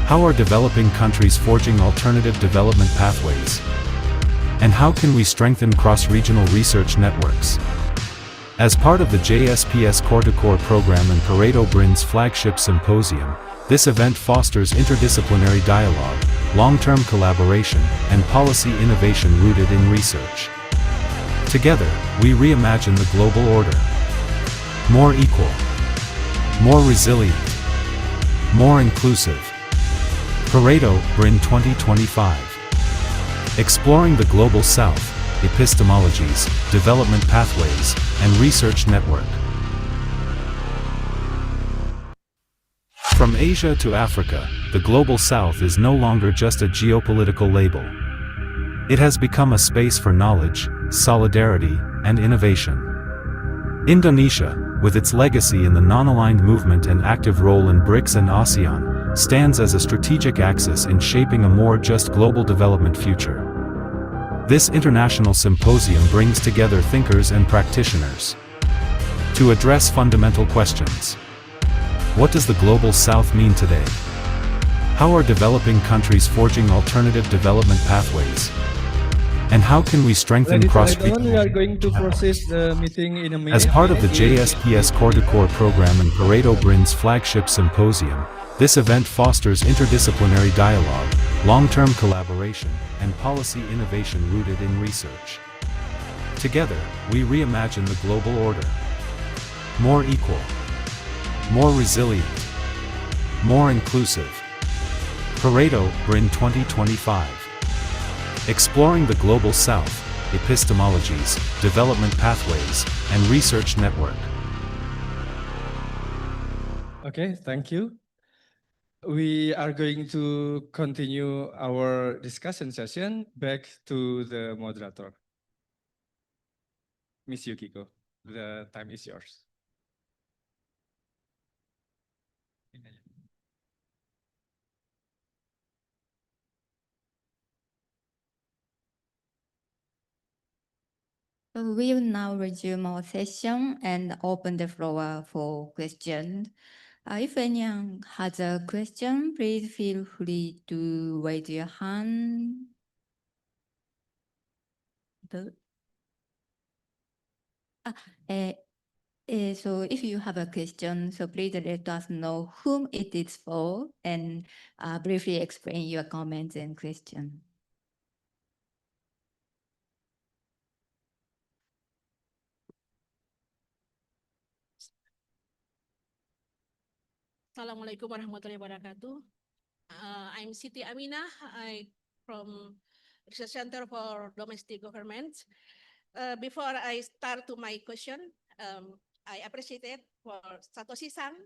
How are developing countries forging alternative development pathways? And how can we strengthen cross-regional research networks? As part of the JSPS Core-to-Core program and PARETO BRIN's flagship symposium, this event fosters interdisciplinary dialogue, long-term collaboration, and policy innovation rooted in research. Together, we reimagine the global order. More equal, more resilient, more inclusive. PARETO BRIN 2025. Exploring the Global South, epistemologies, development pathways, and research network. From Asia to Africa, the Global South is no longer just a geopolitical label. It has become a space for knowledge, solidarity, and innovation. Indonesia, with its legacy in the non-aligned movement and active role in BRICS and ASEAN, stands as a strategic axis in shaping a more just global development future. This international symposium brings together thinkers and practitioners to address fundamental questions. What does the Global South mean today? How are developing countries forging alternative development pathways? And how can we strengthen We are cross-regional? going to proceed the meeting in a minute. As part of the JSPS Core-to-Core program and PARETO BRIN's flagship symposium, this event fosters interdisciplinary dialogue, long-term collaboration, and policy innovation rooted in research. Together, we reimagine the global order. More equal, more resilient, more inclusive. PARETO BRIN 2025. Exploring the Global South, epistemologies, development pathways, and research network. Okay, thank you. We are going to continue our discussion session. Back to the moderator. Miss Yukiko, the time is yours. We will now resume our session and open the floor for questions. If anyone has a question, please feel free to raise your hand. So if you have a question, so please let us know whom it is for and briefly explain your comments and questions. Assalamualaikum warahmatullahi wabarakatuh. I'm Siti Aminah. I from Research Center for Domestic Government. Before I start to my question, I appreciate for Satoshi-san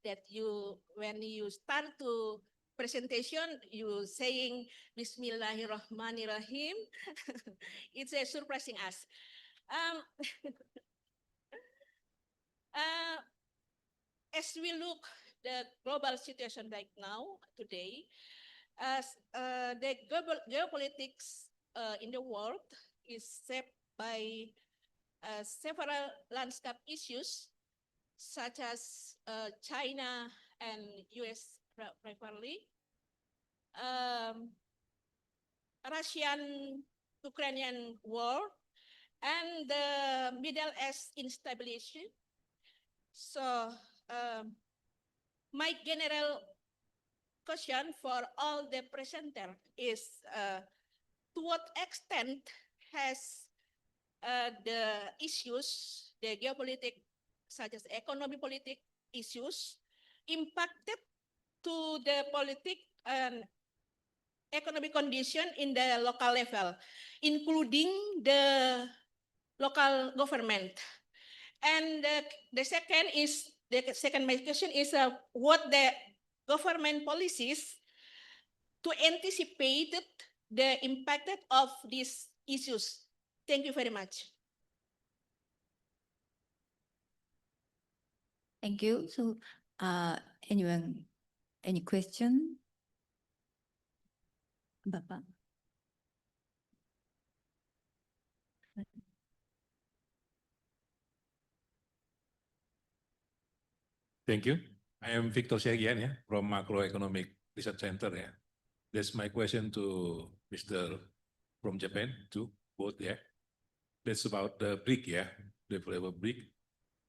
that when you start to presentation, you saying Bismillahirrahmanirrahim. It's surprising us. As we look the global situation right now, today, as the global geopolitics in the world is shaped by several landscape issues, such as China and US rivalry, Russian-Ukrainian war, and the Middle East instability. So, my general question for all the presenter is, to what extent has the issues, the geopolitics, such as economic politic issues, impacted to the politic and economic condition in the local level, including the local government? And the second my question is what the government policies to anticipate the impact of these issues? Thank you very much. Thank you. So, anyone, any question? Bapak? Thank you. I am Victor Siagian, from Macroeconomic Research Center. That's my question to Mr. from Japan too, both. That's about the BRIC, the flavor BRIC.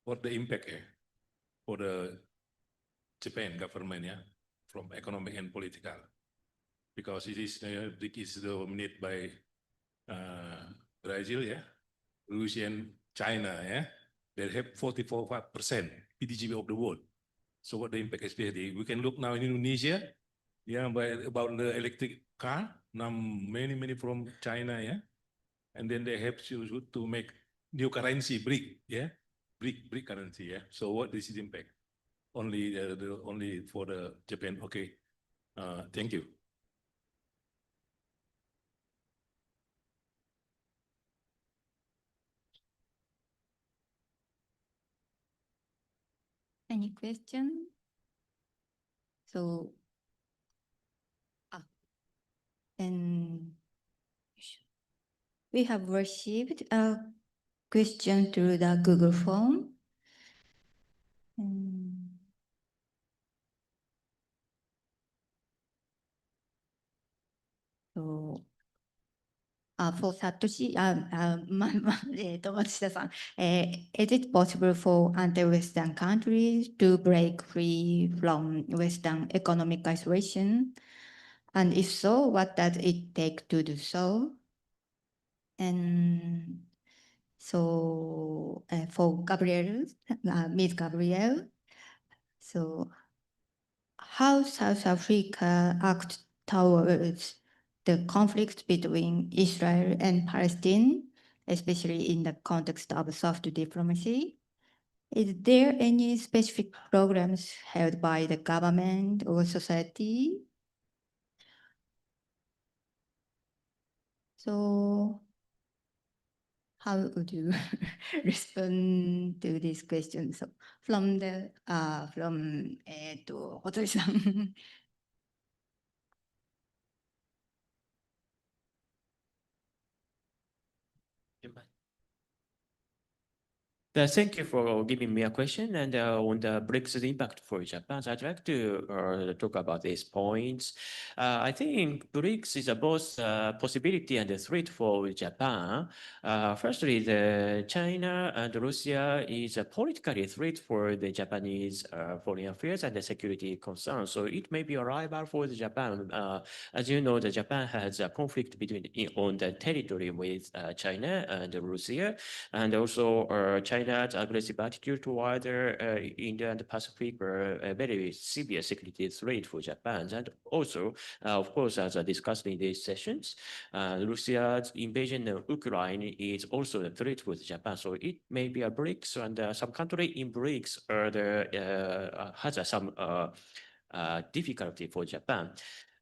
What the impact for the Japan government, from economic and political, because it is BRIC is dominated by Brazil, Russia and China, They have 44% PDG of the world. So what the impact is there? We can look now in Indonesia, about the electric car, now many from China, and then they have to make new currency, BRIC, BRIC currency, So what is the impact? Only for the Japan. Okay, thank you. Any question? So, and we have received a question through the Google form. So, for Satoshi, Matsuda-san, is it possible for anti-Western countries to break free from Western economic isolation? And if so, what does it take to do so? And so for Gabrielle, Ms. Gabrielle, so how South Africa acts towards the conflict between Israel and Palestine, especially in the context of soft diplomacy? Is there any specific programs held by the government or society? So how would you respond to this question? So from Hotori-san. Thank you for giving me a question, and on the BRICS impact for Japan. So I'd like to talk about these points. I think BRICS is both a possibility and a threat for Japan. Firstly, the China and Russia is a political threat for the Japanese foreign affairs and the security concerns. So it may be a rival for the Japan. As you know, the Japan has a conflict on the territory with China and Russia, and also China's aggressive attitude toward India and the Pacific were a very severe security threat for Japan. And also, of course, as discussed in these sessions, Russia's invasion of Ukraine is also a threat for Japan. So it may be a BRICS, and some country in BRICS has some difficulty for Japan.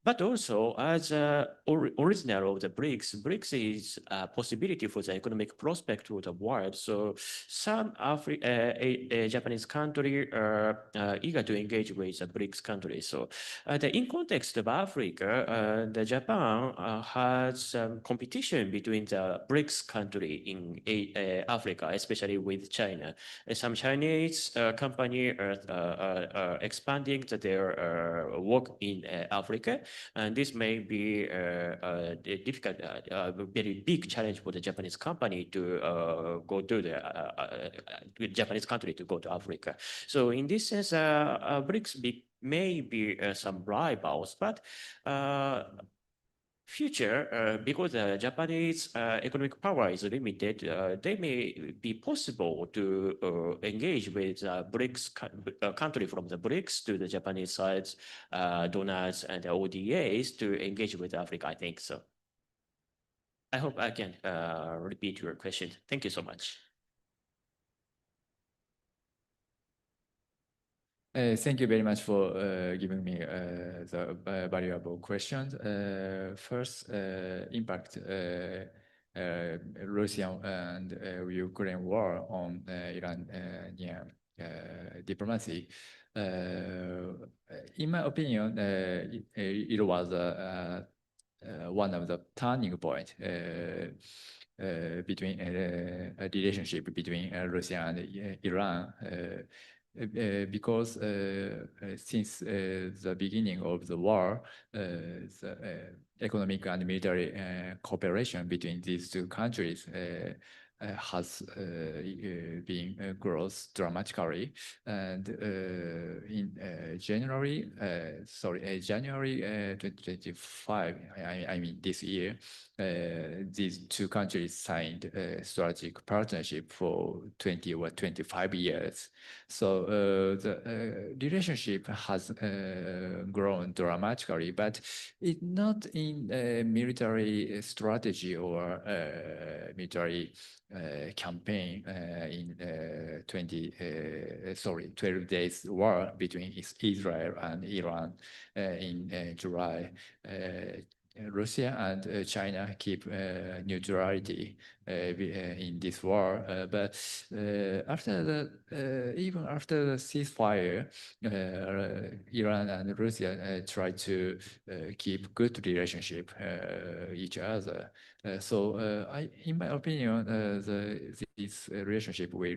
But also, as original of the BRICS, BRICS is a possibility for the economic prospect of the world. So some Japanese country are eager to engage with the BRICS countries. So in context of Africa, the Japan has competition between the BRICS country in Africa, especially with China. Some Chinese company are expanding their work in Africa. And this may be a difficult, very big challenge for the Japanese company to go to the Japanese country to go to Africa. So in this sense, BRICS may be some rivals, but future, because the Japanese economic power is limited, they may be possible to engage with BRICS country from the BRICS to the Japanese sides, donors and ODAs to engage with Africa, I think so. I hope I can repeat your question. Thank you so much. Thank you very much for giving me the valuable questions. First, impact Russian and Ukraine war on Iranian diplomacy. In my opinion, it was one of the turning point between a relationship between Russia and Iran. Because since the beginning of the war, the economic and military cooperation between these two countries has been grows dramatically. And in January 2025, I mean this year, these two countries signed a strategic partnership for 20 or 25 years. So the relationship has grown dramatically, but it's not in military strategy or military campaign in 12 days war between Israel and Iran in July. Russia and China keep neutrality in this war, but even after the ceasefire, Iran and Russia try to keep good relationship each other. So in my opinion, this relationship will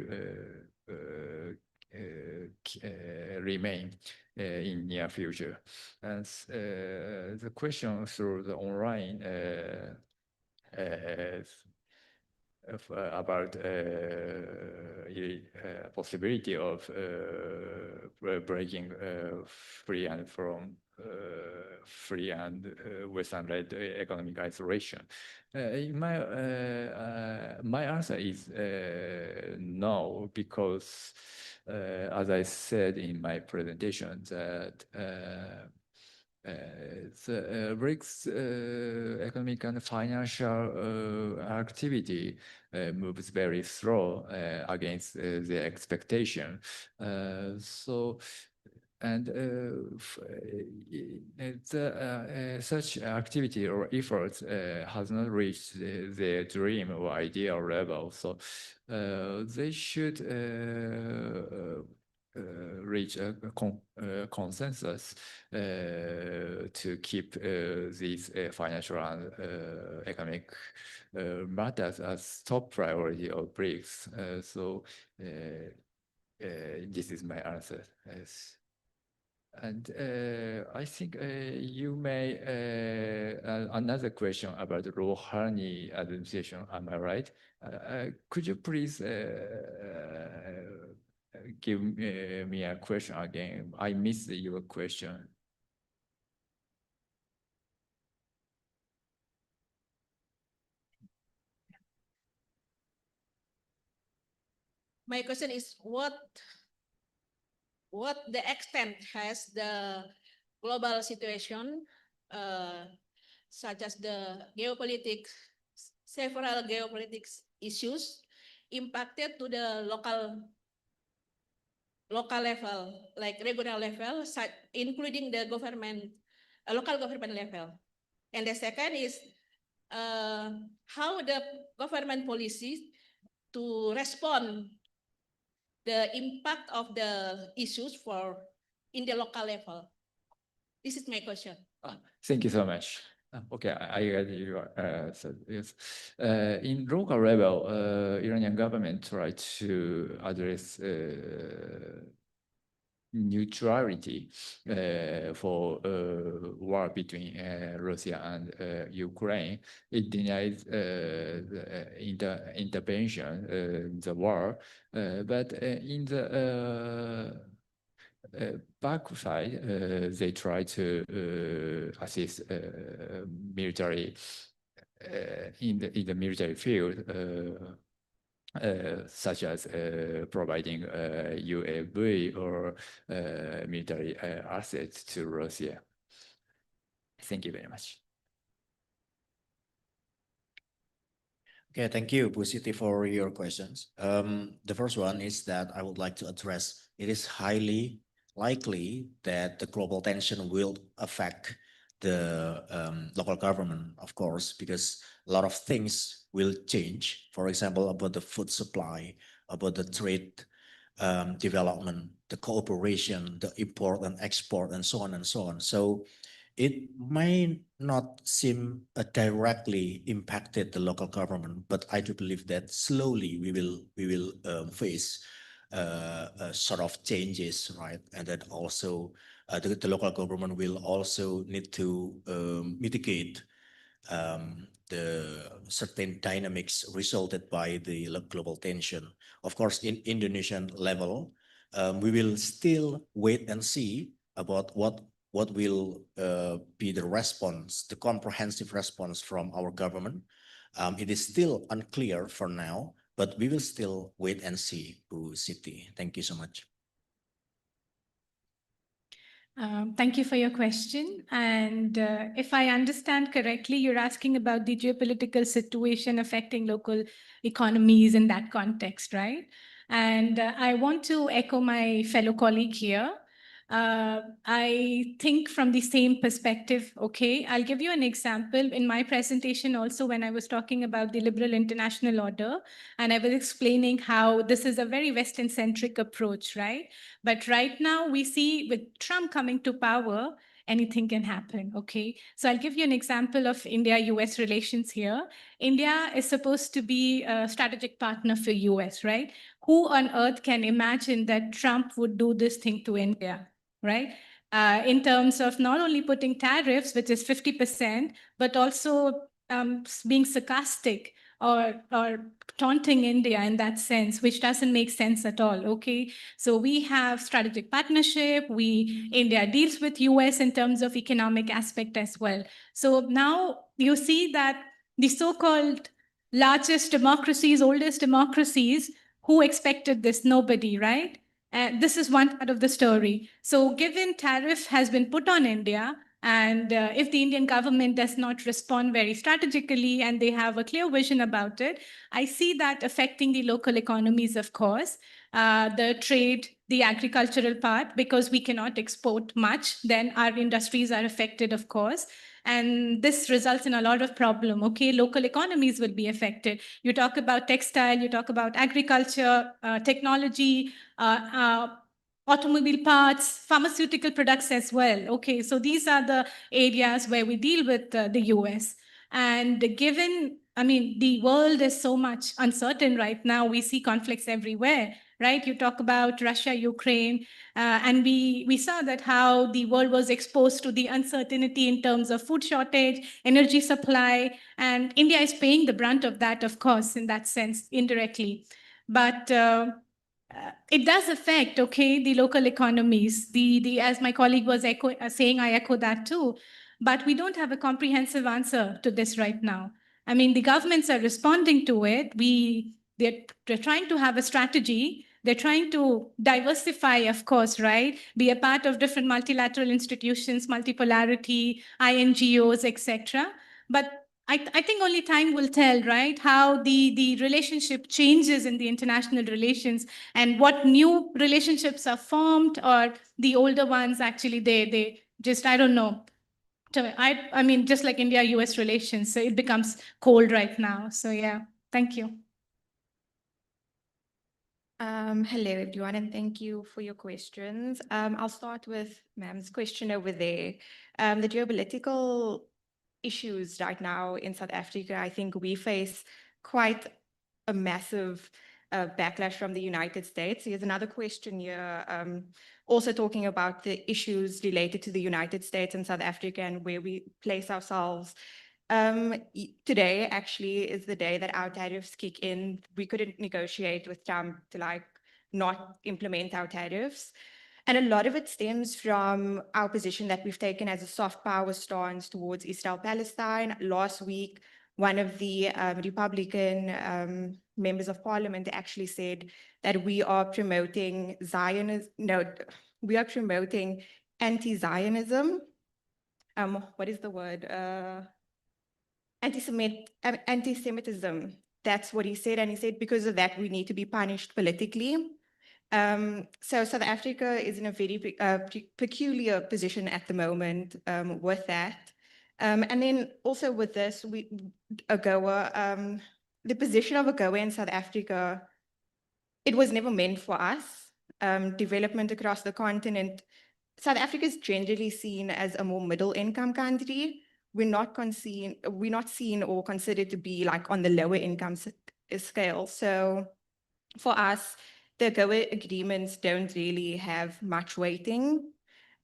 remain in near future. And the question through the online about possibility of breaking free and Western-led economic isolation. My answer is no, because as I said in my presentation, that the BRICS economic and financial activity moves very slow against the expectation. Such activity or efforts has not reached their dream or ideal level. So they should reach a consensus to keep these financial and economic matters as top priority of BRICS. This is my answer. Yes. And I think you may another question about the Rouhani administration. Am I right? Could you please give me a question again? I missed your question. My question is what the extent has the global situation, such as the geopolitics, several geopolitics issues impacted to the local level, like regional level, including the government, local government level. And the second is how the government policies to respond the impact of the issues in the local level. This is my question. Thank you so much. Okay, I got you. So yes, in local level, Iranian government tried to address neutrality for war between Russia and Ukraine. It denies the intervention in the war, but in the backside, they try to assist military in the military field. Such as providing UAV or military assets to Russia. Thank you very much. Okay, thank you, Bu Siti, for your questions. The first one is that I would like to address, it is highly likely that the global tension will affect the local government, of course, because a lot of things will change. For example, about the food supply, about the trade development, the cooperation, the import and export, and so on and so on. So it may not seem directly impacted the local government, but I do believe that slowly we will face sort of changes, right? And that also the local government will also need to mitigate the certain dynamics resulted by the global tension. Of course, in Indonesian level, we will still wait and see about what will be the response, the comprehensive response from our government. It is still unclear for now, but we will still wait and see, Bu Siti. Thank you so much. Thank you for your question. And if I understand correctly, you're asking about the geopolitical situation affecting local economies in that context, right? And I want to echo my fellow colleague here. I think from the same perspective, okay? I'll give you an example. In my presentation also, when I was talking about the liberal international order, and I was explaining how this is a very Western-centric approach, right? But right now we see with Trump coming to power, anything can happen, okay? So I'll give you an example of India-US relations here. India is supposed to be a strategic partner for US, right? Who on earth can imagine that Trump would do this thing to India, right? In terms of not only putting tariffs, which is 50%, but also being sarcastic or taunting India in that sense, which doesn't make sense at all, okay? So we have strategic partnership, India deals with US in terms of economic aspect as well. So now you see that the so-called largest democracies, oldest democracies, who expected this? Nobody, right? This is one part of the story. So given tariff has been put on India, and if the Indian government does not respond very strategically and they have a clear vision about it, I see that affecting the local economies, of course, the trade, the agricultural part, because we cannot export much, then our industries are affected, of course. And this results in a lot of problem, okay? Local economies will be affected. You talk about textile, you talk about agriculture, technology, automobile parts, pharmaceutical products as well. Okay, so these are the areas where we deal with the US. And given, I mean, the world is so much uncertain right now, we see conflicts everywhere, right? You talk about Russia, Ukraine, and we saw that how the world was exposed to the uncertainty in terms of food shortage, energy supply, and India is paying the brunt of that, of course, in that sense, indirectly. But it does affect, okay, the local economies. As my colleague was saying, I echo that too. But we don't have a comprehensive answer to this right now. I mean, the governments are responding to it. They're trying to have a strategy. They're trying to diversify, of course, right? Be a part of different multilateral institutions, multipolarity, INGOs, etc. But I think only time will tell, right? How the relationship changes in the international relations and what new relationships are formed, or the older ones actually, they just, I don't know. I mean, just like India-US relations, so it becomes cold right now. So yeah, thank you. Hello, everyone, and thank you for your questions. I'll start with ma'am's question over there. The geopolitical issues right now in South Africa, I think we face quite a massive backlash from the United States. Here's another question here, also talking about the issues related to the United States and South Africa and where we place ourselves. Today actually is the day that our tariffs kick in. We couldn't negotiate with Trump to not implement our tariffs. And a lot of it stems from our position that we've taken as a soft power stance towards Israel-Palestine. Last week, one of the Republican members of parliament actually said that we are promoting Zionism. No, we are promoting anti-Zionism. What is the word? Anti-Semitism. That's what he said. And he said, because of that, we need to be punished politically. So South Africa is in a very peculiar position at the moment with that. And then also with this, AGOA, the position of AGOA in South Africa, it was never meant for us. Development across the continent, South Africa is generally seen as a more middle income country. We're not seen or considered to be like on the lower income scale. So for us, the AGOA agreements don't really have much weighting.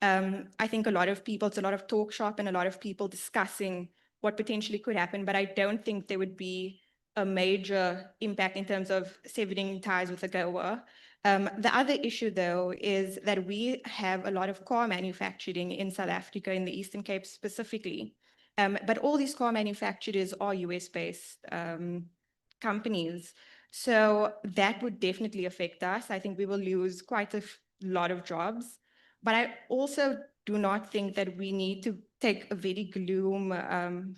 I think a lot of people, it's a lot of talk shop and a lot of people discussing what potentially could happen, but I don't think there would be a major impact in terms of severing ties with AGOA. The other issue, though, is that we have a lot of car manufacturing in South Africa, in the Eastern Cape specifically. But all these car manufacturers are US-based companies. So that would definitely affect us. I think we will lose quite a lot of jobs. But I also do not think that we need to take a very gloom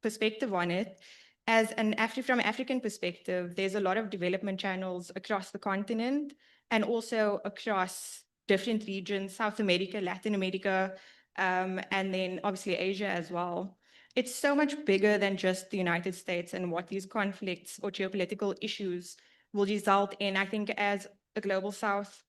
perspective on it. From an African perspective, there's a lot of development channels across the continent and also across different regions, South America, Latin America, and then obviously Asia as well. It's so much bigger than just the United States and what these conflicts or geopolitical issues will result in. I think as a global South,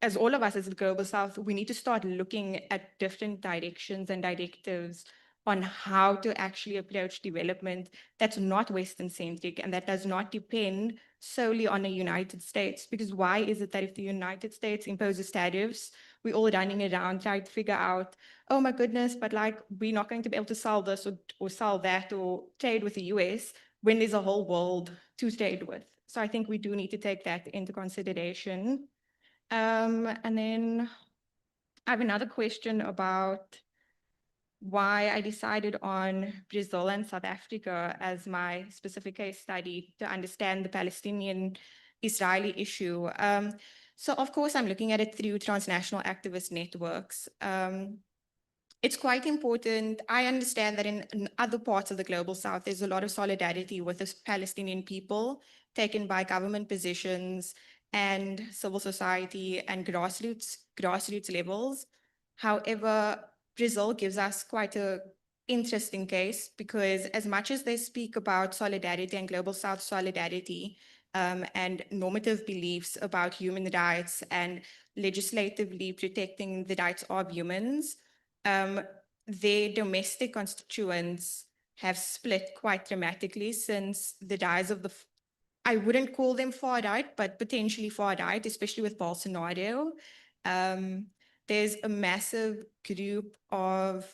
as all of us as the global South, we need to start looking at different directions and directives on how to actually approach development that's not Western-centric and that does not depend solely on the United States. Because why is it that if the United States imposes tariffs, we're all running around trying to figure out, oh my goodness, but like we're not going to be able to sell this or sell that or trade with the US when there's a whole world to trade with. So I think we do need to take that into consideration. And then I have another question about why I decided on Brazil and South Africa as my specific case study to understand the Palestinian-Israeli issue. So of course, I'm looking at it through transnational activist networks. It's quite important. I understand that in other parts of the global South, there's a lot of solidarity with the Palestinian people taken by government positions and civil society and grassroots levels. However, Brazil gives us quite an interesting case because as much as they speak about solidarity and global South solidarity and normative beliefs about human rights and legislatively protecting the rights of humans, their domestic constituents have split quite dramatically since the rise of I wouldn't call them far right, but potentially far right, especially with Bolsonaro. There's a massive group of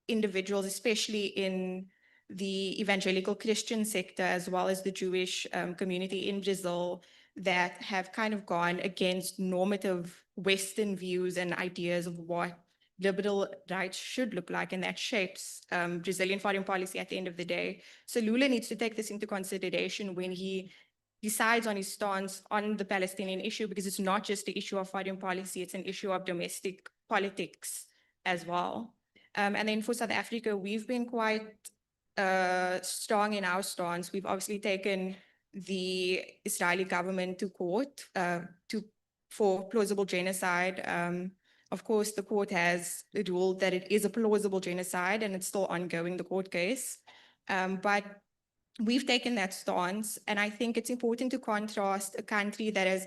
individuals, especially in the evangelical Christian sector, as well as the Jewish community in Brazil, that have kind of gone against normative Western views and ideas of what liberal rights should look like, and that shapes Brazilian foreign policy at the end of the day. So Lula needs to take this into consideration when he decides on his stance on the Palestinian issue, because it's not just the issue of foreign policy, it's an issue of domestic politics as well. And then for South Africa, we've been quite strong in our stance. We've obviously taken the Israeli government to court for plausible genocide. Of course, the court has ruled that it is a plausible genocide and it's still ongoing, the court case. But we've taken that stance, and I think it's important to contrast a country that has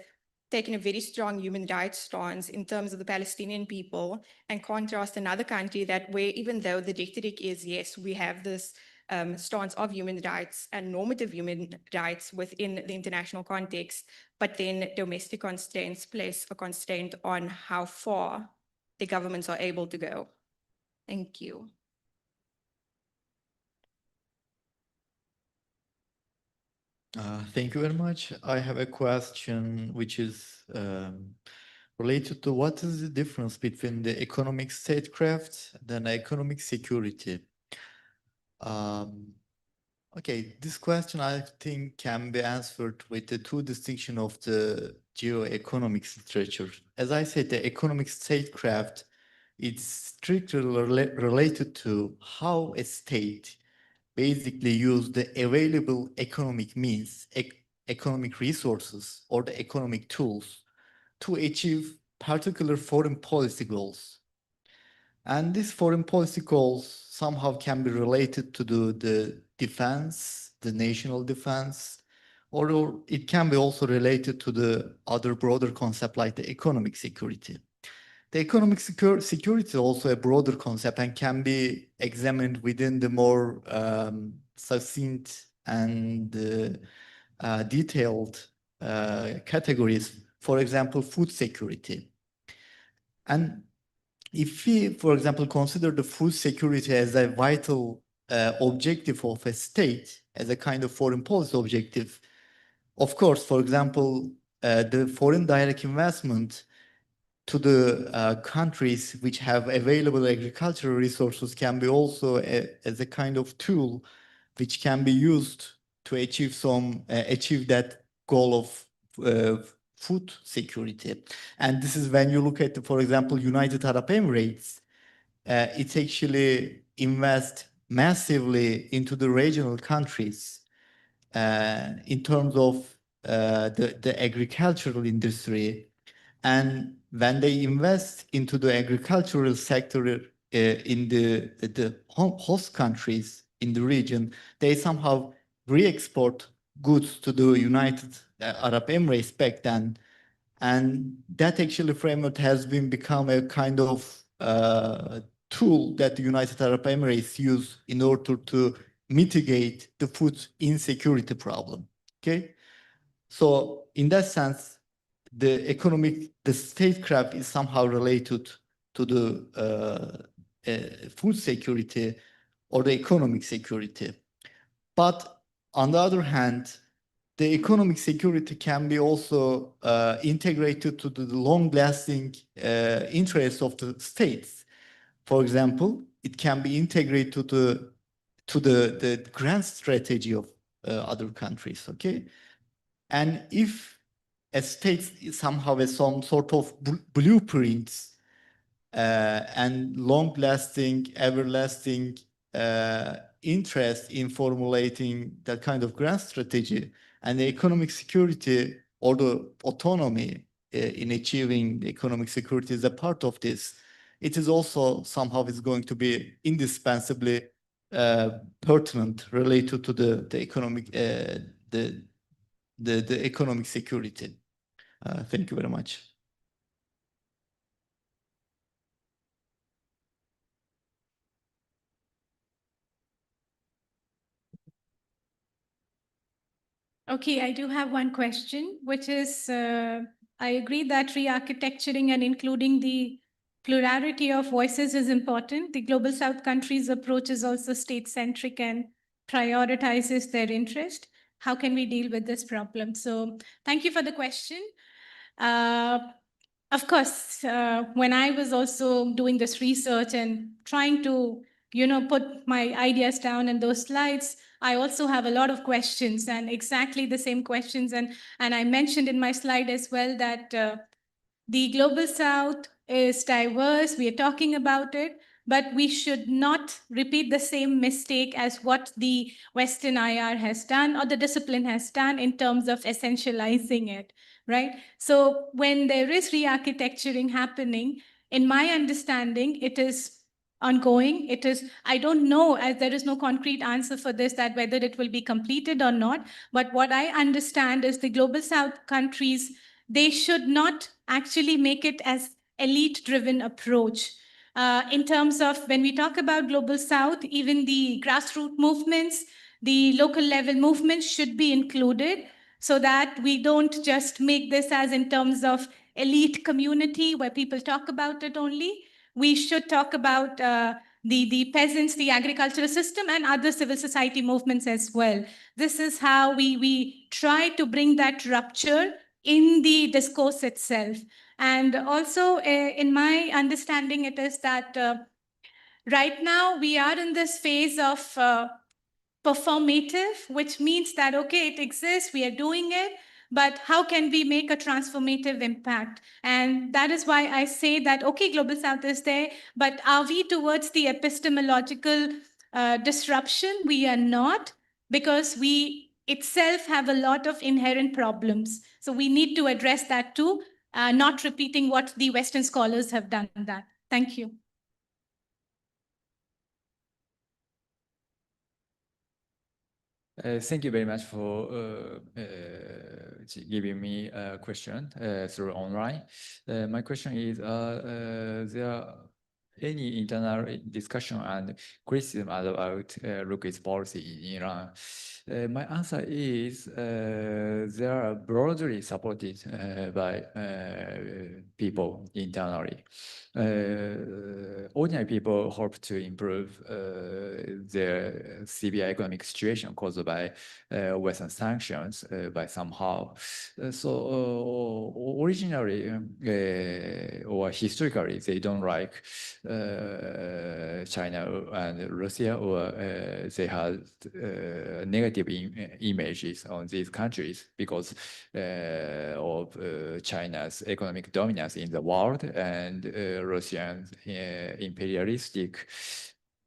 taken a very strong human rights stance in terms of the Palestinian people and contrast another country where even though the rhetoric is, yes, we have this stance of human rights and normative human rights within the international context, but then domestic constraints place a constraint on how far the governments are able to go. Thank you. Thank you very much. I have a question which is related to what is the difference between the economic statecraft and economic security? Okay, this question I think can be answered with the two distinction of the geo-economic structure. As I said, the economic statecraft is strictly related to how a state basically use the available economic means, economic resources or the economic tools to achieve particular foreign policy goals. And these foreign policy goals somehow can be related to the defense, the national defense, or it can be also related to the other broader concept like the economic security. The economic security is also a broader concept and can be examined within the more succinct and detailed categories. For example, food security. And if we, for example, consider the food security as a vital objective of a state, as a kind of foreign policy objective, of course, for example, the foreign direct investment to the countries which have available agricultural resources can be also as a kind of tool which can be used to achieve achieve that goal of food security. And this is when you look at, for example, United Arab Emirates, it actually invests massively into the regional countries in terms of the agricultural industry. And when they invest into the agricultural sector in the host countries in the region, they somehow re-export goods to the United Arab Emirates back then. And that actually framework has become a kind of tool that the United Arab Emirates use in order to mitigate the food insecurity problem. Okay, so in that sense, the statecraft is somehow related to the food security or the economic security. But on the other hand, the economic security can be also integrated to the long-lasting interests of the states. For example, it can be integrated to the grand strategy of other countries. Okay, and if a state somehow has some sort of blueprints and long-lasting, everlasting interest in formulating that kind of grand strategy, and the economic security or the autonomy in achieving the economic security is a part of this, it is also somehow is going to be indispensably pertinent related to the economic the economic security. Thank you very much. Okay, I do have one question, which is, I agree that re-architecturing and including the plurality of voices is important. The Global South countries' approach is also state-centric and prioritizes their interest. How can we deal with this problem? So thank you for the question. Of course, when I was also doing this research and trying to, put my ideas down in those slides, I also have a lot of questions and exactly the same questions. And I mentioned in my slide as well that the Global South is diverse. We are talking about it, but we should not repeat the same mistake as what the Western IR has done or the discipline has done in terms of essentializing it, right? So when there is re-architecturing happening, in my understanding, it is ongoing. It is, I don't know, as there is no concrete answer for this, that whether it will be completed or not. But what I understand is the Global South countries, they should not actually make it as elite-driven approach. In terms of when we talk about Global South, even the grassroots movements, the local level movements should be included so that we don't just make this as in terms of elite community where people talk about it only. We should talk about the peasants, the agricultural system, and other civil society movements as well. This is how we try to bring that rupture in the discourse itself. And also, in my understanding, it is that right now we are in this phase of performative, which means that, okay, it exists, we are doing it, but how can we make a transformative impact? And that is why I say that, okay, Global South is there, but are we towards the epistemological disruption? We are not, because we itself have a lot of inherent problems. So we need to address that too, not repeating what the Western scholars have done that. Thank you. Thank you very much for giving me a question through online. My question is, there are any internal discussion and criticism about Ruki's policy in Iran? My answer is they are broadly supported by people internally. Ordinary people hope to improve their severe economic situation caused by Western sanctions by somehow. So originally or historically, they don't like China and Russia, or they had negative images on these countries because of China's economic dominance in the world and Russian imperialistic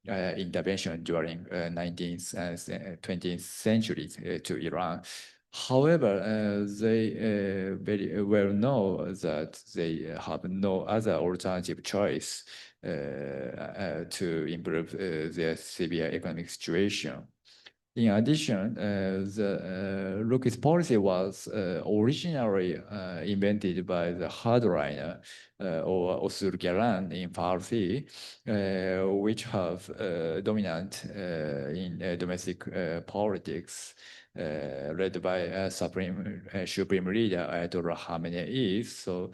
intervention during 19th and 20th centuries to Iran. However, they very well know that they have no other alternative choice to improve their severe economic situation. In addition, the Ruki's policy was originally invented by the hardliner or Usul Garan in Farsi, which have dominant in domestic politics, led by Supreme Leader Ayatollah Khamenei. So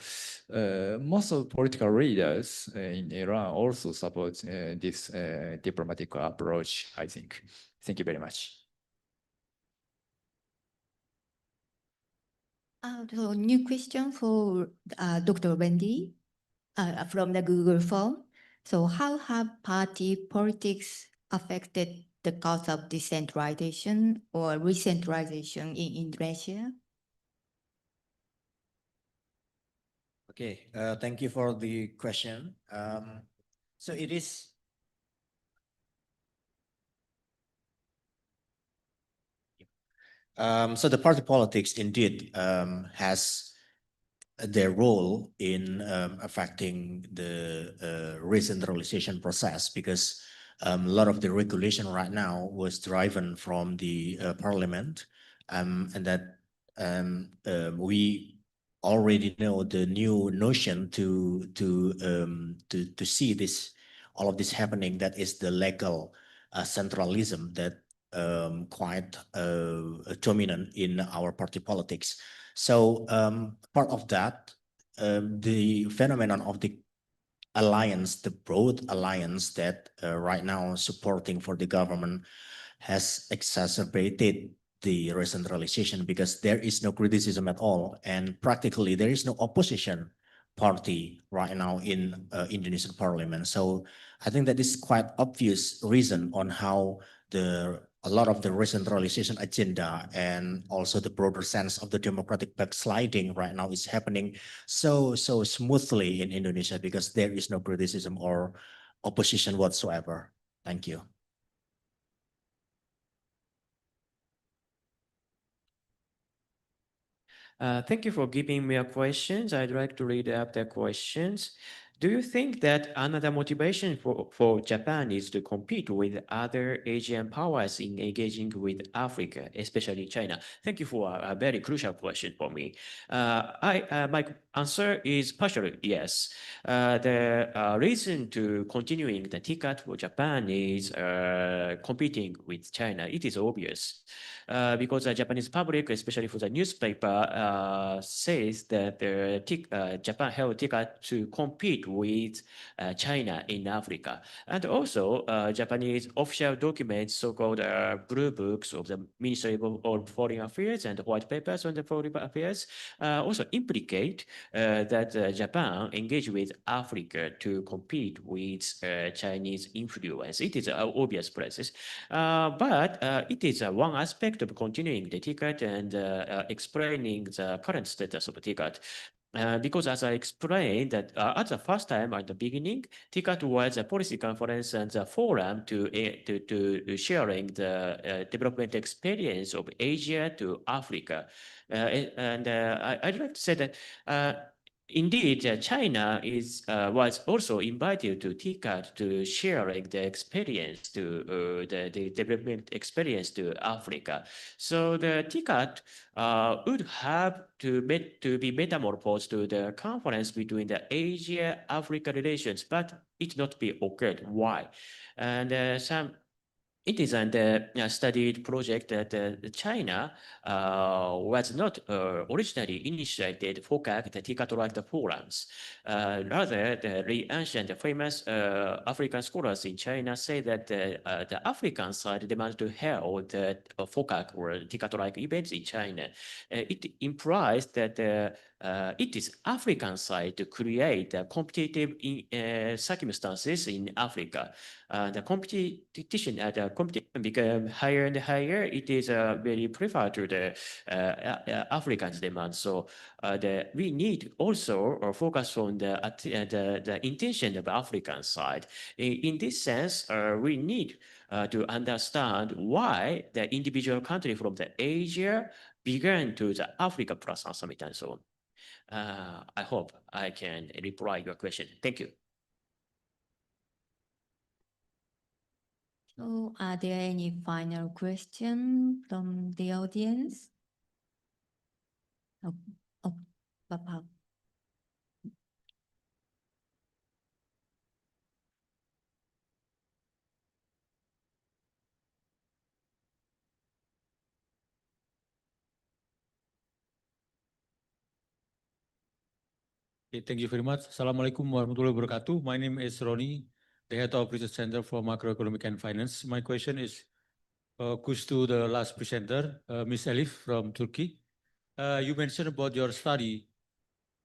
most of political leaders in Iran also support this diplomatic approach, I think. Thank you very much. So new question for Dr. Wendy from the Google form. So how have party politics affected the cause of decentralization or recentralization in Indonesia? Okay, thank you for the question. So it is so the party politics indeed has their role in affecting the recentralization process, because a lot of the regulation right now was driven from the parliament, and that we already know the new notion to see this, all of this happening, that is the legal centralism that quite dominant in our party politics. So part of that, the phenomenon of the alliance, the broad alliance that right now supporting for the government, has exacerbated the recentralization, because there is no criticism at all, and practically there is no opposition party right now in Indonesian parliament. So I think that is quite obvious reason on how a lot of the recentralization agenda and also the broader sense of the democratic backsliding right now is happening so smoothly in Indonesia, because there is no criticism or opposition whatsoever. Thank you. Thank you for giving me a questions. I'd like to read out the questions. Do you think that another motivation for Japan is to compete with other Asian powers in engaging with Africa, especially China? Thank you for a very crucial question for me. My answer is partially yes. The reason to continuing the TICAD for Japan is competing with China. It is obvious. Because the Japanese public, especially for the newspaper, says that Japan held TICAD to compete with China in Africa. And also, Japanese official documents, so-called blue books of the Ministry of Foreign Affairs and white papers on the foreign affairs, also implicate that Japan engaged with Africa to compete with Chinese influence. It is an obvious process. But it is one aspect of continuing the TICAD and explaining the current status of TICAD. because as I explained that at the first time at the beginning, TICAD was a policy conference and a forum to sharing the development experience of Asia to Africa. I'd like to say that indeed, China was also invited to TICAD to sharing the experience to the development experience to Africa. So the TICAD would have to be metamorphosed to the conference between the Asia-Africa relations, but it not be occurred. Why? And it is a studied project that China was not originally initiated for the TICAD forums. Rather, the ancient famous African scholars in China say that the African side demands to hold the FOCAC or TICAD events in China. It implies that it is African side to create competitive circumstances in Africa. The competition become higher and higher. It is very preferred to the Africans' demand. So we need also focus on the intention of the African side. In this sense, we need to understand why the individual country from the Asia began to the Africa Plus Summit and so on. I hope I can reply your question. Thank you. So are there any final questions from the audience? Bapak. Okay, thank you very much. Assalamualaikum warahmatullahi wabarakatuh. My name is Ronnie, the head of Research Center for Macroeconomic and Finance. My question is goes to the last presenter, Ms. Elif from Turkey. You mentioned about your study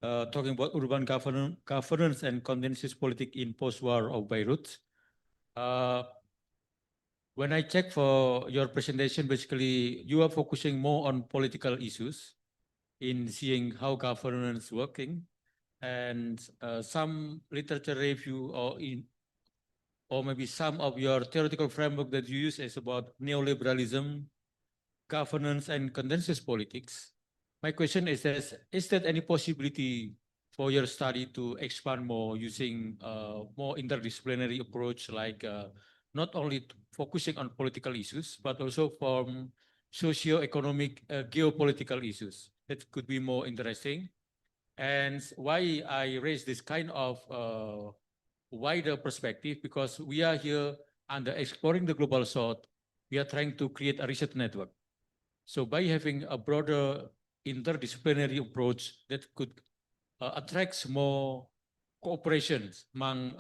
talking about urban governance and consensus politics in post-war of Beirut. When I check for your presentation, basically you are focusing more on political issues in seeing how governance working. And some literature review or maybe some of your theoretical framework that you use is about neoliberalism, governance, and consensus politics. My question is there any possibility for your study to expand more using more interdisciplinary approach, like not only focusing on political issues, but also from socio-economic, geopolitical issues? That could be more interesting. And why I raise this kind of wider perspective, because we are here under exploring the global south, we are trying to create a research network. So by having a broader interdisciplinary approach that could attract more cooperations among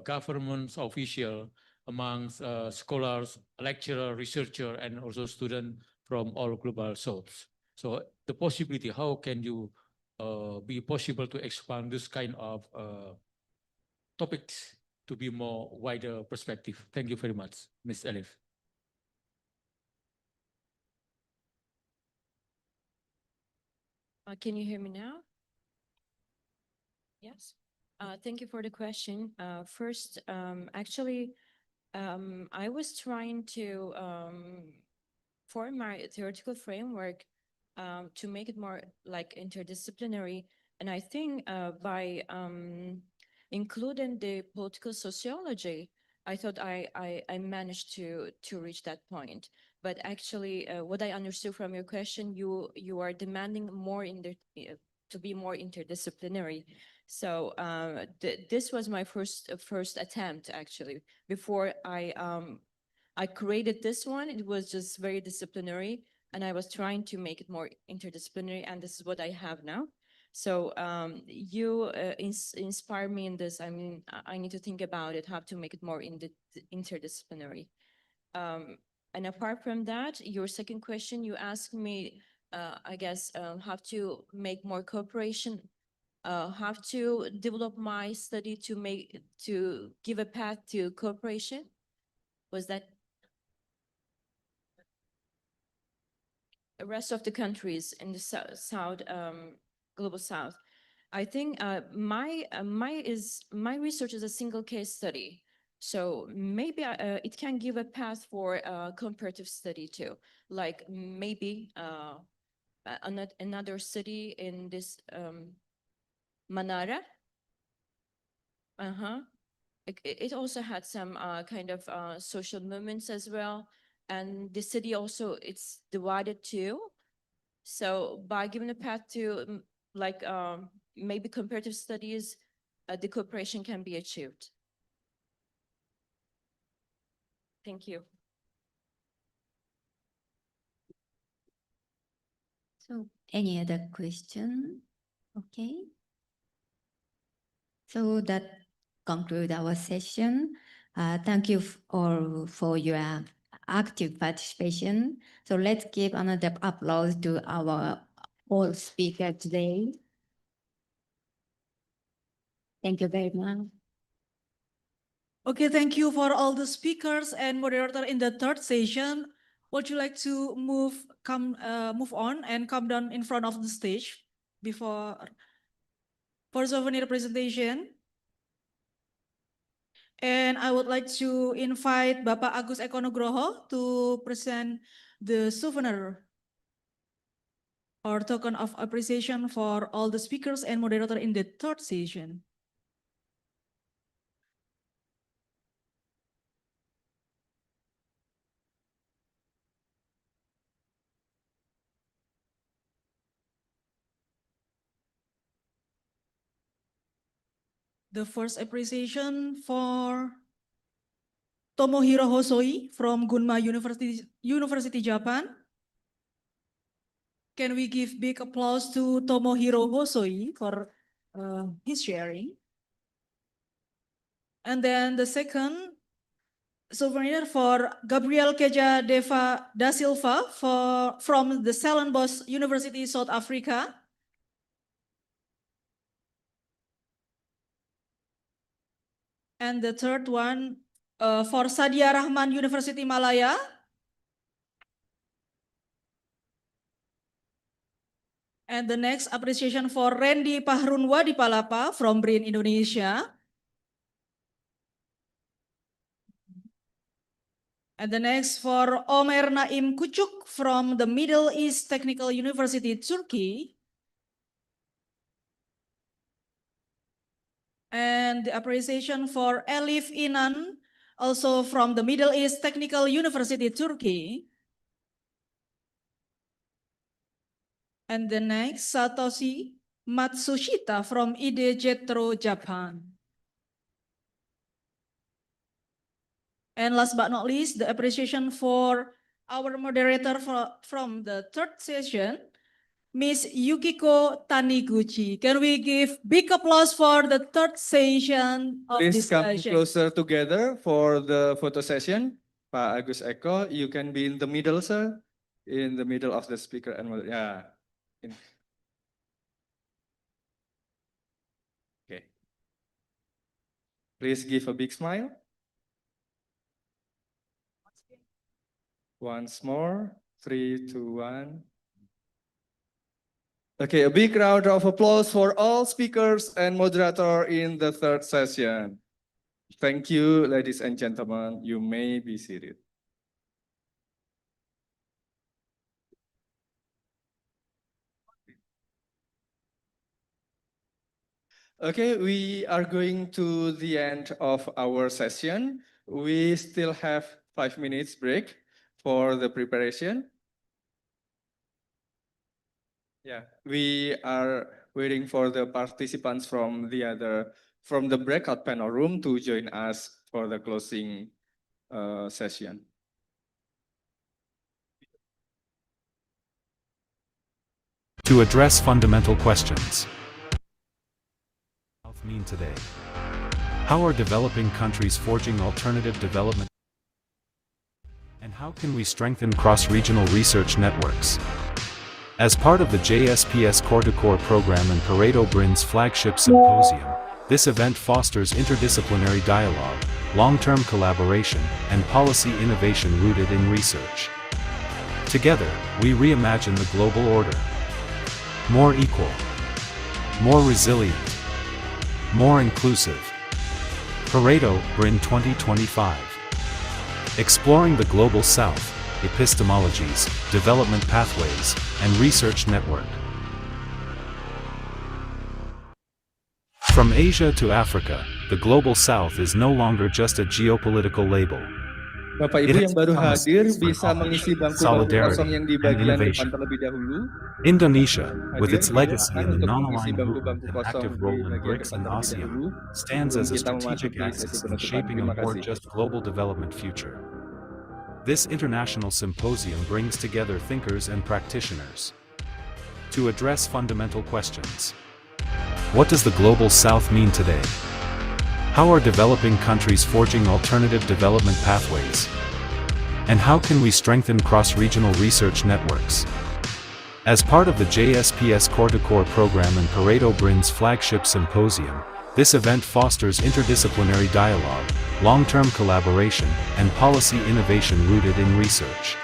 governments, officials, amongst scholars, lecturer, researcher, and also students from all global souths. So the possibility, how can you be possible to expand this kind of topics to be more wider perspective? Thank you very much, Ms. Elif. Can you hear me now? Yes. Thank you for the question. First, actually, I was trying to form my theoretical framework to make it more like interdisciplinary. And I think by including the political sociology, I thought I managed to reach that point. But actually, what I understood from your question, you are demanding more to be more interdisciplinary. So this was my first attempt, actually. Before I created this one, it was just very disciplinary, and I was trying to make it more interdisciplinary, and this is what I have now. So you inspire me in this. I mean, I need to think about it, how to make it more interdisciplinary. And apart from that, your second question, you asked me, I guess, how to make more cooperation, how to develop my study to give a path to cooperation. Was that? The rest of the countries in the south, global south. I think my research is a single case study. So maybe it can give a path for comparative study too. Like maybe another city in this Manara. It also had some kind of social movements as well. And the city also, it's divided too. So by giving a path to like maybe comparative studies, the cooperation can be achieved. Thank you. So any other question? Okay. So that concludes our session. Thank you all for your active participation. So let's give another applause to our all speakers today. Thank you very much. Okay, thank you for all the speakers and moderator in the third session. Would you like to move on and come down in front of the stage for souvenir presentation? And I would like to invite Bapak Agus Eko Nugroho to present the souvenir or token of appreciation for all the speakers and moderator in the third session. The first appreciation for Tomohiro Hosoi from Gunma University, Japan. Can we give big applause to Tomohiro Hosoi for his sharing? And then the second souvenir for Gabriel Keja da Silva from the Stellenbosch University, South Africa. And the third one for Sadia Rahman, University Malaya. And the next appreciation for Randy Pahrunwa Dipalapa from BRIN Indonesia. And the next for Omer Naim Kucuk from the Middle East Technical University, Turkey. And the appreciation for Elif Inan, also from the Middle East Technical University, Turkey. And the next, Satoshi Matsushita from IDE Jetro, Japan. And last but not least, the appreciation for our moderator from the third session, Miss Yukiko Taniguchi. Can we give big applause for the third session of Please come discussion? closer together for the photo session. Pak Agus Eko, you can be in the middle, sir. In the middle of the speaker and yeah. Okay. Please give a big smile. Once more. 3, 2, 1. Okay, a big round of applause for all speakers and moderator in the third session. Thank you, ladies and gentlemen. You may be seated. Okay, we are going to the end of our session. We still have 5 minutes break for the preparation. Yeah, we are waiting for the participants from the breakout panel room to join us for the closing session. To address fundamental questions. What does health mean today? How are developing countries forging alternative development? And how can we strengthen cross-regional research networks? As part of the JSPS Core-to-Core program and PARETO BRIN's flagship Symposium, this event fosters interdisciplinary dialogue, long-term collaboration, and policy innovation rooted in research. Together, we reimagine the global order. More equal, more resilient, more inclusive. PARETO BRIN 2025. Exploring the Global South, Epistemologies, Development Pathways, and Research Network. From Asia to Africa, the Global South is no longer just a geopolitical label. Bapak It Ibu has yang baru become a hadir space for bisa knowledge, mengisi bangku-bangku solidarity, kosong yang di and bagian depan innovation. terlebih dahulu. Indonesia, with Hadir its silakan legacy in the untuk mengisi non-aligned movement bangku-bangku and kosong active di role in bagian BRICS depan and terlebih ASEAN, dahulu. stands Sebelum as a kita strategic memasuki sesi axis in penutupan. shaping a Terima more kasih. just global development future. This international symposium brings together thinkers and practitioners to address fundamental questions. What does the Global South mean today? How are developing countries forging alternative development pathways? And how can we strengthen cross-regional research networks? As part of the JSPS Core-to-Core program and PARETO BRIN's flagship symposium, this event fosters interdisciplinary dialogue, long-term collaboration, and policy innovation rooted in research.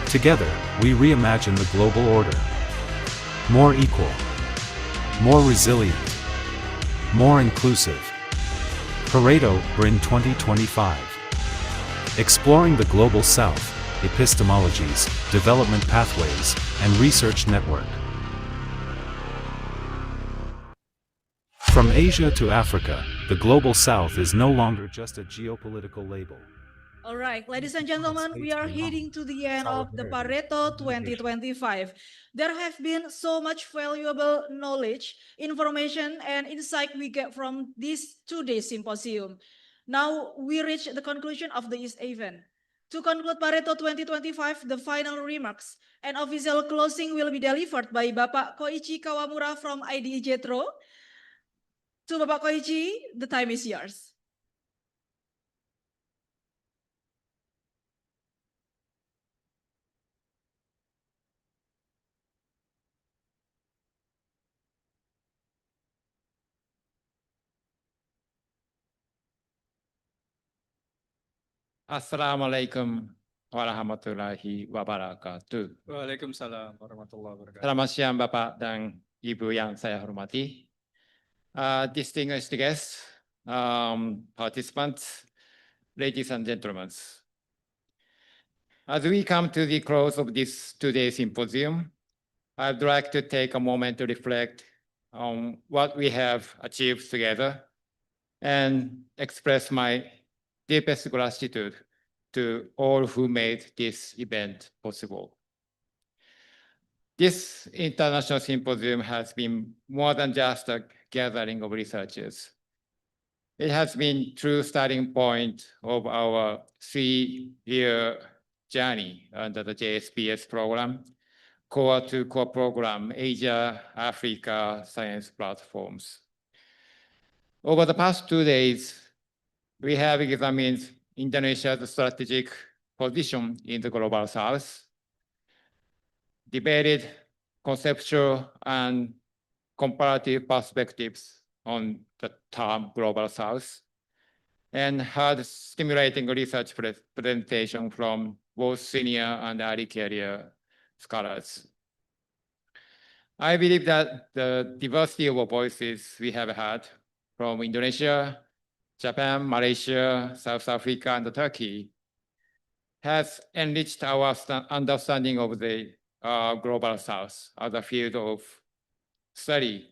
Together, we reimagine the global order. More equal, more resilient, more inclusive. PARETO BRIN 2025. Exploring the Global South, Epistemologies, Development Pathways, and Research Network. From Asia to Africa, the Global South is no longer just a geopolitical label. All right, ladies and gentlemen, we are heading to the end of the PARETO 2025. There have been so much valuable knowledge, information, and insight we get from this two-day symposium. Now we reach the conclusion of this event. To conclude PARETO 2025, the final remarks and official closing will be delivered by Bapak Koichi Kawamura from IDE Jetro. To Bapak Koichi, the time is yours. Assalamualaikum warahmatullahi wabarakatuh. Waalaikumsalam warahmatullahi wabarakatuh. Selamat siang Bapak dan Ibu yang saya hormati. Distinguished guests, participants, ladies and gentlemen. As we come to the close of this today's symposium, I'd like to take a moment to reflect on what we have achieved together and express my deepest gratitude to all who made this event possible. This international symposium has been more than just a gathering of researchers. It has been a true starting point of our 3-year journey under the JSPS program, Core-to-Core program, Asia, Africa Science Platforms. Over the past 2 days, we have examined Indonesia's strategic position in the Global South, debated conceptual and comparative perspectives on the term Global South, and had stimulating research presentation from both senior and early career scholars. I believe that the diversity of voices we have had from Indonesia, Japan, Malaysia, South Africa, and Turkey has enriched our understanding of the Global South as a field of study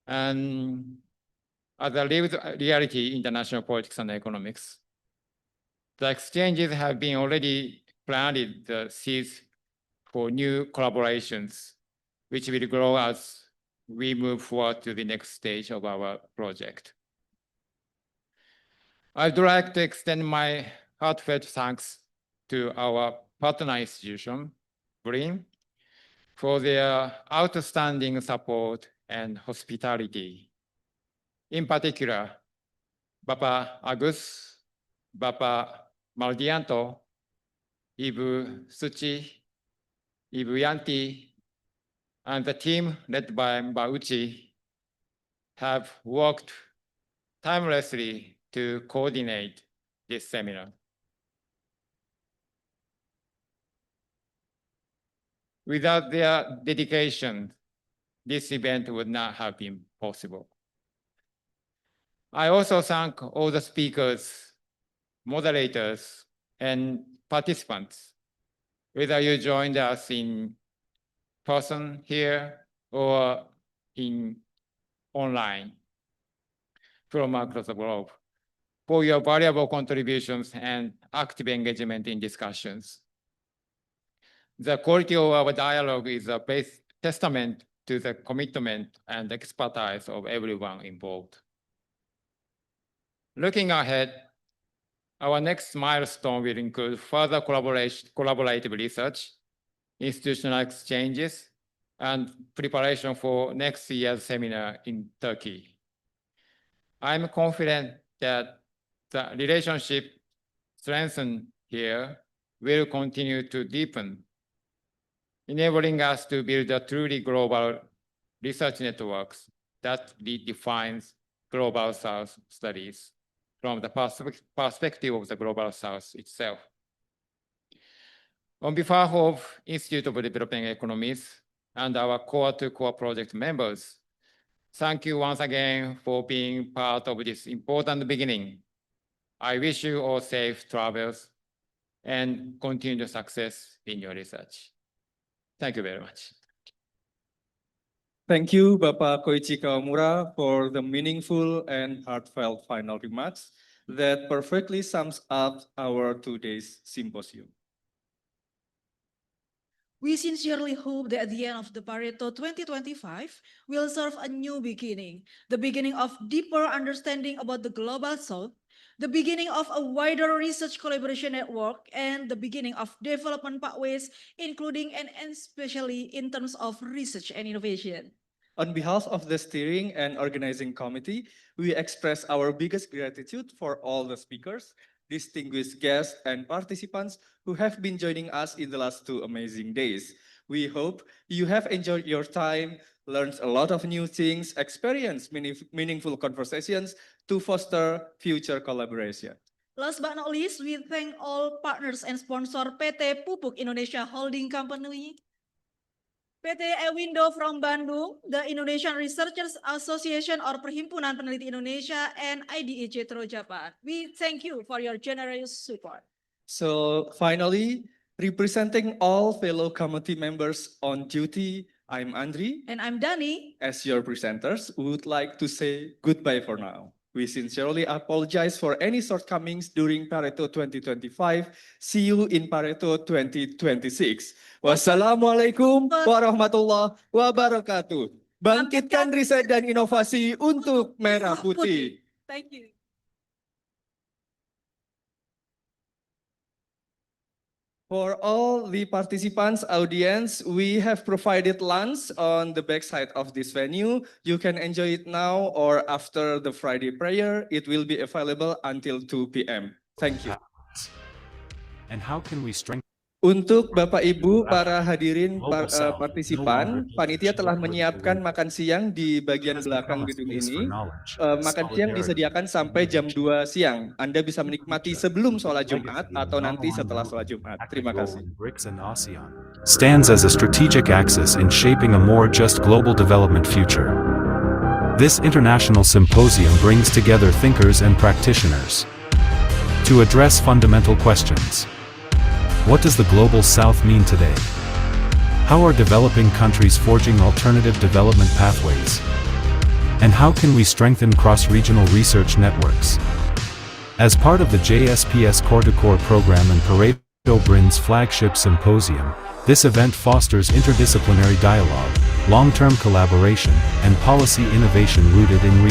and as a lived reality in international politics and economics. The exchanges have been already planted the seeds for new collaborations, which will grow as we move forward to the next stage of our project. I'd like to extend my heartfelt thanks to our partner institution, BRIN, for their outstanding support and hospitality. In particular, Bapak Agus, Bapak Maldianto, Ibu Suci, Ibu Yanti, and the team led by Mbak Uchi have worked tirelessly to coordinate this seminar. Without their dedication, this event would not have been possible. I also thank all the speakers, moderators, and participants, whether you joined us in person here or in online from across the globe, for your valuable contributions and active engagement in discussions. The quality of our dialogue is a testament to the commitment and expertise of everyone involved. Looking ahead, our next milestone will include further collaborative research, institutional exchanges, and preparation for next year's seminar in Turkey. I'm confident that the relationship strengthened here will continue to deepen, enabling us to build a truly global research networks that redefines Global South studies from the perspective of the Global South itself. On behalf of Institute of Developing Economies and our Core to Core project members, thank you once again for being part of this important beginning. I wish you all safe travels and continued success in your research. Thank you very much. Thank you, Bapak Koichi Kawamura, for the meaningful and heartfelt final remarks that perfectly sums up our today's symposium. We sincerely hope that at the end of the PARETO 2025 will serve a new beginning, the beginning of deeper understanding about the Global South, the beginning of a wider research collaboration network, and the beginning of development pathways, including and especially in terms of research and innovation. On behalf of the steering and organizing committee, we express our biggest gratitude for all the speakers, distinguished guests, and participants who have been joining us in the last 2 amazing days. We hope you have enjoyed your time, learned a lot of new things, experienced meaningful conversations to foster future collaboration. Last but not least, we thank all partners and sponsor PT Pupuk Indonesia Holding Company, PT Ewindo from Bandung, the Indonesian Researchers Association or Perhimpunan Peneliti Indonesia, and IDE Jetro Japan. We thank you for your generous support. So finally, representing all fellow committee members on duty, I'm Andri. And I'm Dani. As your presenters, we would like to say goodbye for now. We sincerely apologize for any shortcomings during PARETO 2025. See you in PARETO 2026. Wassalamualaikum warahmatullahi wabarakatuh. Bangkitkan riset dan inovasi untuk Merah Putih. Thank you. For all the participants, audience, we have provided lunch on the backside of this venue. You can enjoy it now or after the Friday prayer. It will be available until 2 p.m. Thank you. And how can we strengthen? Untuk Bapak Ibu, para hadirin partisipan, panitia telah menyiapkan makan siang di bagian belakang gedung ini. Makan siang disediakan sampai jam 2 siang. Anda bisa menikmati sebelum sholat Jumat atau nanti setelah sholat Jumat. Terima kasih. BRICS and ASEAN stands as a strategic axis in shaping a more just global development future. This international symposium brings together thinkers and practitioners to address fundamental questions. What does the Global South mean today? How are developing countries forging alternative development pathways? And how can we strengthen cross-regional research networks? As part of the JSPS Core-to-Core program and PARETO BRIN's flagship symposium, this event fosters interdisciplinary dialogue, long-term collaboration, and policy innovation rooted in research.